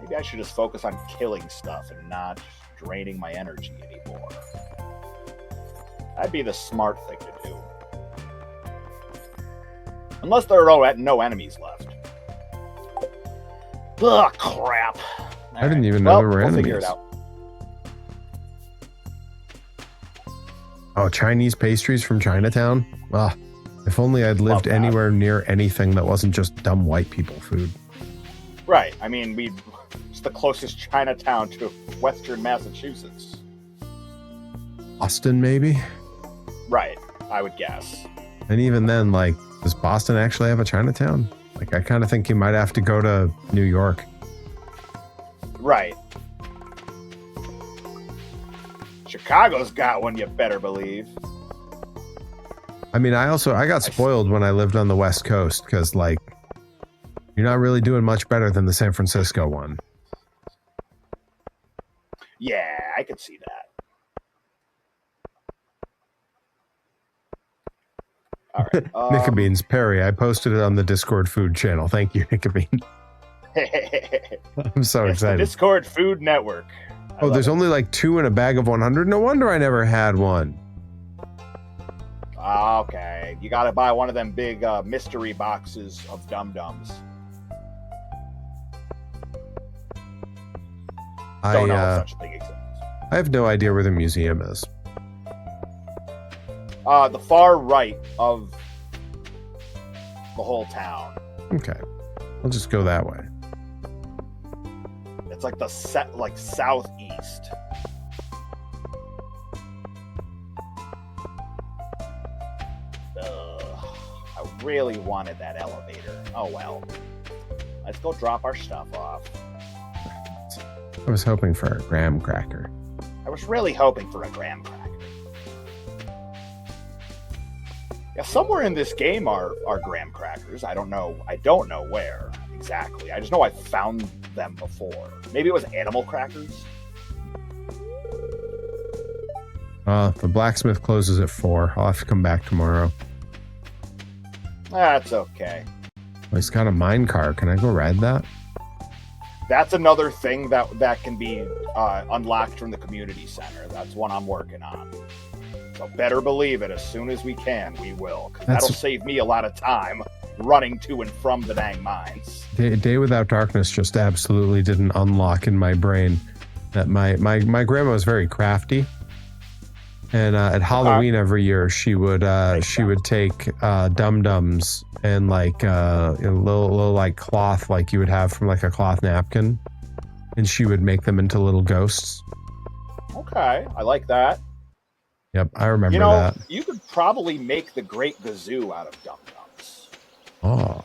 S2: Maybe I should just focus on killing stuff and not draining my energy anymore. That'd be the smart thing to do. Unless there are no enemies left. Ugh, crap.
S1: I didn't even know there were enemies.
S2: Figure it out.
S1: Oh, Chinese pastries from Chinatown? Ah, if only I'd lived anywhere near anything that wasn't just dumb white people food.
S2: Right. I mean, it's the closest Chinatown to Western Massachusetts.
S1: Boston, maybe?
S2: Right. I would guess.
S1: And even then, like, does Boston actually have a Chinatown? Like, I kind of think you might have to go to New York.
S2: Right. Chicago's got one, you better believe.
S1: I mean, I got spoiled when I lived on the West Coast because, like, you're not really doing much better than the San Francisco one.
S2: Yeah, I could see that. All right.
S1: Nicobeans, Perry, I posted it on the Discord food channel. Thank you, Nicobene. I'm so excited.
S2: The Discord Food Network.
S1: Oh, there's only like 2 in a bag of 100? No wonder I never had one.
S2: Okay. You gotta buy one of them big mystery boxes of Dum-Dums. Don't know if such a thing exists.
S1: I have no idea where the museum is.
S2: The far right of the whole town.
S1: Okay. I'll just go that way.
S2: It's like the southeast. I really wanted that elevator. Oh well. Let's go drop our stuff off.
S1: I was hoping for a graham cracker.
S2: I was really hoping for a graham cracker. Yeah, somewhere in this game are graham crackers. I don't know where exactly. I just know I found them before. Maybe it was animal crackers.
S1: The blacksmith closes at 4. I'll have to come back tomorrow.
S2: That's okay.
S1: Oh, he's got a mine car. Can I go ride that?
S2: That's another thing that can be unlocked from the community center. That's one I'm working on. So better believe it, as soon as we can, we will. Because that'll save me a lot of time running to and from the dang mines.
S1: Day Without Darkness just absolutely didn't unlock in my brain that my grandma was very crafty. And at Halloween every year, she would take dum-dums and like a little like cloth like you would have from like a cloth napkin, and she would make them into little ghosts.
S2: Okay, I like that.
S1: Yep, I remember that.
S2: You could probably make the Great Gazoo out of dum-dums.
S1: Oh.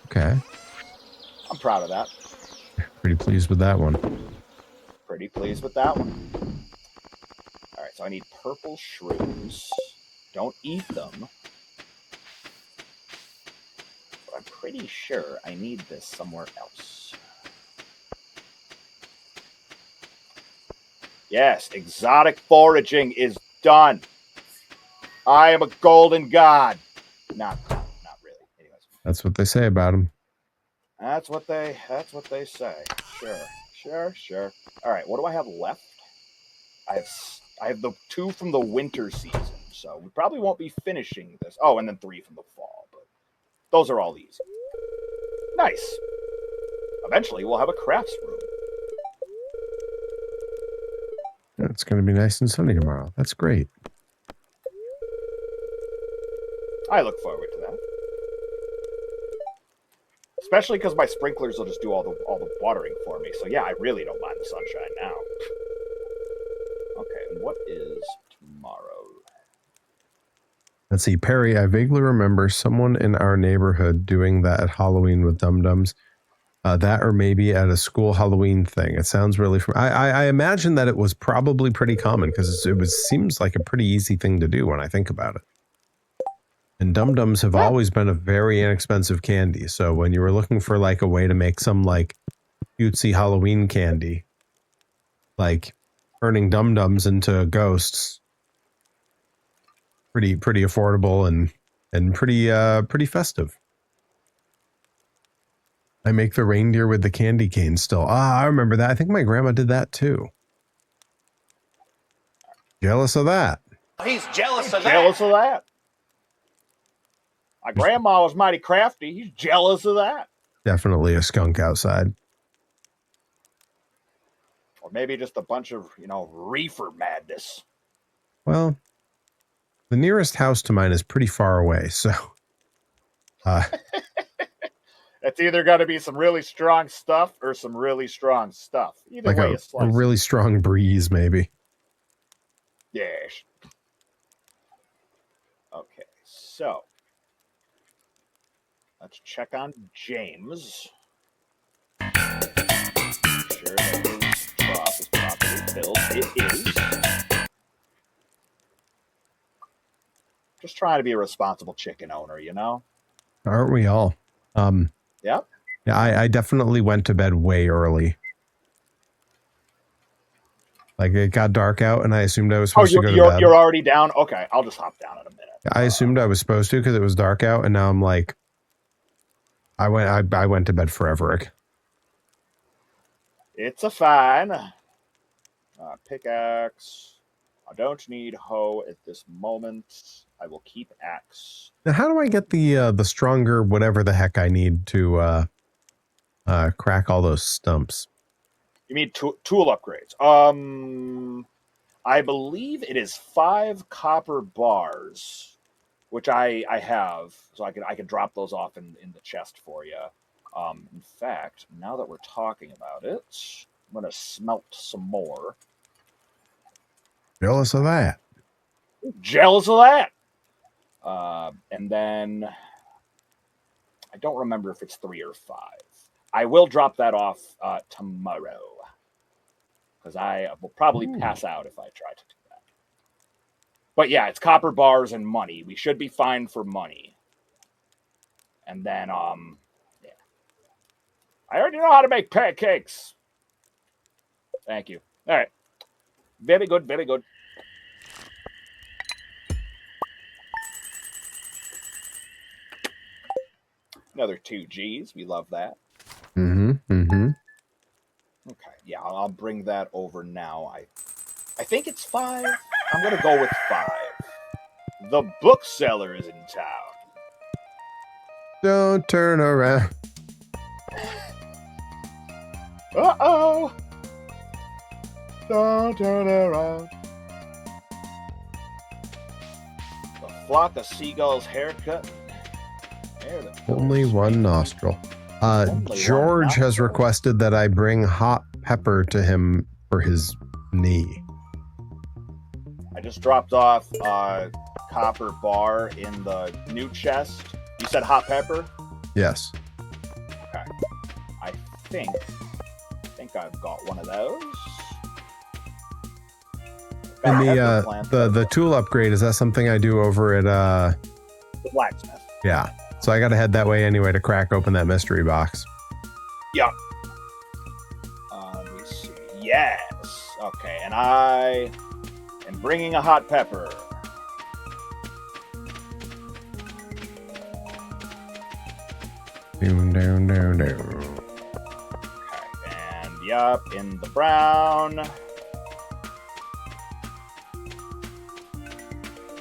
S1: Okay.
S2: I'm proud of that.
S1: Pretty pleased with that one.
S2: Pretty pleased with that one. All right, so I need purple shrooms. Don't eat them. But I'm pretty sure I need this somewhere else. Yes, exotic foraging is done. I am a golden god. Not really. Anyways.
S1: That's what they say about him.
S2: That's what they say. Sure. All right, what do I have left? I have the 2 from the winter season, so we probably won't be finishing this. Oh, and then 3 from the fall, but those are all easy. Nice. Eventually, we'll have a crafts room.
S1: It's going to be nice and sunny tomorrow. That's great.
S2: I look forward to that. Especially because my sprinklers will just do all the watering for me. So yeah, I really don't mind the sunshine now. Okay, and what is tomorrow?
S1: Let's see, Perry, I vaguely remember someone in our neighborhood doing that at Halloween with dum-dums. That or maybe at a school Halloween thing. It sounds really... I imagine that it was probably pretty common because seems like a pretty easy thing to do when I think about it. And dum-dums have always been a very inexpensive candy. So when you were looking for like a way to make some like cutesy Halloween candy, like turning dum-dums into ghosts, pretty affordable and pretty festive. I make the reindeer with the candy cane still. I remember that. I think my grandma did that too. Jealous of that.
S5: He's jealous of that.
S2: Jealous of that. My grandma was mighty crafty. He's jealous of that.
S1: Definitely a skunk outside.
S2: Or maybe just a bunch of, reefer madness.
S1: Well, the nearest house to mine is pretty far away, so...
S2: It's either got to be some really strong stuff or some really strong stuff. Either
S1: like
S2: way,
S1: a really strong breeze, maybe.
S2: Yes. Okay, so... let's check on James. Make sure that his trough is properly filled. It is. Just trying to be a responsible chicken owner,
S1: Aren't we all?
S2: Yep.
S1: Yeah, I definitely went to bed way early. Like it got dark out, and I assumed I was supposed to go to bed.
S2: You're already down? Okay, I'll just hop down in a minute.
S1: I assumed I was supposed to because it was dark out, and now I'm like, I went to bed forever.
S2: It's a fine. Pickaxe. I don't need hoe at this moment. I will keep axe.
S1: Now, how do I get the stronger whatever the heck I need to crack all those stumps?
S2: You mean tool upgrades? I believe it is 5 copper bars, which I have, so I can drop those off in the chest for you. In fact, now that we're talking about it, I'm gonna smelt some more.
S1: Jealous of that.
S2: Jealous of that. And then I don't remember if it's 3 or 5. I will drop that off tomorrow because I will probably pass out if I try to do that. But yeah, it's copper bars and money. We should be fine for money. And then, yeah. I already know how to make pancakes. Thank you. All right. Very good, very good. Another 2 Gs. We love that.
S1: Mm-hmm.
S2: Okay. Yeah, I'll bring that over now. I think it's 5. I'm going to go with 5. The bookseller is in town.
S1: Don't turn around.
S2: Uh-oh. Don't turn around. The flock of seagulls haircut.
S1: Only one nostril. George has requested that I bring hot pepper to him for his knee.
S2: I just dropped off a copper bar in the new chest. You said hot pepper?
S1: Yes.
S2: Okay. I think I've got one of those.
S1: And the tool upgrade, is that something I do over at
S2: the blacksmith?
S1: Yeah. So I got to head that way anyway to crack open that mystery box.
S2: Yeah. Let me see. Yes. Okay, and I am bringing a hot pepper.
S1: Down.
S2: Okay, and yup, in the brown.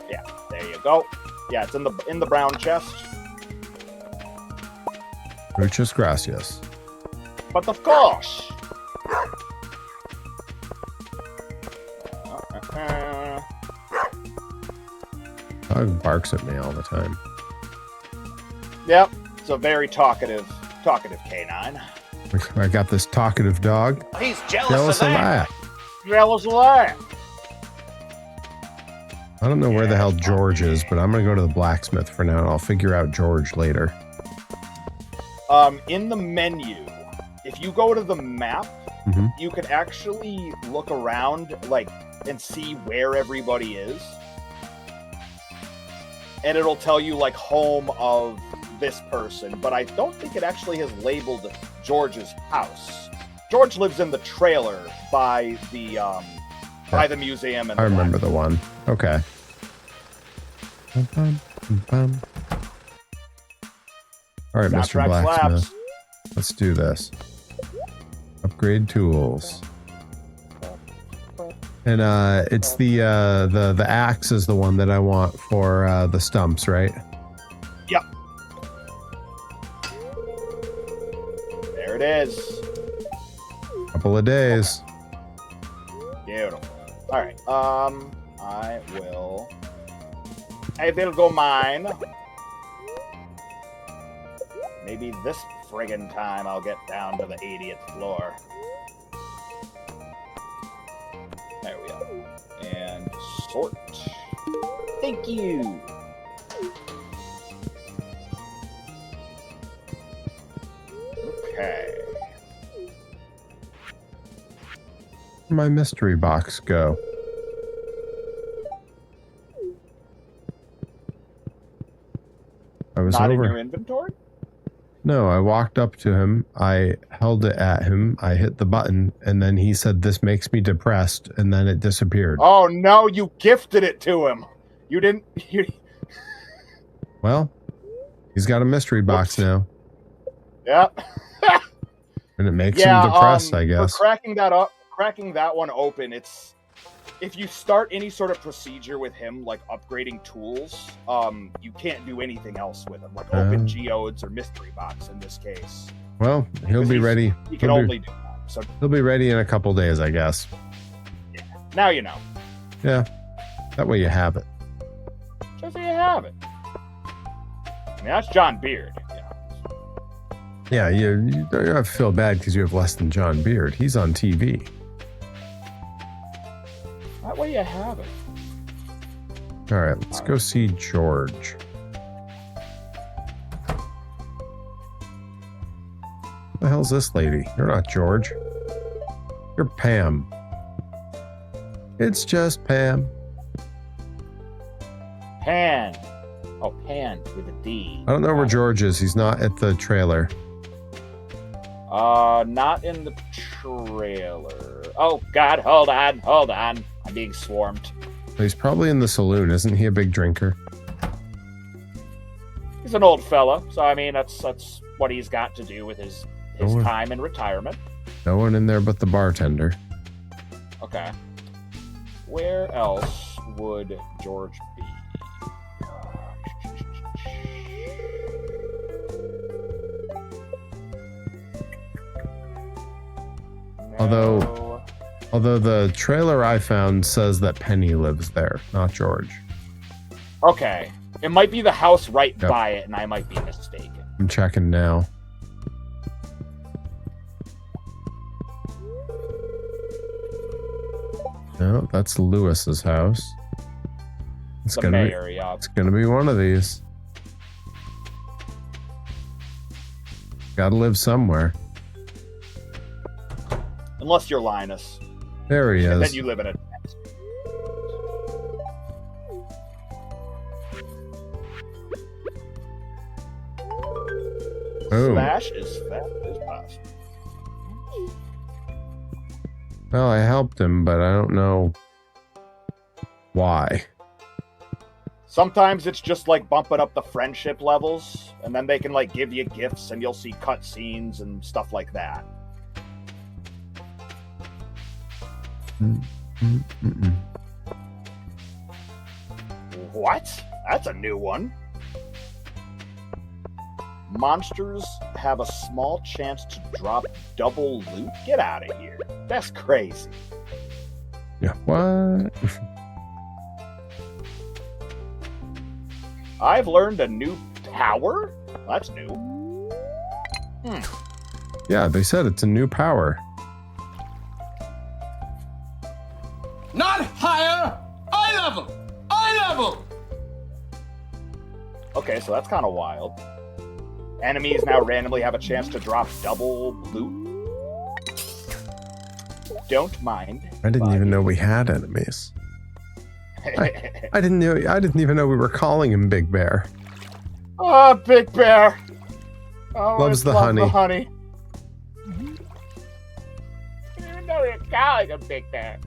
S2: Yeah, there you go. Yeah, it's in the brown chest.
S1: Muchas gracias.
S2: But of course.
S1: Dog barks at me all the time.
S2: Yep, it's a very talkative canine.
S1: I got this talkative dog.
S5: He's jealous of that.
S2: Jealous of that.
S1: I don't know where the hell George is, but I'm going to go to the blacksmith for now, and I'll figure out George later.
S2: In the menu, if you go to the map, you can actually look around, and see where everybody is. And it'll tell you, home of this person. But I don't think it actually has labeled George's house. George lives in the trailer by the museum. And
S1: I remember the one. Okay. All right, Mr. Blacksmith. Let's do this. Upgrade tools. And it's the axe is the one that I want for the stumps, right?
S2: Yep. There it is.
S1: Couple of days.
S2: Beautiful. All right. I will go mine. Maybe this friggin' time I'll get down to the 80th floor. There we go. And sort. Thank you. Okay.
S1: Where'd my mystery box go? I was
S2: Not
S1: over.
S2: in your inventory?
S1: No, I walked up to him. I held it at him. I hit the button, and then he said, "This makes me depressed," and then it disappeared.
S2: Oh no! You gifted it to him. You didn't.
S1: Well, he's got a mystery box now.
S2: Yep.
S1: And it makes him depressed, I guess.
S2: For cracking that one open, it's if you start any sort of procedure with him, like upgrading tools, you can't do anything else with him, like open geodes or mystery box in this case.
S1: Well, he'll be ready.
S2: He can only do that. So
S1: he'll be ready in a couple days, I guess.
S2: Yeah. Now you know.
S1: Yeah. That way you have it.
S2: Just so you have it. I mean, that's John Beard. Yeah.
S1: Yeah, you don't have to feel bad because you have less than John Beard. He's on TV.
S2: That way you have it.
S1: All right, let's go see George. Who the hell's this lady? You're not George. You're Pam. It's just Pam.
S2: Pan. Oh, Pan with a D.
S1: I don't know where George is. He's not at the trailer.
S2: Not in the trailer. Oh, God, hold on. I'm being swarmed.
S1: He's probably in the saloon. Isn't he a big drinker?
S2: He's an old fella, so I mean, that's what he's got to do with his time in retirement.
S1: No one in there but the bartender.
S2: Okay. Where else would George be?
S1: Although the trailer I found says that Penny lives there, not George.
S2: Okay. It might be the house right by it, and I might be mistaken.
S1: I'm checking now. No, that's Lewis's house. It's
S2: The
S1: gonna
S2: mayor,
S1: be.
S2: yeah.
S1: It's gonna be one of these. Gotta live somewhere.
S2: Unless you're Linus.
S1: There he
S2: And
S1: is.
S2: then you live in a tent.
S1: Oh.
S2: Slash is fat as possible.
S1: Well, I helped him, but I don't know why.
S2: Sometimes it's just like bumping up the friendship levels, and then they can like give you gifts, and you'll see cutscenes and stuff like that. What? That's a new one. Monsters have a small chance to drop double loot? Get out of here. That's crazy.
S1: Yeah, what?
S2: I've learned a new power? That's new.
S1: Yeah, they said it's a new power.
S6: Not higher. Eye level. Eye level.
S2: Okay, so that's kind of wild. Enemies now randomly have a chance to drop double loot. Don't mind.
S1: I didn't even know we had enemies. I didn't even know we were calling him Big Bear.
S2: Oh, Big Bear. Oh,
S1: Loves the
S2: love
S1: honey.
S2: The honey. I didn't know you're calling him Big Bear.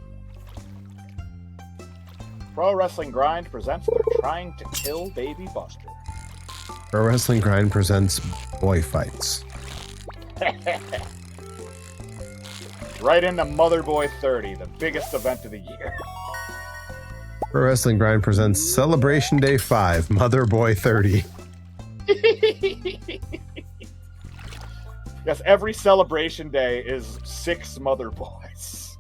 S2: Pro Wrestling Grind presents They're Trying to Kill Baby Buster.
S1: Pro Wrestling Grind presents Boy Fights.
S2: Right into Mother Boy 30, the biggest event of the year.
S1: Pro Wrestling Grind presents Celebration Day 5, Mother Boy 30.
S2: Yes, every celebration day is 6 Mother Boys.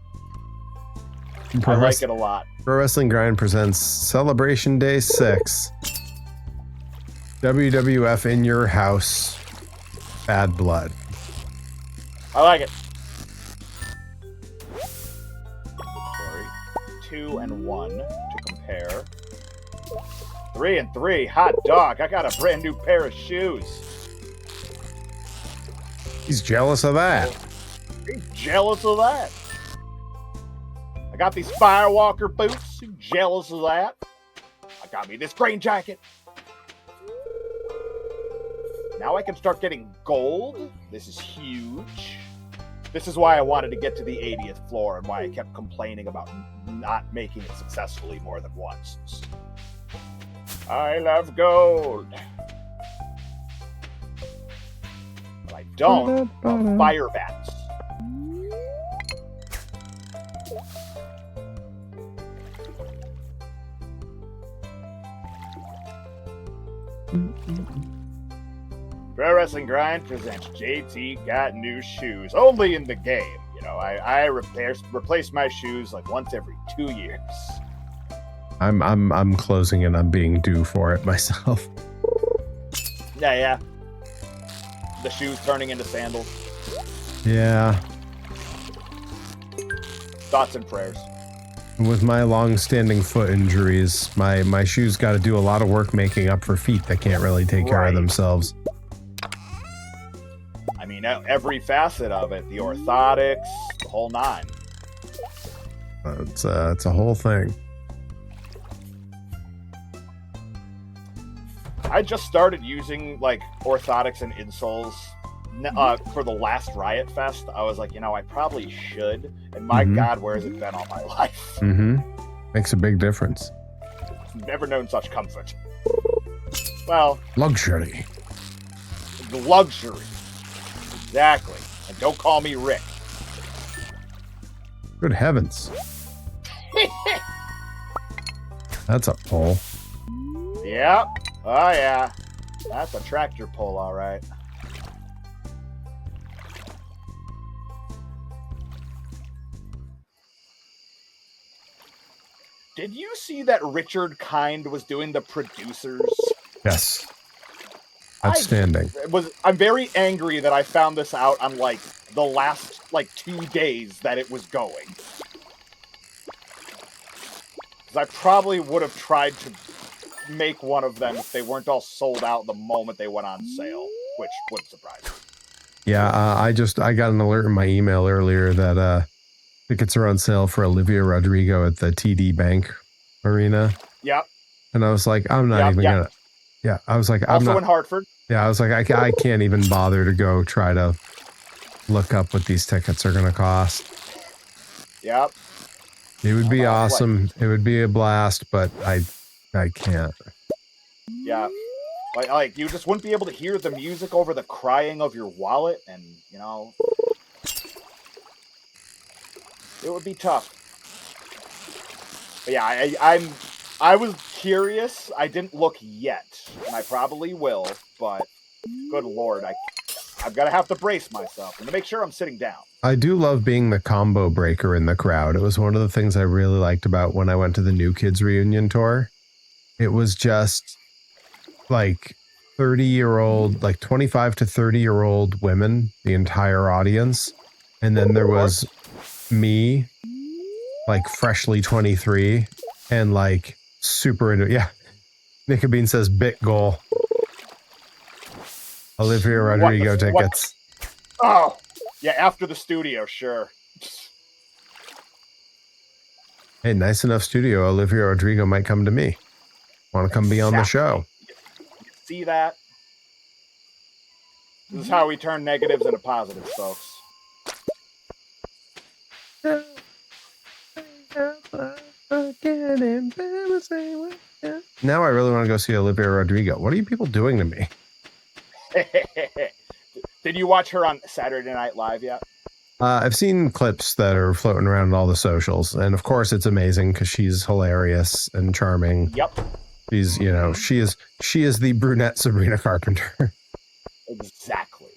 S2: I like it a lot.
S1: Pro Wrestling Grind presents Celebration Day 6. WWF in your house. Bad blood.
S2: I like it. Sorry. 2 and 1 to compare. 3 and 3. Hot dog. I got a brand new pair of shoes.
S1: He's jealous of that.
S2: He's jealous of that. I got these Firewalker boots. He's jealous of that. I got me this green jacket. Now I can start getting gold. This is huge. This is why I wanted to get to the 80th floor and why I kept complaining about not making it successfully more than once. I love gold. But I don't love fire bats. Pro Wrestling Grind presents JT Got New Shoes. Only in the game. You know, I replace my shoes like once every 2 years.
S1: I'm closing it. I'm being due for it myself.
S2: Yeah. the shoes turning into sandals.
S1: Yeah.
S2: Thoughts and prayers.
S1: With my long-standing foot injuries, my shoes got to do a lot of work making up for feet that can't really take care of themselves.
S2: I mean, every facet of it, the orthotics, the whole nine.
S1: It's a whole thing.
S2: I just started using like orthotics and insoles for the last Riot Fest. I was like, I probably should. And my God, where has it been all my life?
S1: Makes a big difference.
S2: Never known such comfort. Well,
S1: luxury.
S2: Luxury. Exactly. And don't call me Rick.
S1: Good heavens. That's a pole.
S2: Yep. Oh, yeah. That's a tractor pole, all right. Did you see that Richard Kind was doing the producers?
S1: Yes. Outstanding.
S2: I'm very angry that I found this out on like the last 2 days that it was going. Because I probably would have tried to make one of them if they weren't all sold out the moment they went on sale, which wouldn't surprise me.
S1: Yeah, I got an alert in my email earlier that tickets are on sale for Olivia Rodrigo at the TD Bank Arena.
S2: Yep.
S1: And I was like, I'm not even gonna. Yeah, I was like,
S2: also in Hartford.
S1: Yeah, I was like, I can't even bother to go try to look up what these tickets are gonna cost.
S2: Yep.
S1: It would be awesome. It would be a blast, but I can't.
S2: Yeah. Like you just wouldn't be able to hear the music over the crying of your wallet, and it would be tough. But yeah, I was curious. I didn't look yet, and I probably will. But good lord, I'm gonna have to brace myself and to make sure I'm sitting down.
S1: I do love being the combo breaker in the crowd. It was one of the things I really liked about when I went to the New Kids reunion tour. It was just like 30-year-old, like 25 to 30-year-old women, the entire audience. And then there was me, like freshly 23, and like super into, yeah. Nicobene says bit goal. Olivia Rodrigo tickets.
S2: Oh, yeah, after the studio, sure.
S1: Hey, nice enough studio. Olivia Rodrigo might come to me. Want to come be on the show.
S2: See that? This is how we turn negatives into positives, folks.
S1: Now I really want to go see Olivia Rodrigo. What are you people doing to me?
S2: Did you watch her on Saturday Night Live yet?
S1: I've seen clips that are floating around on all the socials, and of course it's amazing because she's hilarious and charming.
S2: Yep.
S1: She's, she is the brunette Sabrina Carpenter.
S2: Exactly.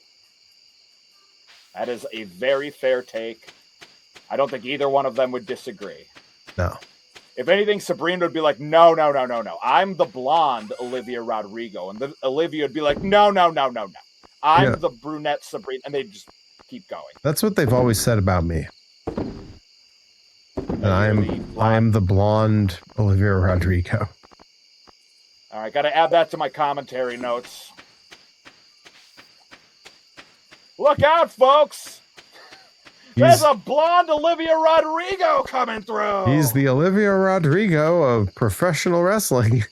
S2: That is a very fair take. I don't think either one of them would disagree.
S1: No.
S2: If anything, Sabrina would be like, no. I'm the blonde Olivia Rodrigo. And Olivia would be like, no. I'm the brunette Sabrina. And they'd just keep going.
S1: That's what they've always said about me. And I am the blonde Olivia Rodrigo.
S2: All right, got to add that to my commentary notes. Look out, folks! There's a blonde Olivia Rodrigo coming through!
S1: He's the Olivia Rodrigo of professional wrestling.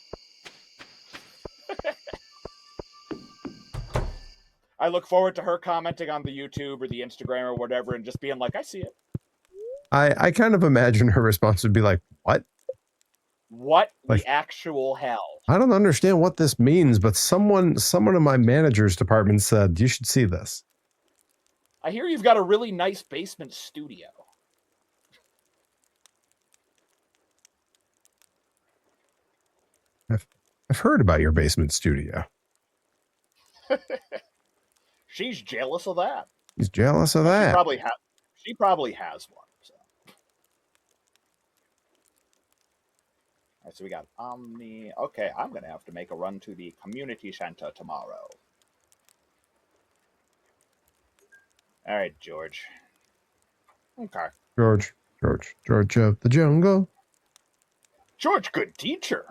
S2: I look forward to her commenting on the YouTube or the Instagram or whatever and just being like, I see it.
S1: I kind of imagine her response would be like, what?
S2: What the actual hell?
S1: I don't understand what this means, but someone in my manager's department said, you should see this.
S2: I hear you've got a really nice basement studio.
S1: I've heard about your basement studio.
S2: She's jealous of that.
S1: He's jealous of that.
S2: She probably has one. So. All right, so we got Omni. Okay, I'm going to have to make a run to the community center tomorrow. All right, George. Okay.
S1: George of the jungle.
S2: George, good teacher.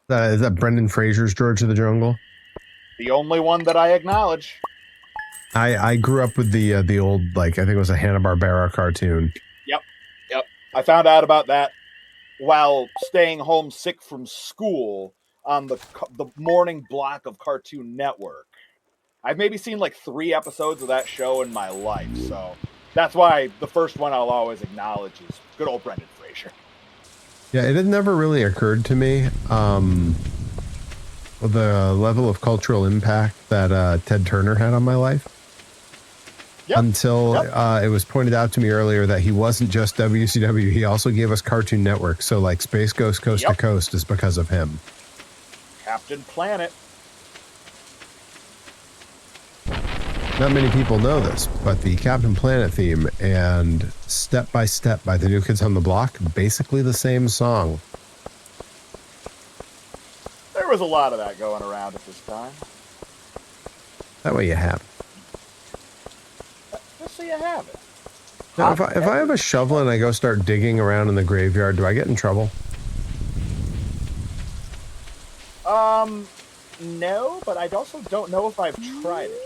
S1: Is that Brendan Fraser's George of the Jungle?
S2: The only one that I acknowledge.
S1: I grew up with the old, like, I think it was a Hanna-Barbera cartoon.
S2: Yep. I found out about that while staying home sick from school on the morning block of Cartoon Network. I've maybe seen like 3 episodes of that show in my life, so that's why the first one I'll always acknowledge is good old Brendan Fraser.
S1: Yeah, it had never really occurred to me the level of cultural impact that Ted Turner had on my life. Yep. Until it was pointed out to me earlier that he wasn't just WCW, he also gave us Cartoon Network. So like Space Ghost Coast to Coast is because of him.
S2: Captain Planet.
S1: Not many people know this, but the Captain Planet theme and Step by Step by the New Kids on the Block, basically the same song.
S2: There was a lot of that going around at this time.
S1: That way you have it.
S2: Just so you have it.
S1: Now, if I have a shovel and I go start digging around in the graveyard, do I get in trouble?
S2: No, but I also don't know if I've tried it.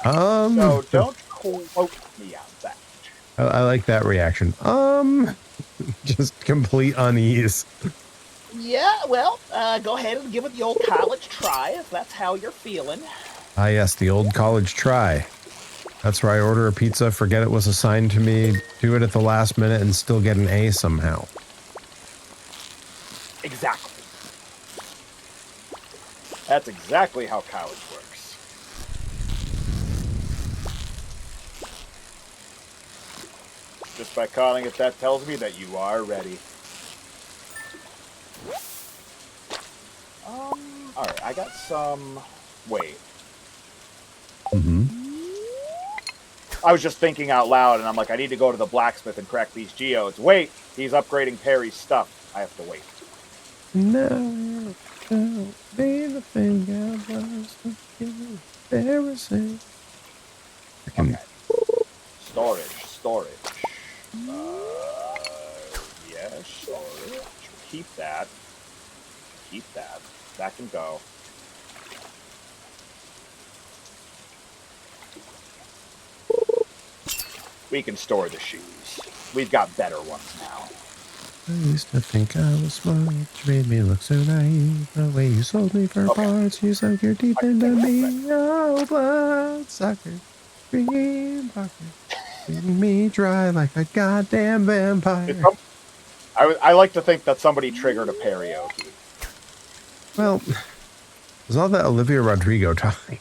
S2: So don't quote me on that.
S1: I like that reaction. Just complete unease.
S2: Yeah, well, go ahead and give it the old college try if that's how you're feeling.
S1: Ah, yes, the old college try. That's where I order a pizza, forget it was assigned to me, do it at the last minute, and still get an A somehow.
S2: Exactly. That's exactly how college works. Just by calling it that tells me that you are ready. Alright, I got some... Wait. I was just thinking out loud, and I'm like, I need to go to the blacksmith and crack these geodes. Wait! He's upgrading Perry's stuff. I have to wait.
S1: No, don't be the thing I was embarrassing.
S2: Okay. Storage. Yes, storage. Keep that. That can go. We can store the shoes. We've got better ones now.
S1: I used to think I was smart. You made me look so naive. The way you sold me for parts, you sunk your teeth into me. Oh, bloodsucker, green bucket, eating me dry like a goddamn vampire.
S2: I like to think that somebody triggered a karaoke.
S1: Well, there's all that Olivia Rodrigo talking.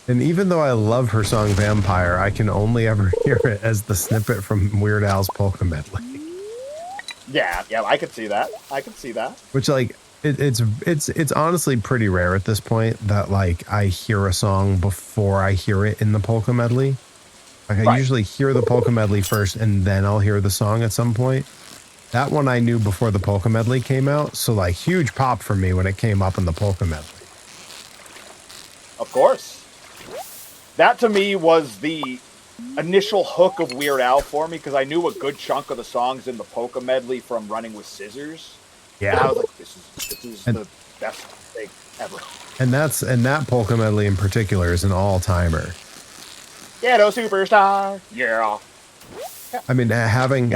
S1: And even though I love her song Vampire, I can only ever hear it as the snippet from Weird Al's Polka Medley.
S2: Yeah, I could see that.
S1: Which, like, it's honestly pretty rare at this point that, like, I hear a song before I hear it in the Polka Medley. Like, I usually hear the Polka Medley first, and then I'll hear the song at some point. That one I knew before the Polka Medley came out, so, like, huge pop for me when it came up in the Polka Medley.
S2: Of course. That, to me, was the initial hook of Weird Al for me, because I knew a good chunk of the songs in the Polka Medley from Running with Scissors. Yeah. And I was like, this is the best thing ever.
S1: And that Polka Medley in particular is an all-timer.
S2: Ghetto Superstar. Yeah.
S1: I mean, having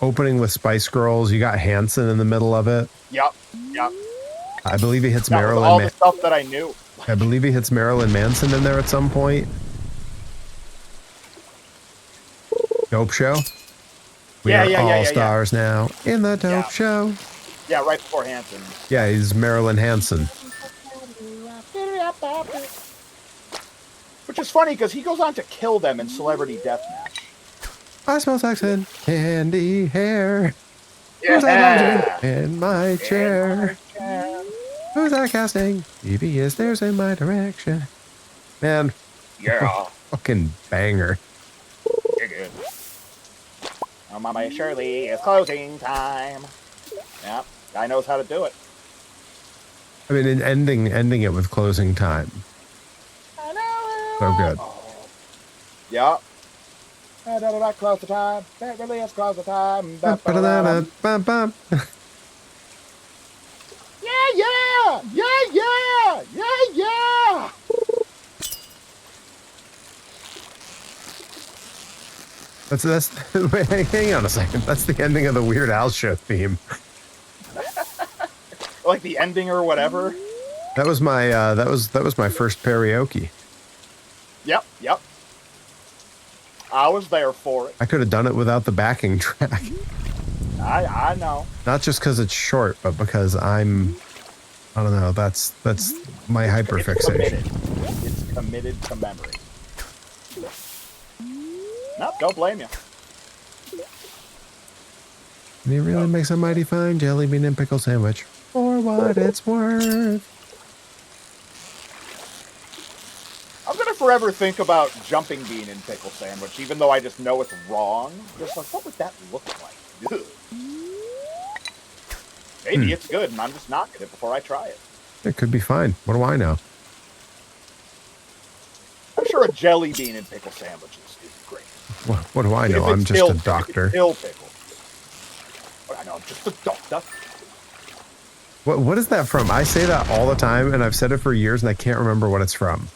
S1: opening with Spice Girls, you got Hanson in the middle of it.
S2: Yep.
S1: I believe he hits
S2: Marilyn. All the stuff that I knew.
S1: I believe he hits Marilyn Manson in there at some point. Dope Show. We are all stars now in the Dope Show.
S2: Yeah, right before Hanson.
S1: Yeah, he's Marilyn Hanson.
S2: Which is funny because he goes on to kill them in Celebrity Deathmatch.
S1: I smell sex and candy hair. Who's that in my chair? Who's that casting devious stares in my direction? Man.
S2: Yeah.
S1: Fucking banger.
S2: You're good. Oh, Mama Shirley, it's closing time. Yep, guy knows how to do it.
S1: I mean, in ending it with closing time. So good.
S2: Yeah. Close the time. Really is close the time. Yeah, yeah. Yeah, yeah. Yeah, yeah.
S1: That's wait, hang on a second. That's the ending of the Weird Al Show theme.
S2: Like the ending or whatever.
S1: That was my that was my first karaoke.
S2: Yep, yep. I was there for it.
S1: I could have done it without the backing track.
S2: I know.
S1: Not just because it's short, but because I don't know. That's my hyperfixation.
S2: It's committed to memory. No, don't blame you.
S1: And he really makes a mighty fine jelly bean and pickle sandwich for what it's worth.
S2: I'm gonna forever think about jumping bean and pickle sandwich, even though I just know it's wrong. Just like, what would that look like? Ugh. Maybe it's good, and I'm just knocking it before I try it.
S1: It could be fine. What do I know?
S2: I'm sure a jelly bean and pickle sandwich is great.
S1: What do I know? I'm just a doctor.
S2: Dill pickle. I know, I'm just a doctor.
S1: What is that from? I say that all the time, and I've said it for years, and I can't remember what it's from.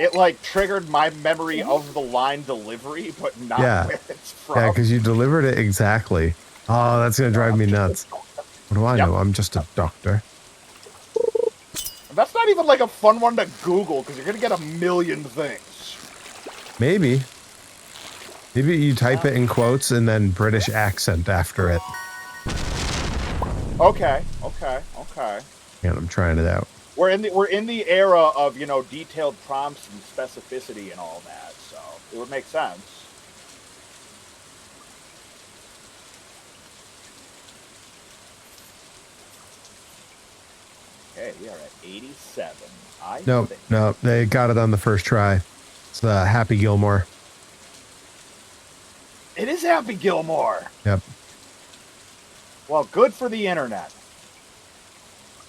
S2: It, like, triggered my memory of the line delivery, but not where it's from.
S1: Yeah, because you delivered it exactly. Oh, that's going to drive me nuts. What do I know? I'm just a doctor.
S2: That's not even, like, a fun one to Google, because you're going to get a million things.
S1: Maybe. Maybe you type it in quotes and then British accent after it.
S2: Okay.
S1: And I'm trying it out.
S2: We're in the era of, you know, detailed prompts and specificity and all that, so it would make sense. Okay, we are at 87.
S1: No, they got it on the first try. It's Happy Gilmore.
S2: It is Happy Gilmore.
S1: Yep.
S2: Well, good for the internet.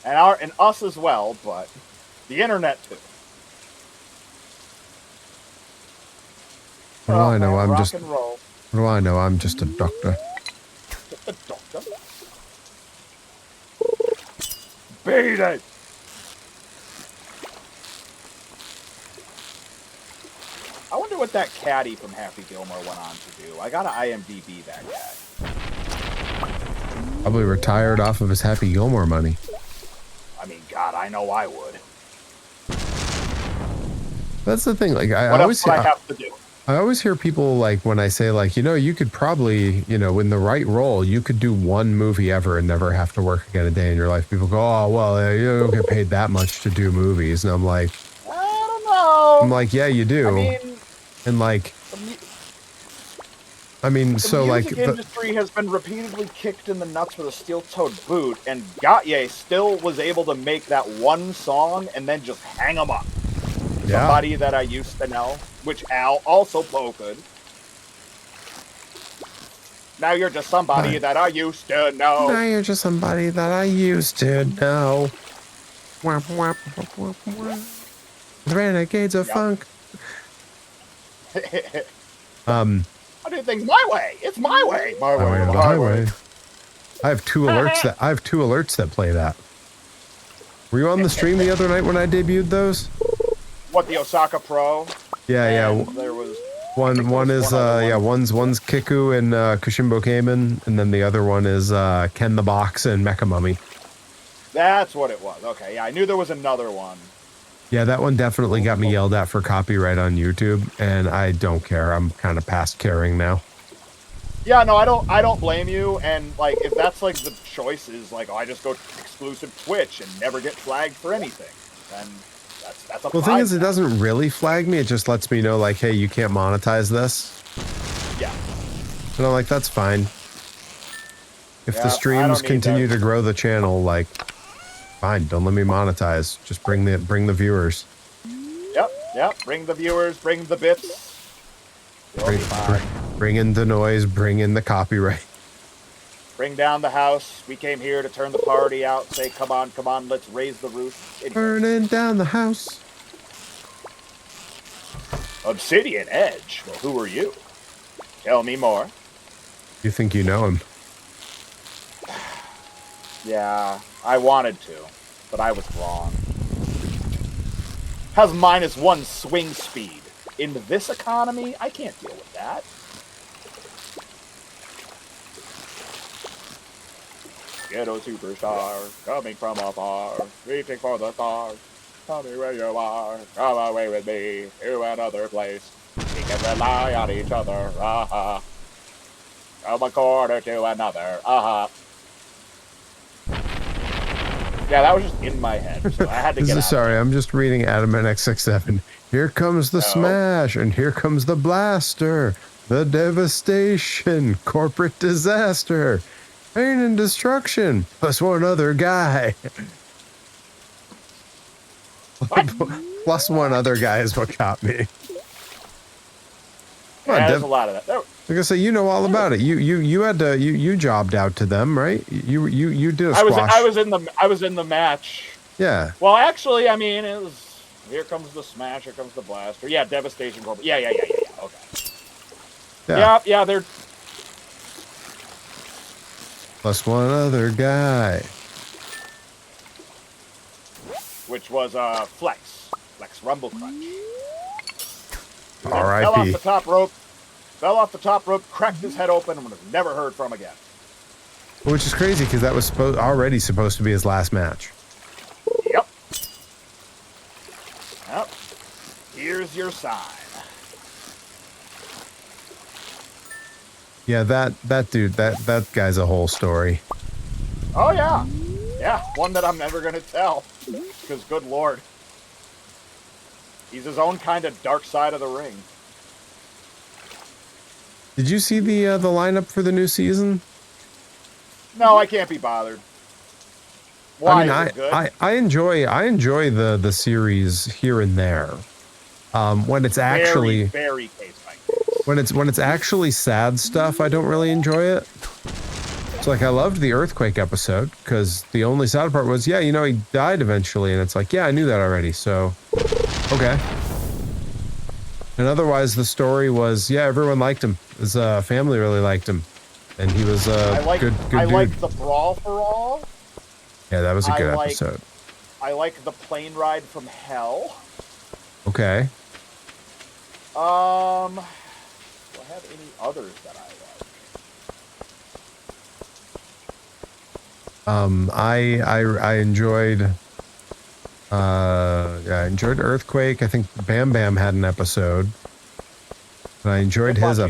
S2: And us as well, but the internet too.
S1: What do I know?
S2: Man,
S1: I'm just.
S2: rock and roll.
S1: What do I know? I'm just a doctor.
S2: Just a doctor. Beat it. I wonder what that caddy from Happy Gilmore went on to do. I gotta IMDb that guy.
S1: Probably retired off of his Happy Gilmore money.
S2: I mean, God, I know I would.
S1: That's the thing. Like, I
S2: what
S1: always
S2: else would I have to do?
S1: I always hear people like when I say like, you know, you could probably, you know, in the right role, you could do one movie ever and never have to work again a day in your life. People go, oh, well, you don't get paid that much to do movies. And I'm like,
S2: I don't know.
S1: I'm like, yeah, you do.
S2: I mean,
S1: and like, I mean, so like
S2: the music industry has been repeatedly kicked in the nuts with a steel-toed boot, and Gautier still was able to make that one song and then just hang them up.
S1: Yeah.
S2: Somebody that I used to know, which Al also could. Now you're just somebody that I used to know.
S1: Now you're just somebody that I used to know. The Renegades of Funk.
S2: I do things my way. It's my way. My way.
S1: The highway. I have two alerts that play that. Were you on the stream the other night when I debuted those?
S2: What, the Osaka Pro?
S1: Yeah.
S2: There was
S1: one is one's Kiku and Kushimbo Kamen, and then the other one is Ken the Box and Mecha Mummy.
S2: That's what it was. Okay, yeah, I knew there was another one.
S1: Yeah, that one definitely got me yelled at for copyright on YouTube, and I don't care. I'm kind of past caring now.
S2: Yeah, no, I don't blame you. And like, if that's like the choice is like, oh, I just go exclusive Twitch and never get flagged for anything, then that's a.
S1: Well, the thing is, it doesn't really flag me. It just lets me know, like, hey, you can't monetize this.
S2: Yeah.
S1: And I'm like, that's fine. If the streams continue to grow the channel, like, fine, don't let me monetize. Just bring the viewers.
S2: Yep. Bring the viewers, bring the bits.
S1: Bring in the noise, bring in the copyright.
S2: Bring down the house. We came here to turn the party out. Say, come on, let's raise the roof. Anyway.
S1: Burning down the house.
S2: Obsidian Edge? Well, who are you? Tell me more.
S1: You think you know him?
S2: Yeah, I wanted to, but I was wrong. Has -1 swing speed. In this economy, I can't deal with that. Ghetto superstar, coming from afar, reaching for the stars. Tell me where you are, come away with me to another place. We can rely on each other, uh-huh. From a corner to another, uh-huh. Yeah, that was just in my head, so I had to get out.
S1: Sorry, I'm just reading Adam NX67. Here comes the smash, and here comes the blaster. The devastation, corporate disaster, pain and destruction, plus one other guy. Plus one other guy is what got me. Come on,
S2: there's a lot of that.
S1: Like I say, you know all about it. You had to you jobbed out to them, right? You did a squash.
S2: I was in the match.
S1: Yeah.
S2: Well, actually, I mean, it was here comes the smash, here comes the blaster. Yeah, devastation corporate. Yeah. Okay. Yeah, they're
S1: plus one other guy.
S2: Which was Flex Rumble Crunch.
S1: R.I.P.
S2: Fell off the top rope, cracked his head open, and was never heard from again.
S1: Which is crazy because that was already supposed to be his last match.
S2: Yep. Here's your sign.
S1: Yeah, that dude, that guy's a whole story.
S2: Oh yeah, one that I'm never gonna tell, because good lord, he's his own kind of dark side of the ring.
S1: Did you see the lineup for the new season?
S2: No, I can't be bothered. Why? Is it good?
S1: I enjoy the series here and there. When it's actually
S2: very case by case.
S1: When it's actually sad stuff, I don't really enjoy it. It's like I loved the earthquake episode because the only sad part was, yeah, he died eventually, and it's like, yeah, I knew that already, so okay. And otherwise, the story was, yeah, everyone liked him. His family really liked him, and he was good dude.
S2: I liked the Brawl for All.
S1: Yeah, that was a good episode.
S2: I like the plane ride from hell.
S1: Okay.
S2: Do I have any others that I like?
S1: I enjoyed. I enjoyed Earthquake. I think Bam Bam had an episode. And I enjoyed his.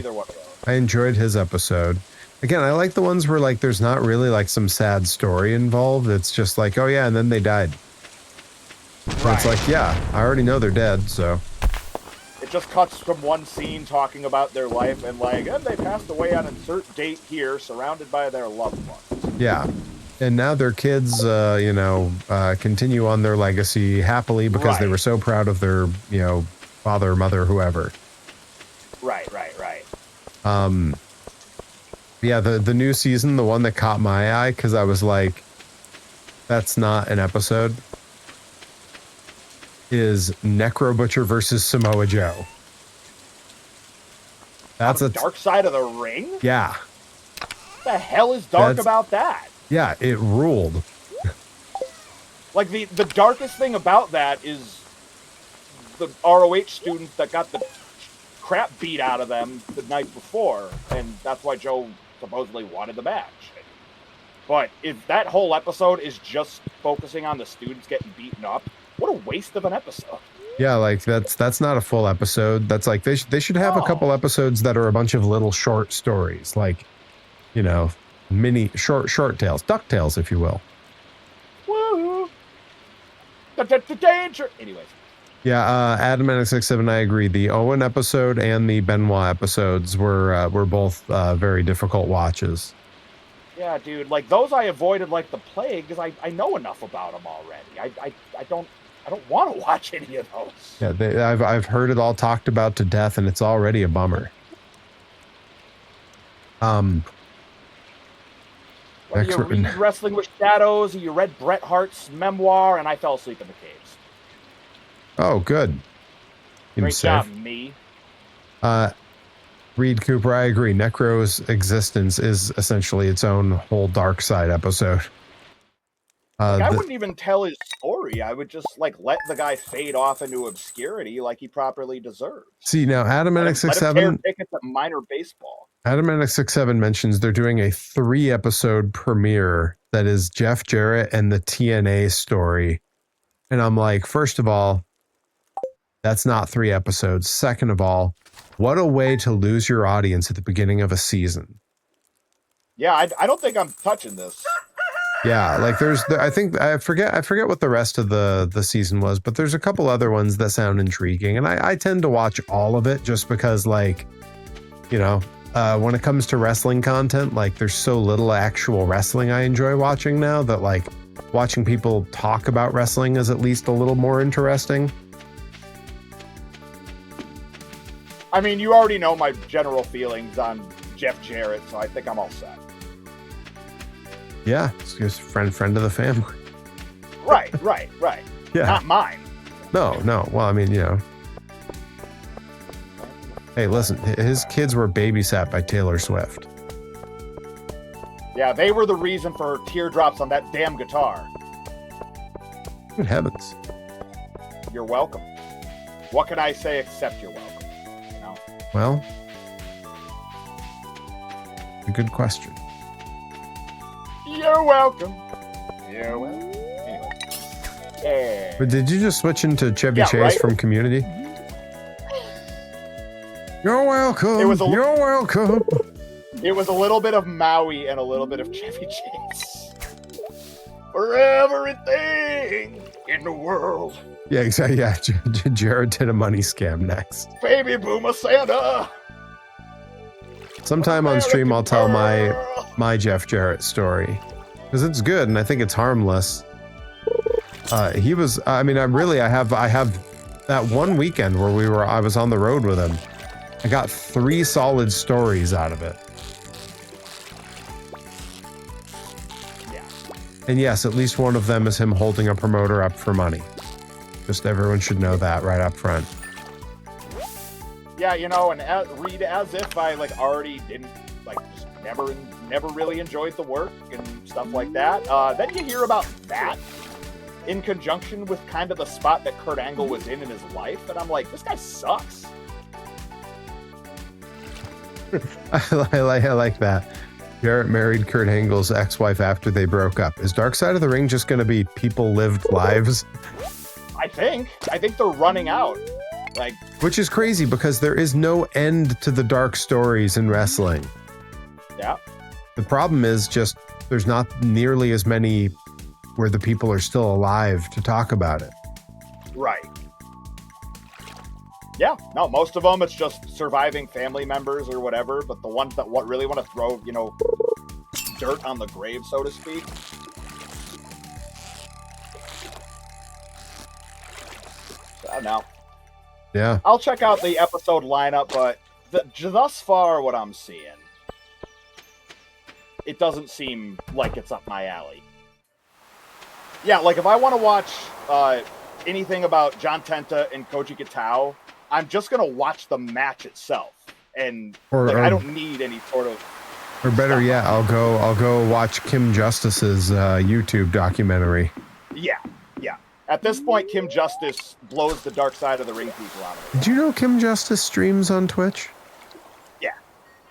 S1: I enjoyed his episode. Again, I like the ones where like there's not really like some sad story involved. It's just like, oh yeah, and then they died. Right. It's like, yeah, I already know they're dead, so.
S2: It just cuts from one scene talking about their life and like, and they passed away on insert date here, surrounded by their loved ones.
S1: Yeah. And now their kids, continue on their legacy happily because they were so proud of their, father, mother, whoever.
S2: Right.
S1: Yeah, the new season, the one that caught my eye, because I was like, that's not an episode, is Necro Butcher versus Samoa Joe. That's a
S2: dark side of the ring?
S1: Yeah.
S2: What the hell is dark about that?
S1: Yeah, it ruled.
S2: Like, the darkest thing about that is the ROH students that got the crap beat out of them the night before, and that's why Joe supposedly wanted the match. But if that whole episode is just focusing on the students getting beaten up, what a waste of an episode.
S1: Yeah, like that's not a full episode. That's like they should have a couple episodes that are a bunch of little short stories, like, mini short tales, DuckTales, if you will.
S2: Woo! The danger. Anyways.
S1: Yeah, Adam NX67, I agree. The Owen episode and the Benoit episodes were both very difficult watches.
S2: Yeah, dude, like those I avoided like the plague because I know enough about them already. I don't want to watch any of those.
S1: Yeah, I've heard it all talked about to death, and it's already a bummer.
S2: Whether you read Wrestling with Shadows, or you read Bret Hart's memoir, and I fell asleep in the caves.
S1: Oh, good.
S2: Great job, me.
S1: Reed Cooper, I agree. Necro's existence is essentially its own whole dark side episode.
S2: I wouldn't even tell his story. I would just like let the guy fade off into obscurity like he properly deserves.
S1: See, now Adam
S2: Let him tear tickets at minor baseball.
S1: Adamanic67 mentions they're doing a 3-episode premiere that is Jeff Jarrett and the TNA story. And I'm like, first of all, that's not 3 episodes. Second of all, what a way to lose your audience at the beginning of a season.
S2: Yeah, I don't think I'm touching this.
S1: Yeah, like I forget what the rest of the season was, but there's a couple other ones that sound intriguing, and I tend to watch all of it just because, like, you know, when it comes to wrestling content, like, there's so little actual wrestling I enjoy watching now that, like, watching people talk about wrestling is at least a little more interesting.
S2: I mean, you already know my general feelings on Jeff Jarrett, so I think I'm all set.
S1: Yeah, it's just friend of the family.
S2: Right.
S1: Yeah.
S2: Not mine.
S1: No. Well, I mean, you know. Hey, listen, his kids were babysat by Taylor Swift.
S2: Yeah, they were the reason for her teardrops on that damn guitar.
S1: Good heavens.
S2: You're welcome. What can I say except you're welcome? You know?
S1: Well, a good question.
S2: You're welcome. You're welcome. Anyway.
S1: But did you just switch into Chevy Chase
S2: right?
S1: from Community? You're welcome. You're welcome.
S2: It was a little bit of Maui and a little bit of Chevy Chase. For everything in the world.
S1: Yeah, exactly. Yeah, Jared did a money scam next.
S2: Baby Boomer Santa.
S1: Sometime on stream, I'll tell my Jeff Jarrett story because it's good and I think it's harmless. He was. I mean, I have that one weekend where I was on the road with him. I got 3 solid stories out of it.
S2: Yeah.
S1: And yes, at least one of them is him holding a promoter up for money. Just everyone should know that right up front.
S2: Yeah, you know, and read as if I like already didn't like just never really enjoyed the work and stuff like that. Then you hear about that in conjunction with kind of the spot that Kurt Angle was in his life, and I'm like, this guy sucks.
S1: I like that. Jarrett married Kurt Angle's ex-wife after they broke up. Is Dark Side of the Ring just going to be people lived lives?
S2: I think they're running out. Like,
S1: which is crazy because there is no end to the dark stories in wrestling.
S2: Yeah.
S1: The problem is just there's not nearly as many where the people are still alive to talk about it.
S2: Right. Yeah, no, most of them it's just surviving family members or whatever, but the ones that really want to throw, you know, dirt on the grave, so to speak. So now.
S1: Yeah.
S2: I'll check out the episode lineup, but thus far what I'm seeing, it doesn't seem like it's up my alley. Yeah, like if I want to watch anything about John Tenta and Koji Kitao, I'm just gonna watch the match itself, and I don't need any sort of.
S1: Or better yet, I'll go watch Kim Justice's YouTube documentary.
S2: Yeah. At this point, Kim Justice blows the Dark Side of the Ring people out of it.
S1: Did you know Kim Justice streams on Twitch?
S2: Yeah.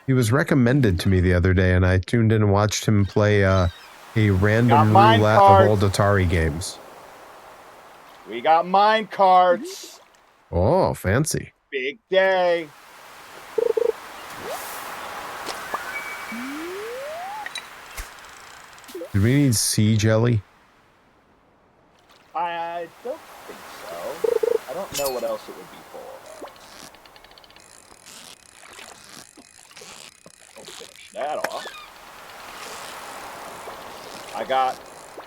S1: He was recommended to me the other day, and I tuned in and watched him play a random roulette of old Atari games.
S2: We got mine cards.
S1: Oh, fancy.
S2: Big day.
S1: Do we need sea jelly?
S2: I don't think so. I don't know what else it would be for. I'll finish that off.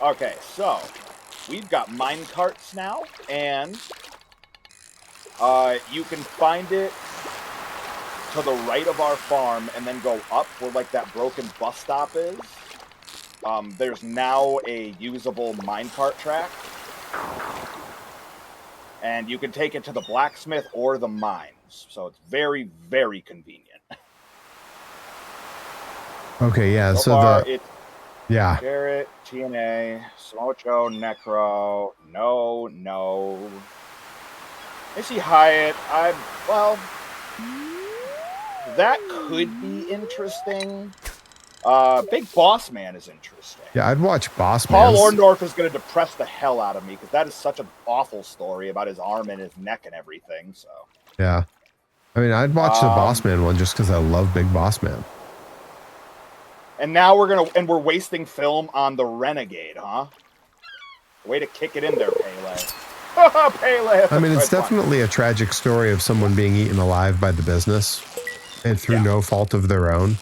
S2: Okay, so we've got mine carts now, and you can find it to the right of our farm and then go up where like that broken bus stop is. there's now a usable minecart track. And you can take it to the blacksmith or the mines. So it's very, very convenient.
S1: Okay, yeah,
S2: So far,
S1: the...
S2: it's
S1: Yeah.
S2: Garrett, TNA, Smocho, Necro, no. Missy Hyatt, that could be interesting. Big Boss Man is interesting.
S1: Yeah, I'd watch Boss Man.
S2: Paul Orndorff is going to depress the hell out of me because that is such an awful story about his arm and his neck and everything. So
S1: yeah, I mean, I'd watch the Boss Man one just because I love Big Boss Man.
S2: And now we're wasting film on the Renegade, huh? Way to kick it in there, Pele. Pele.
S1: I mean, it's definitely a tragic story of someone being eaten alive by the business, and through no fault of their own.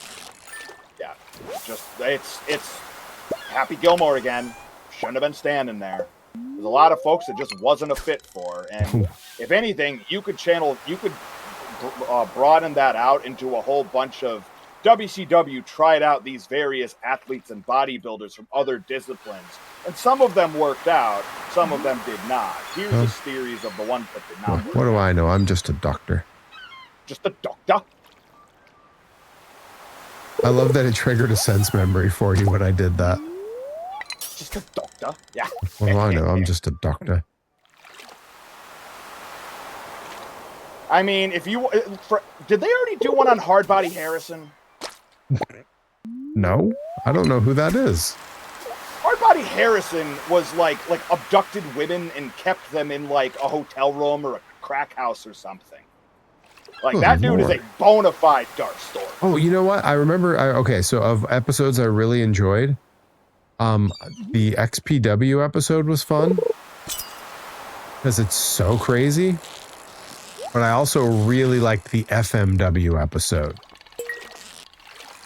S2: Yeah, it's Happy Gilmore again. Shouldn't have been standing there. There's a lot of folks that just wasn't a fit for, and if anything, you could broaden that out into a whole bunch of WCW tried out these various athletes and bodybuilders from other disciplines, and some of them worked out, some of them did not. Here's a series of the ones that did not work.
S1: What do I know? I'm just a doctor.
S2: Just a doctor.
S1: I love that it triggered a sense memory for you when I did that.
S2: Just a doctor. Yeah.
S1: What do I know? I'm just a doctor.
S2: I mean, if you did they already do one on Hardbody Harrison?
S1: No, I don't know who that is.
S2: Hardbody Harrison was like abducted women and kept them in like a hotel room or a crack house or something. Like that dude is a bona fide dark story.
S1: Oh, you know what? I remember. Okay, so of episodes I really enjoyed, the XPW episode was fun because it's so crazy. But I also really liked the FMW episode.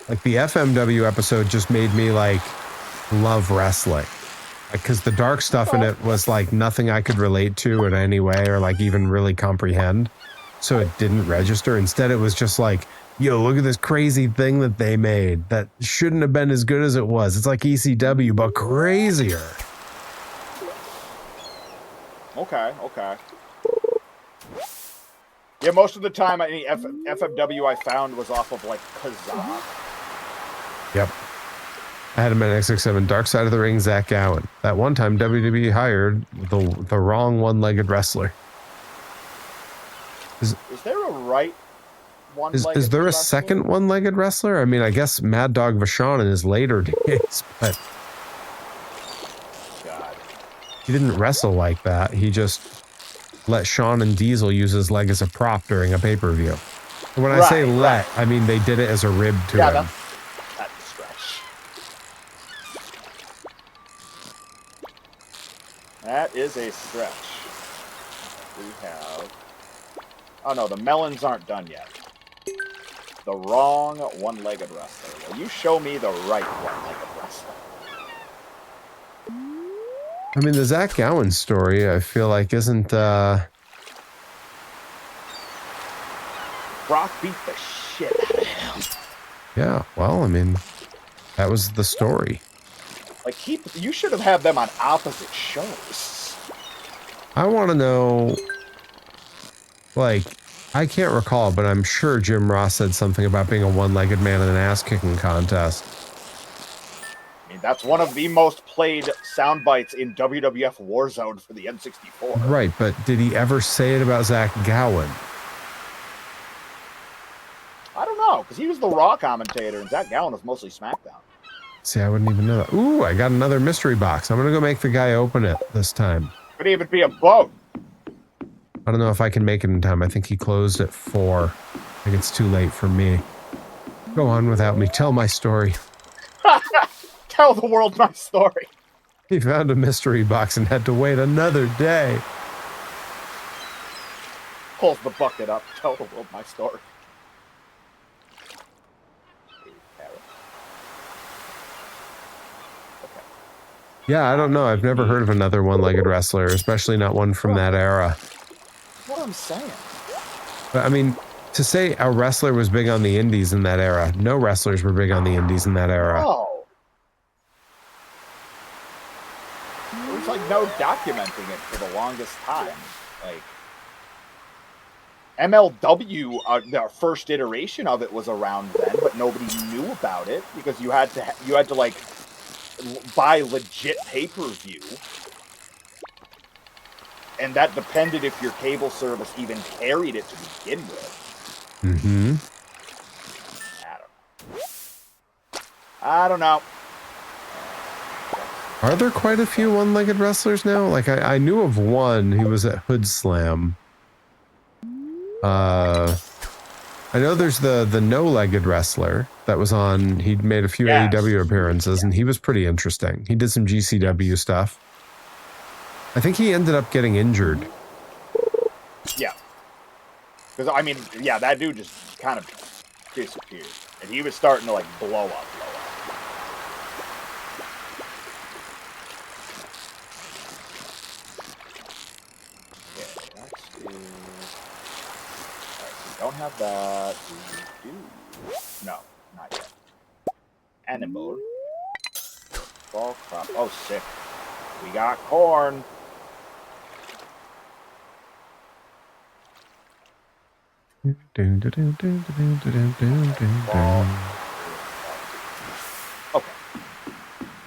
S1: Like the FMW episode just made me like love wrestling. Because the dark stuff in it was like nothing I could relate to in any way or like even really comprehend. So it didn't register. Instead, it was just like, yo, look at this crazy thing that they made that shouldn't have been as good as it was. It's like ECW, but crazier.
S2: Okay. Yeah, most of the time, any FMW I found was off of like Kazaa.
S1: Yep. I had him at X67, Dark Side of the Ring, Zach Gowen. That one time WWE hired the wrong one-legged wrestler.
S2: Is there a right one-legged
S1: Is there a
S2: wrestler?
S1: second one-legged wrestler? I mean, I guess Mad Dog Vachon in his later days, but
S2: God.
S1: He didn't wrestle like that. He just let Shawn and Diesel use his leg as a prop during a pay-per-view. When I say let, I mean they did it as a rib to him.
S2: That's a stretch. That is a stretch. We have... Oh no, the melons aren't done yet. The wrong one-legged wrestler. Will you show me the right one-legged wrestler?
S1: I mean, the Zach Gowen story, I feel like, isn't,
S2: Brock beat the shit out of him.
S1: Yeah, well, I mean, that was the story.
S2: Like, you should have had them on opposite shows.
S1: I want to know, like, I can't recall, but I'm sure Jim Ross said something about being a one-legged man in an ass-kicking contest.
S2: I mean, that's one of the most played sound bites in WWF Warzone for the N64.
S1: Right, but did he ever say it about Zach Gowen?
S2: I don't know, because he was the Raw commentator, and Zach Gowen was mostly SmackDown.
S1: See, I wouldn't even know that. Ooh, I got another mystery box. I'm going to go make the guy open it this time.
S2: Could even be a boat.
S1: I don't know if I can make it in time. I think he closed at 4. I think it's too late for me. Go on without me. Tell my story.
S2: Tell the world my story.
S1: He found a mystery box and had to wait another day.
S2: Pulls the bucket up. Tell the world my story.
S1: Yeah, I don't know. I've never heard of another one-legged wrestler, especially not one from that era.
S2: What I'm saying.
S1: But I mean, to say a wrestler was big on the indies in that era, no wrestlers were big on the indies in that era.
S2: Oh. no documenting it for the longest time. Like MLW, the first iteration of it was around then, but nobody knew about it because you had to like buy legit pay-per-view, and that depended if your cable service even carried it to begin with.
S1: Mm-hmm.
S2: I don't know.
S1: Are there quite a few one-legged wrestlers now? Like I knew of one who was at Hood Slam. I know there's the no-legged wrestler that was on. He'd made a few AEW appearances, and he was pretty interesting. He did some GCW stuff. I think he ended up getting injured.
S2: Yeah. Because, I mean, yeah, that dude just kind of disappeared. And he was starting to, like, blow up. Okay, let's do... Alright, we don't have that. We do... No, not yet. Animal. Fall crop. Oh, sick. We got corn. Okay.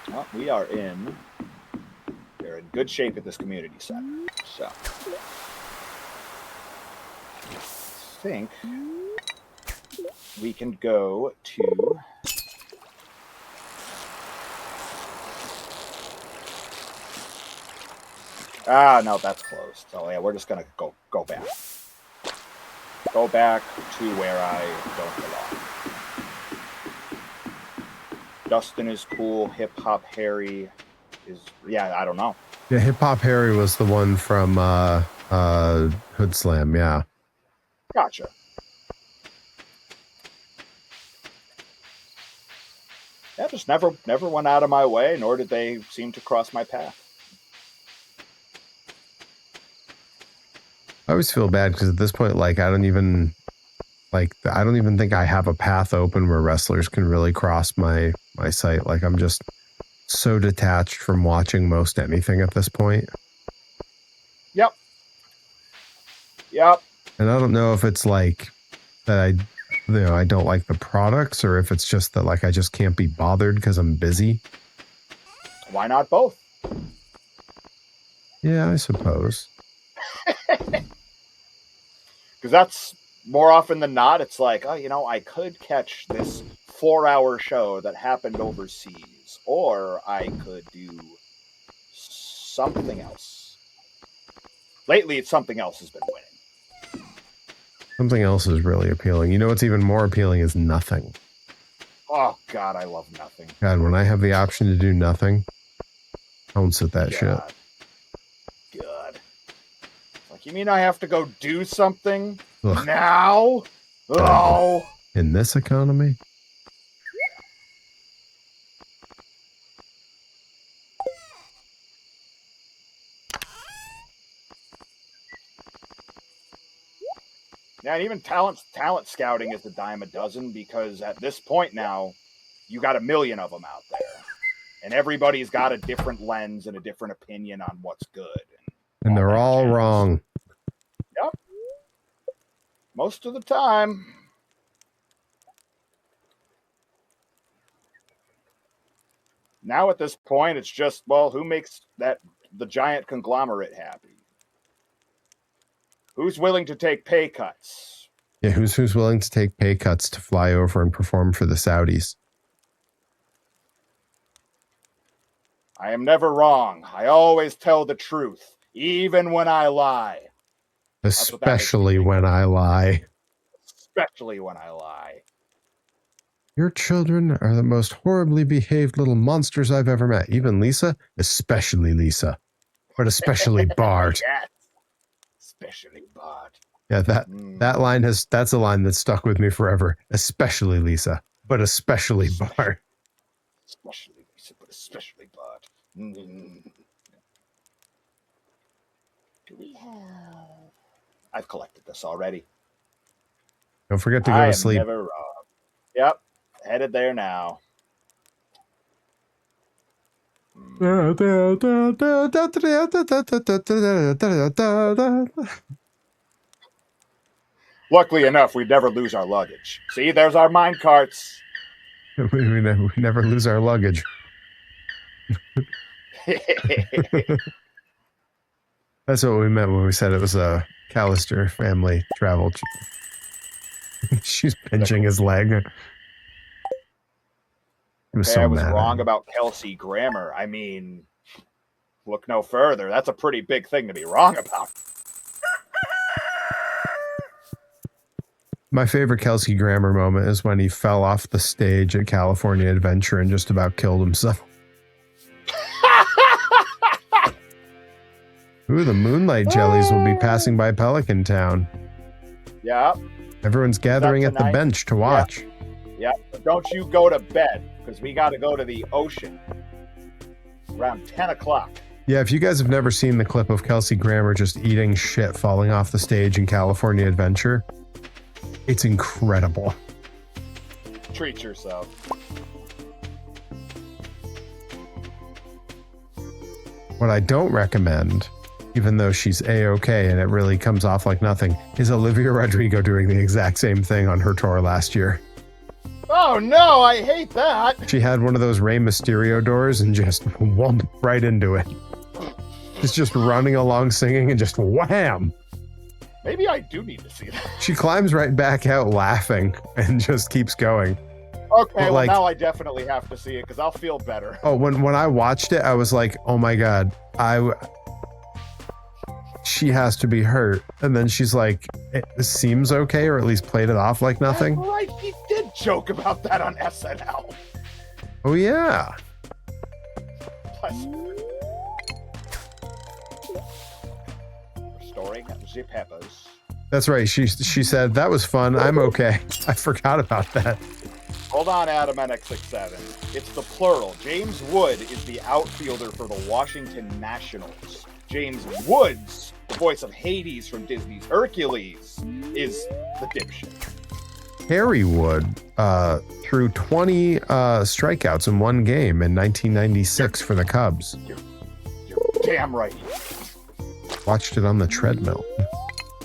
S2: Well, we're in good shape at this community center. So I think we can go to no, that's closed. So yeah, we're just gonna go back. Go back to where I don't belong. Dustin is cool. Hip Hop Harry is, yeah, I don't know.
S1: Yeah, Hip Hop Harry was the one from Hood Slam, yeah.
S2: Gotcha. Yeah, just never went out of my way, nor did they seem to cross my path.
S1: I always feel bad because at this point, like, I don't even think I have a path open where wrestlers can really cross my site. Like, I'm just so detached from watching most anything at this point.
S2: Yep.
S1: And I don't know if it's like that I don't like the products, or if it's just that, like, I just can't be bothered because I'm busy.
S2: Why not both?
S1: Yeah, I suppose.
S2: Because that's more often than not, it's like, oh, you know, I could catch this 4-hour show that happened overseas, or I could do something else. Lately, it's something else has been winning.
S1: Something else is really appealing. You know what's even more appealing is nothing.
S2: Oh, God, I love nothing.
S1: God, when I have the option to do nothing, I won't sit that shit.
S2: God. Like, you mean I have to go do something?
S1: Ugh.
S2: Now? Oh.
S1: In this economy?
S2: Yeah, and even talent scouting is a dime a dozen, because at this point now, you got a million of them out there. And everybody's got a different lens and a different opinion on what's good.
S1: And they're all wrong.
S2: Yep. Most of the time. Now at this point, it's just, well, who makes the giant conglomerate happy? Who's willing to take pay cuts?
S1: Yeah, who's willing to take pay cuts to fly over and perform for the Saudis?
S2: I am never wrong. I always tell the truth, even when I lie.
S1: Especially when I lie.
S2: Especially when I lie.
S1: Your children are the most horribly behaved little monsters I've ever met. Even Lisa? Especially Lisa. But especially Bart.
S2: Yes. Especially Bart.
S1: Yeah, that line that's a line that's stuck with me forever. Especially Lisa. But especially Bart.
S2: Especially Lisa, but especially Bart. Do we have... I've collected this already.
S1: Don't forget to go to sleep.
S2: Never wrong. Yep. Headed there now. Luckily enough, we never lose our luggage. See, there's our mine carts.
S1: we never lose our luggage. That's what we meant when we said it was a Callister family travel. She's pinching his leg. I was
S2: I was wrong about Kelsey Grammer. I mean, look no further. That's a pretty big thing to be wrong about.
S1: My favorite Kelsey Grammer moment is when he fell off the stage at California Adventure and just about killed himself. Ooh, the moonlight jellies will be passing by Pelican Town.
S2: Yeah.
S1: Everyone's gathering at the bench to watch.
S2: Yeah. But don't you go to bed, because we got to go to the ocean around 10 o'clock.
S1: Yeah, if you guys have never seen the clip of Kelsey Grammer just eating shit falling off the stage in California Adventure, it's incredible.
S2: Treat yourself.
S1: What I don't recommend, even though she's A-okay and it really comes off like nothing, is Olivia Rodrigo doing the exact same thing on her tour last year.
S2: Oh no, I hate that.
S1: She had one of those Rey Mysterio doors and just whomped right into it. She's just running along singing and just wham!
S2: Maybe I do need to see that.
S1: She climbs right back out laughing and just keeps going.
S2: Okay, well now I definitely have to see it because I'll feel better.
S1: Oh, when I watched it, I was like, oh my god, she has to be hurt. And then she's like, it seems okay, or at least played it off like nothing.
S2: That's right, he did joke about that on SNL.
S1: Oh yeah.
S2: Restoring the peppers.
S1: That's right. She said that was fun. I'm okay. I forgot about that.
S2: Hold on, Adam NX67. It's the plural. James Wood is the outfielder for the Washington Nationals. James Woods, the voice of Hades from Disney's Hercules, is the dipshit.
S1: Harry Wood threw 20 strikeouts in one game in 1996 for the Cubs.
S2: You're damn right.
S1: Watched it on the treadmill.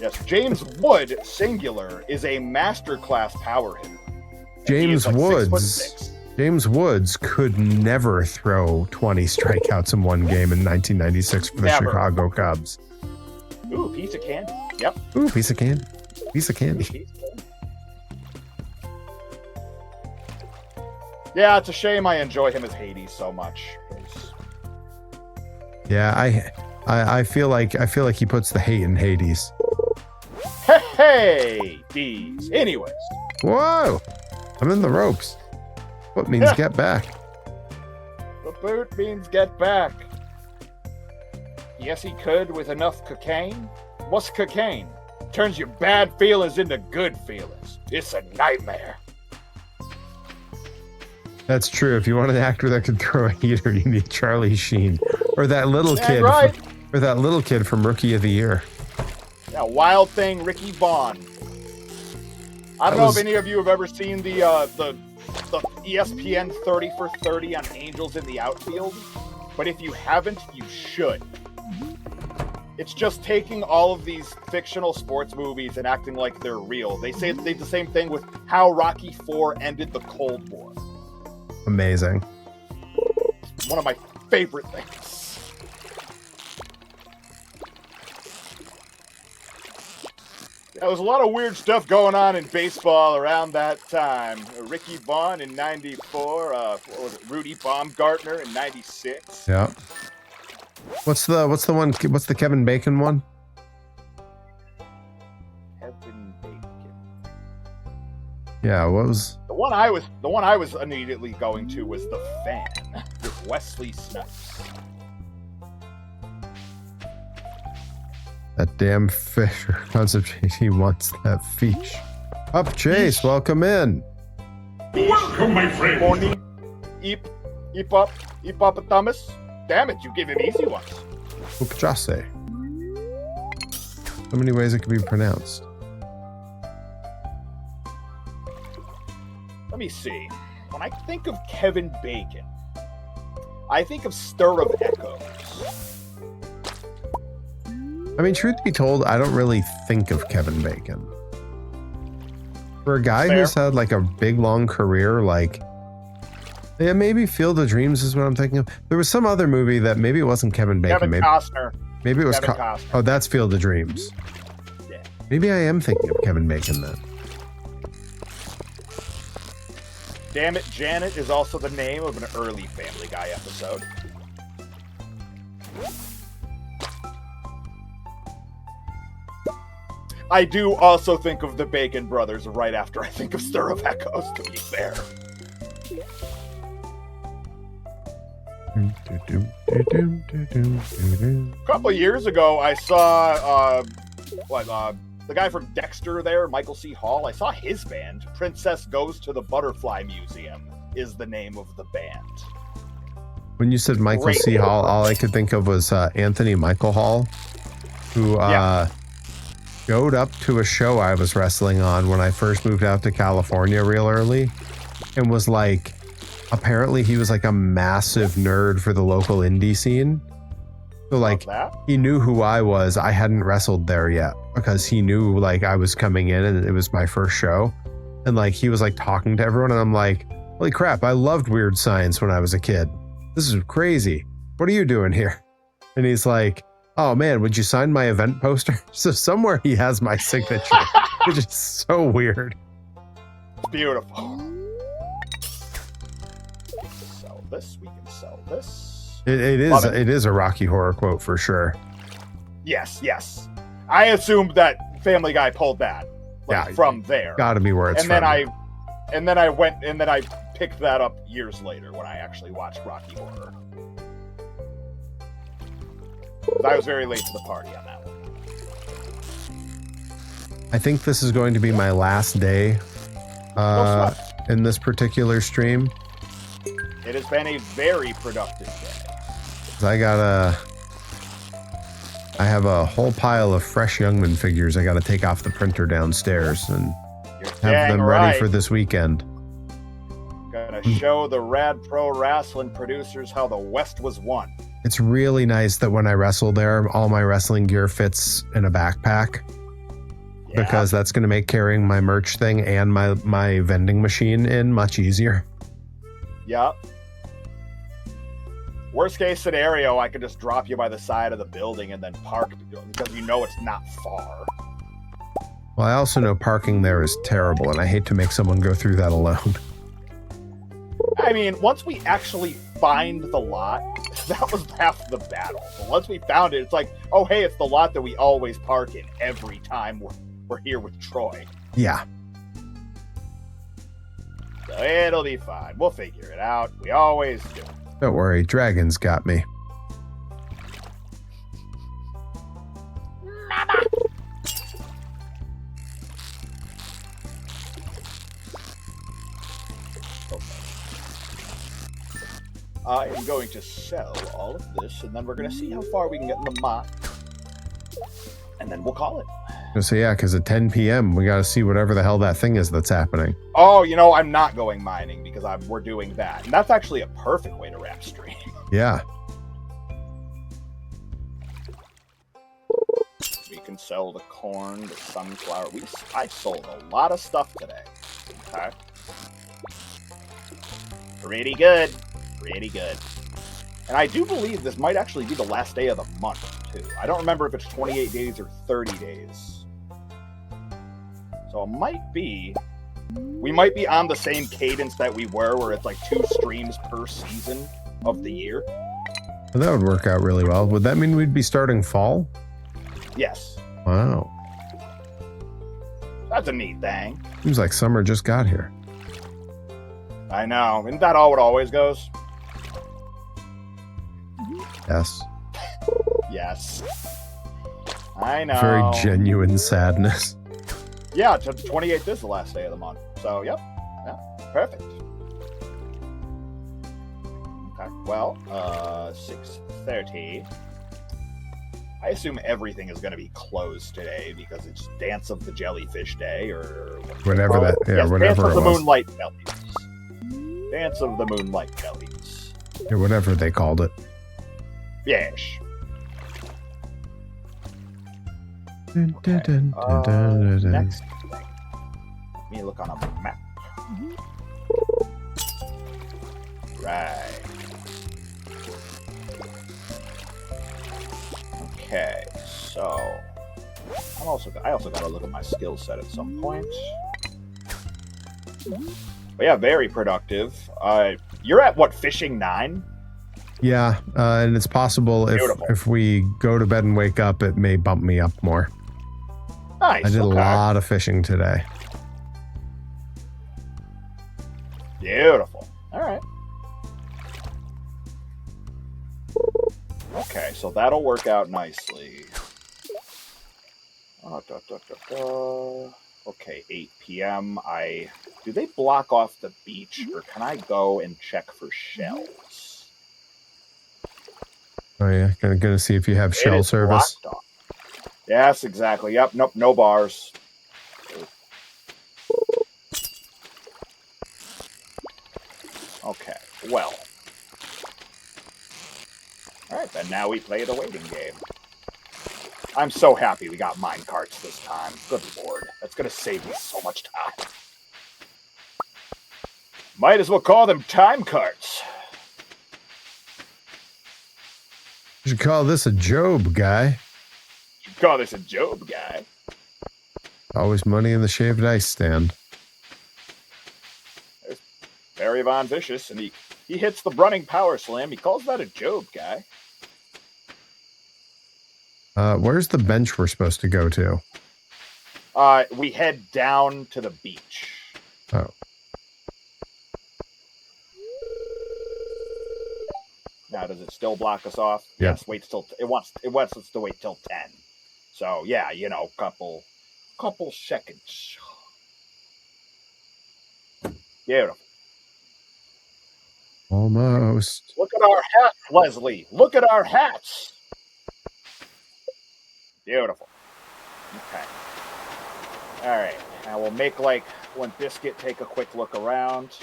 S2: Yes, James Wood, singular, is a masterclass power hitter.
S1: James Woods could never throw 20 strikeouts in one game in 1996 for the Chicago Cubs.
S2: Ooh, piece of candy. Yep.
S1: Ooh, piece of candy. Piece of candy.
S2: Yeah, it's a shame I enjoy him as Hades so much.
S1: Yeah, I feel like he puts the hate in Hades.
S2: Hey, Hades. Anyways.
S1: Whoa! I'm in the ropes. What means get back?
S2: The boot means get back. Yes, he could with enough cocaine. What's cocaine? Turns your bad feelings into good feelings. It's a nightmare.
S1: That's true. If you want an actor that could throw a heater, you need Charlie Sheen, or that little kid,
S2: right.
S1: or that little kid from Rookie of the Year.
S2: Yeah, Wild Thing, Ricky Vaughn. I don't know if any of you have ever seen the ESPN 30 for 30 on Angels in the Outfield, but if you haven't, you should. It's just taking all of these fictional sports movies and acting like they're real. They say they did the same thing with how Rocky IV ended the Cold War.
S1: Amazing.
S2: One of my favorite things. There was a lot of weird stuff going on in baseball around that time. Ricky Vaughn in '94. What was it? Rudy Baumgartner in '96.
S1: Yeah. What's the one? What's the Kevin Bacon one?
S2: Kevin Bacon.
S1: Yeah. What was
S2: the one I was immediately going to was The Fan with Wesley Snipes.
S1: That damn Fisher concept? He wants that fish. Up, Chase. Welcome in.
S3: Welcome, my friend.
S2: Morning. Eep up, Thomas. Damn it, you give him easy ones.
S1: Upjase. So many ways it could be pronounced.
S2: Let me see. When I think of Kevin Bacon, I think of Stir of Echoes.
S1: I mean, truth be told, I don't really think of Kevin Bacon. For a guy who's had like a big long career, like, yeah, maybe Field of Dreams is what I'm thinking of. There was some other movie that maybe it wasn't Kevin Bacon.
S2: Kevin Costner.
S1: Maybe it was
S2: Costner.
S1: Oh, that's Field of Dreams.
S2: Yeah.
S1: Maybe I am thinking of Kevin Bacon then.
S2: Damn It, Janet is also the name of an early Family Guy episode. I do also think of the Bacon Brothers right after I think of Stir of Echoes, to be fair. A couple of years ago, I saw the guy from Dexter there, Michael C. Hall. I saw his band. Princess Goes to the Butterfly Museum is the name of the band.
S1: When you said Michael C. Hall, all I could think of was Anthony Michael Hall, who showed up to a show I was wrestling on when I first moved out to California real early, and was like, apparently he was like a massive nerd for the local indie scene. So like he knew who I was. I hadn't wrestled there yet because he knew like I was coming in and it was my first show. And like he was like talking to everyone and I'm like, holy crap, I loved Weird Science when I was a kid. This is crazy. What are you doing here? And he's like, oh man, would you sign my event poster? So somewhere he has my signature, which is so weird.
S2: Beautiful. Sell this. We can sell this.
S1: It is a Rocky Horror quote for sure.
S2: Yes. I assumed that Family Guy pulled that from there.
S1: Gotta be where it's from.
S2: And then I picked that up years later when I actually watched Rocky Horror. I was very late to the party on that one.
S1: I think this is going to be my last day in this particular stream.
S2: It has been a very productive day.
S1: I have a whole pile of fresh Youngman figures I got to take off the printer downstairs and have them ready for this weekend.
S2: Gonna show the Rad Pro Wrestling producers how the West was won.
S1: It's really nice that when I wrestle there, all my wrestling gear fits in a backpack. Yeah. Because that's going to make carrying my merch thing and my vending machine in much easier.
S2: Yep. Worst case scenario, I could just drop you by the side of the building and then park because you know it's not far.
S1: Well, I also know parking there is terrible, and I hate to make someone go through that alone.
S2: I mean, once we actually find the lot, that was half the battle. But once we found it, it's like, oh, hey, it's the lot that we always park in every time we're here with Troy.
S1: Yeah.
S2: So it'll be fine. We'll figure it out. We always do.
S1: Don't worry, dragons got me.
S2: Mama. I am going to sell all of this, and then we're going to see how far we can get in the mine. And then we'll call it.
S1: So yeah, because at 10 p.m. we got to see whatever the hell that thing is that's happening.
S2: Oh, you know, I'm not going mining because we're doing that. And that's actually a perfect way to wrap stream.
S1: Yeah.
S2: We can sell the corn, the sunflower. I sold a lot of stuff today. Okay. Pretty good. Pretty good. And I do believe this might actually be the last day of the month, too. I don't remember if it's 28 days or 30 days. So it might be... We might be on the same cadence that we were, where it's like 2 streams per season of the year.
S1: Well, that would work out really well. Would that mean we'd be starting fall?
S2: Yes.
S1: Wow.
S2: That's a neat thing.
S1: Seems like summer just got here.
S2: I know. Isn't that all it always goes?
S1: Yes.
S2: Yes. I know.
S1: Very genuine sadness.
S2: Yeah, 28th is the last day of the month. So, yep. Yeah, perfect. Okay, well, 6:30. I assume everything is going to be closed today because it's Dance of the Jellyfish Day or
S1: whatever that, yeah,
S2: yes,
S1: whatever
S2: Dance of
S1: it
S2: the
S1: was.
S2: Moonlight Bellies. Dance of the Moonlight Bellies.
S1: Or whatever they called it.
S2: Yes.
S1: Okay.
S2: Next thing. Let me look on a map. Right. Okay, so I also gotta look at my skill set at some point. But yeah, very productive. You're at what, fishing 9?
S1: Yeah, and it's possible if we go to bed and wake up, it may bump me up more.
S2: Nice.
S1: I did a lot of fishing today.
S2: Beautiful. All right. Okay, so that'll work out nicely. Okay, 8 p.m. Do they block off the beach, or can I go and check for shells?
S1: Oh yeah, gonna see if you have shell service.
S2: Yes, exactly. Yep. Nope. No bars. Okay. Well. All right, then now we play the waiting game. I'm so happy we got mine carts this time. Good lord. That's going to save me so much time. Might as well call them time carts.
S1: You should call this a Job guy.
S2: You should call this a Job guy.
S1: Always money in the shaved ice stand.
S2: There's Barry Von Vicious, and he hits the running power slam. He calls that a Job guy.
S1: Where's the bench we're supposed to go to?
S2: We head down to the beach.
S1: Oh.
S2: Now, does it still block us off?
S1: Yep.
S2: Yes. Wait till it wants us to wait till 10. So yeah, you know, couple seconds. Beautiful.
S1: Almost.
S2: Look at our hats, Leslie. Look at our hats. Beautiful. Okay. All right. Now we'll make one Biscuit take a quick look around.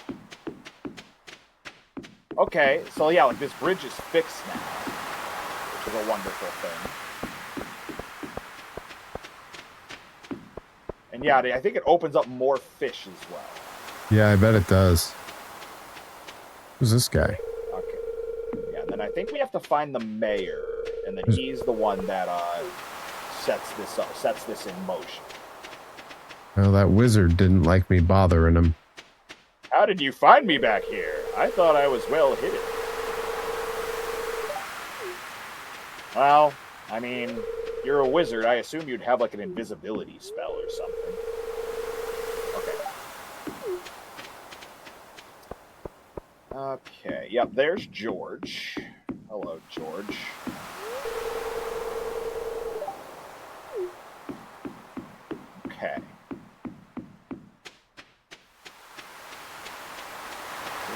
S2: Okay, so yeah, this bridge is fixed now, which is a wonderful thing. And yeah, I think it opens up more fish as well.
S1: Yeah, I bet it does. Who's this guy?
S2: Okay. Yeah, and then I think we have to find the mayor, and then he's the one that sets this in motion.
S1: Well, that wizard didn't like me bothering him.
S2: How did you find me back here? I thought I was well hidden. Well, I mean, you're a wizard. I assume you'd have an invisibility spell or something. Okay, yep, there's George. Hello, George. Okay.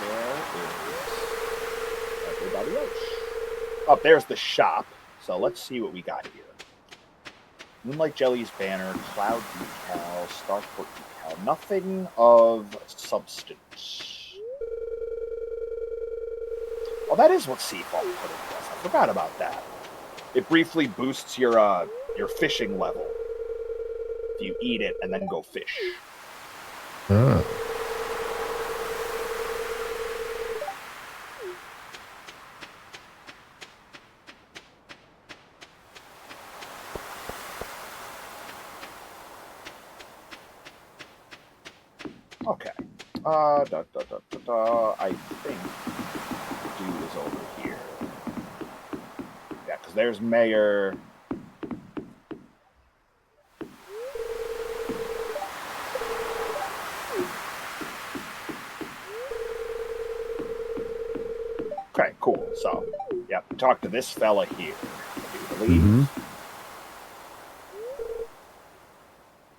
S2: Where is everybody else? Oh, there's the shop. So let's see what we got here. Moonlight Jelly's banner, Cloud decal, Starport decal. Nothing of substance. Oh, that is what Seafoam Pudding does. I forgot about that. It briefly boosts your fishing level if you eat it and then go fish.
S1: Oh.
S2: Okay. I think the dude is over here. Yeah, because there's Mayor. Okay, cool. So, yeah, talk to this fella here. I do believe.
S1: Mm-hmm.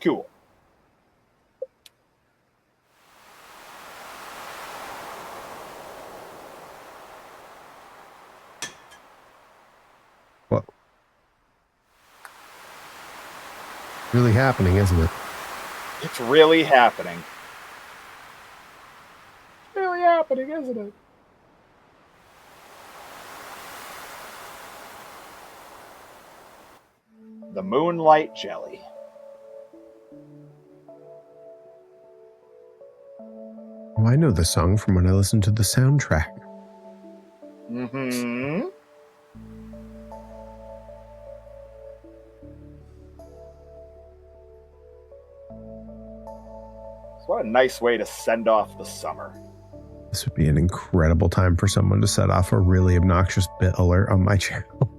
S2: Cool.
S1: What? Really happening, isn't it?
S2: It's really happening. Really happening, isn't it? The Moonlight Jelly.
S1: Oh, I know the song from when I listened to the soundtrack.
S2: Mm-hmm. So what a nice way to send off the summer.
S1: This would be an incredible time for someone to set off a really obnoxious bit alert on my channel.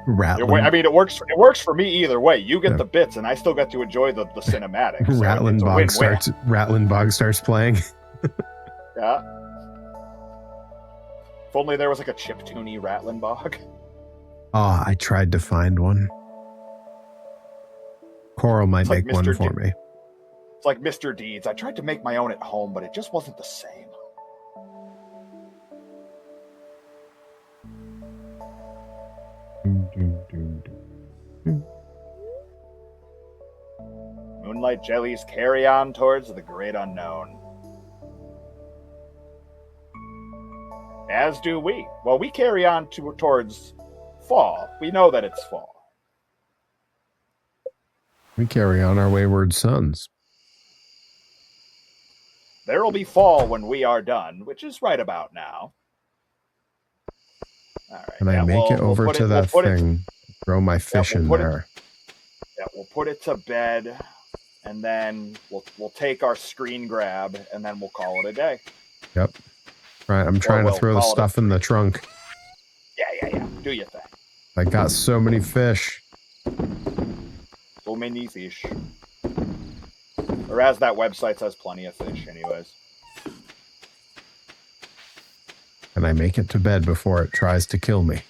S1: Rattling.
S2: I mean, it works for me either way. You get the bits, and I still get to enjoy the cinematics. So
S1: Rattling Bog starts playing.
S2: Yeah. If only there was like a chiptune-y Rattling Bog.
S1: Oh, I tried to find one. Coral might make one for me.
S2: It's like Mr. Deeds. I tried to make my own at home, but it just wasn't the same. Moonlight jellies carry on towards the great unknown. As do we. Well, we carry on towards fall. We know that it's fall.
S1: We carry on our wayward sons.
S2: There will be fall when we are done, which is right about now. All right.
S1: Can I make it over to that thing? Throw my fish in there.
S2: Yeah, we'll put it to bed, and then we'll take our screen grab, and then we'll call it a day.
S1: Yep. Right, I'm trying to throw the stuff in the trunk.
S2: Yeah. Do your thing.
S1: I got so many fish.
S2: So many fish. Or as that website says, plenty of fish, anyways.
S1: Can I make it to bed before it tries to kill me?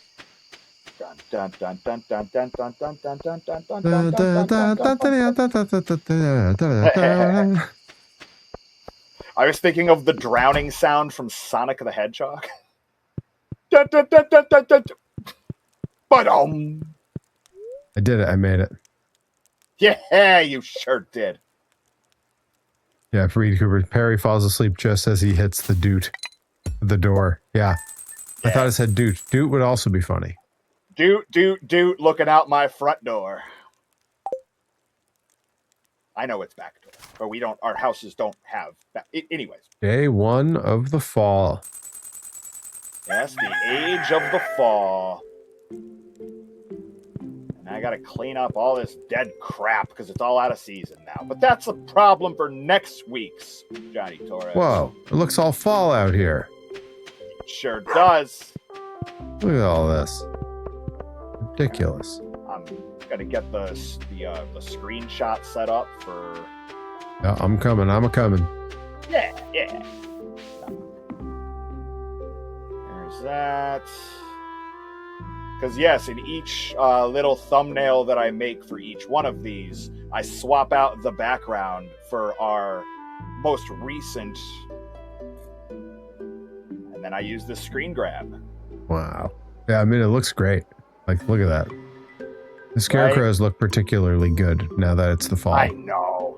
S2: Dun dun dun dun dun dun dun dun dun dun dun dun dun dun. I was thinking of the drowning sound from Sonic the Hedgehog. Dun dun dun dun dun dun. Ba-dum.
S1: I did it. I made it.
S2: Yeah, you sure did.
S1: Yeah, for Reed Cooper, Perry falls asleep just as he hits the door. Yeah. I thought it said doot. Doot would also be funny.
S2: Doot, looking out my front door. I know it's back door, but our houses don't have back. Anyways.
S1: Day 1 of the fall.
S2: Yes, the age of the fall. And I gotta clean up all this dead crap because it's all out of season now. But that's a problem for next week's Johnny Torres.
S1: Whoa, it looks all fall out here.
S2: Sure does.
S1: Look at all this. Ridiculous.
S2: I'm gonna get the screenshot set up for.
S1: Yeah, I'm coming.
S2: Yeah. There's that. Because yes, in each little thumbnail that I make for each one of these, I swap out the background for our most recent, and then I use the screen grab.
S1: Wow. Yeah, I mean, it looks great. Like, look at that. The scarecrows look particularly good now that it's the fall.
S2: I know.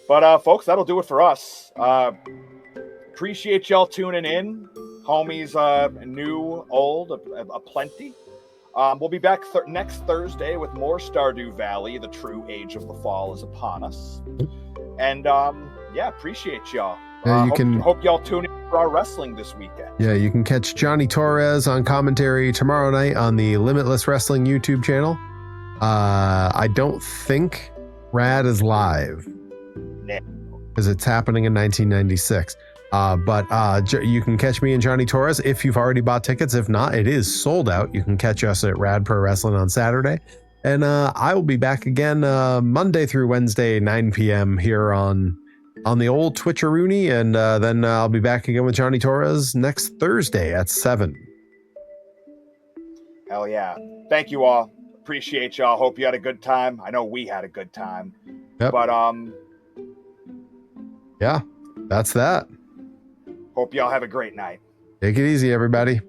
S2: But, folks, that'll do it for us. Appreciate y'all tuning in. Homies, new, old, a plenty. We'll be back next Thursday with more Stardew Valley. The true age of the fall is upon us. And, yeah, appreciate y'all. Hope y'all tune in for our wrestling this weekend.
S1: Yeah, you can catch Johnny Torres on commentary tomorrow night on the Limitless Wrestling YouTube channel. I don't think Rad is live because it's happening in 1996. But you can catch me and Johnny Torres if you've already bought tickets. If not, it is sold out. You can catch us at Rad Pro Wrestling on Saturday. And I will be back again Monday through Wednesday, 9 p.m. here on the old Twitcheroony. And then I'll be back again with Johnny Torres next Thursday at 7.
S2: Hell yeah. Thank you all. Appreciate y'all. Hope you had a good time. I know we had a good time.
S1: Yep.
S2: But
S1: yeah, that's that.
S2: Hope y'all have a great night.
S1: Take it easy, everybody.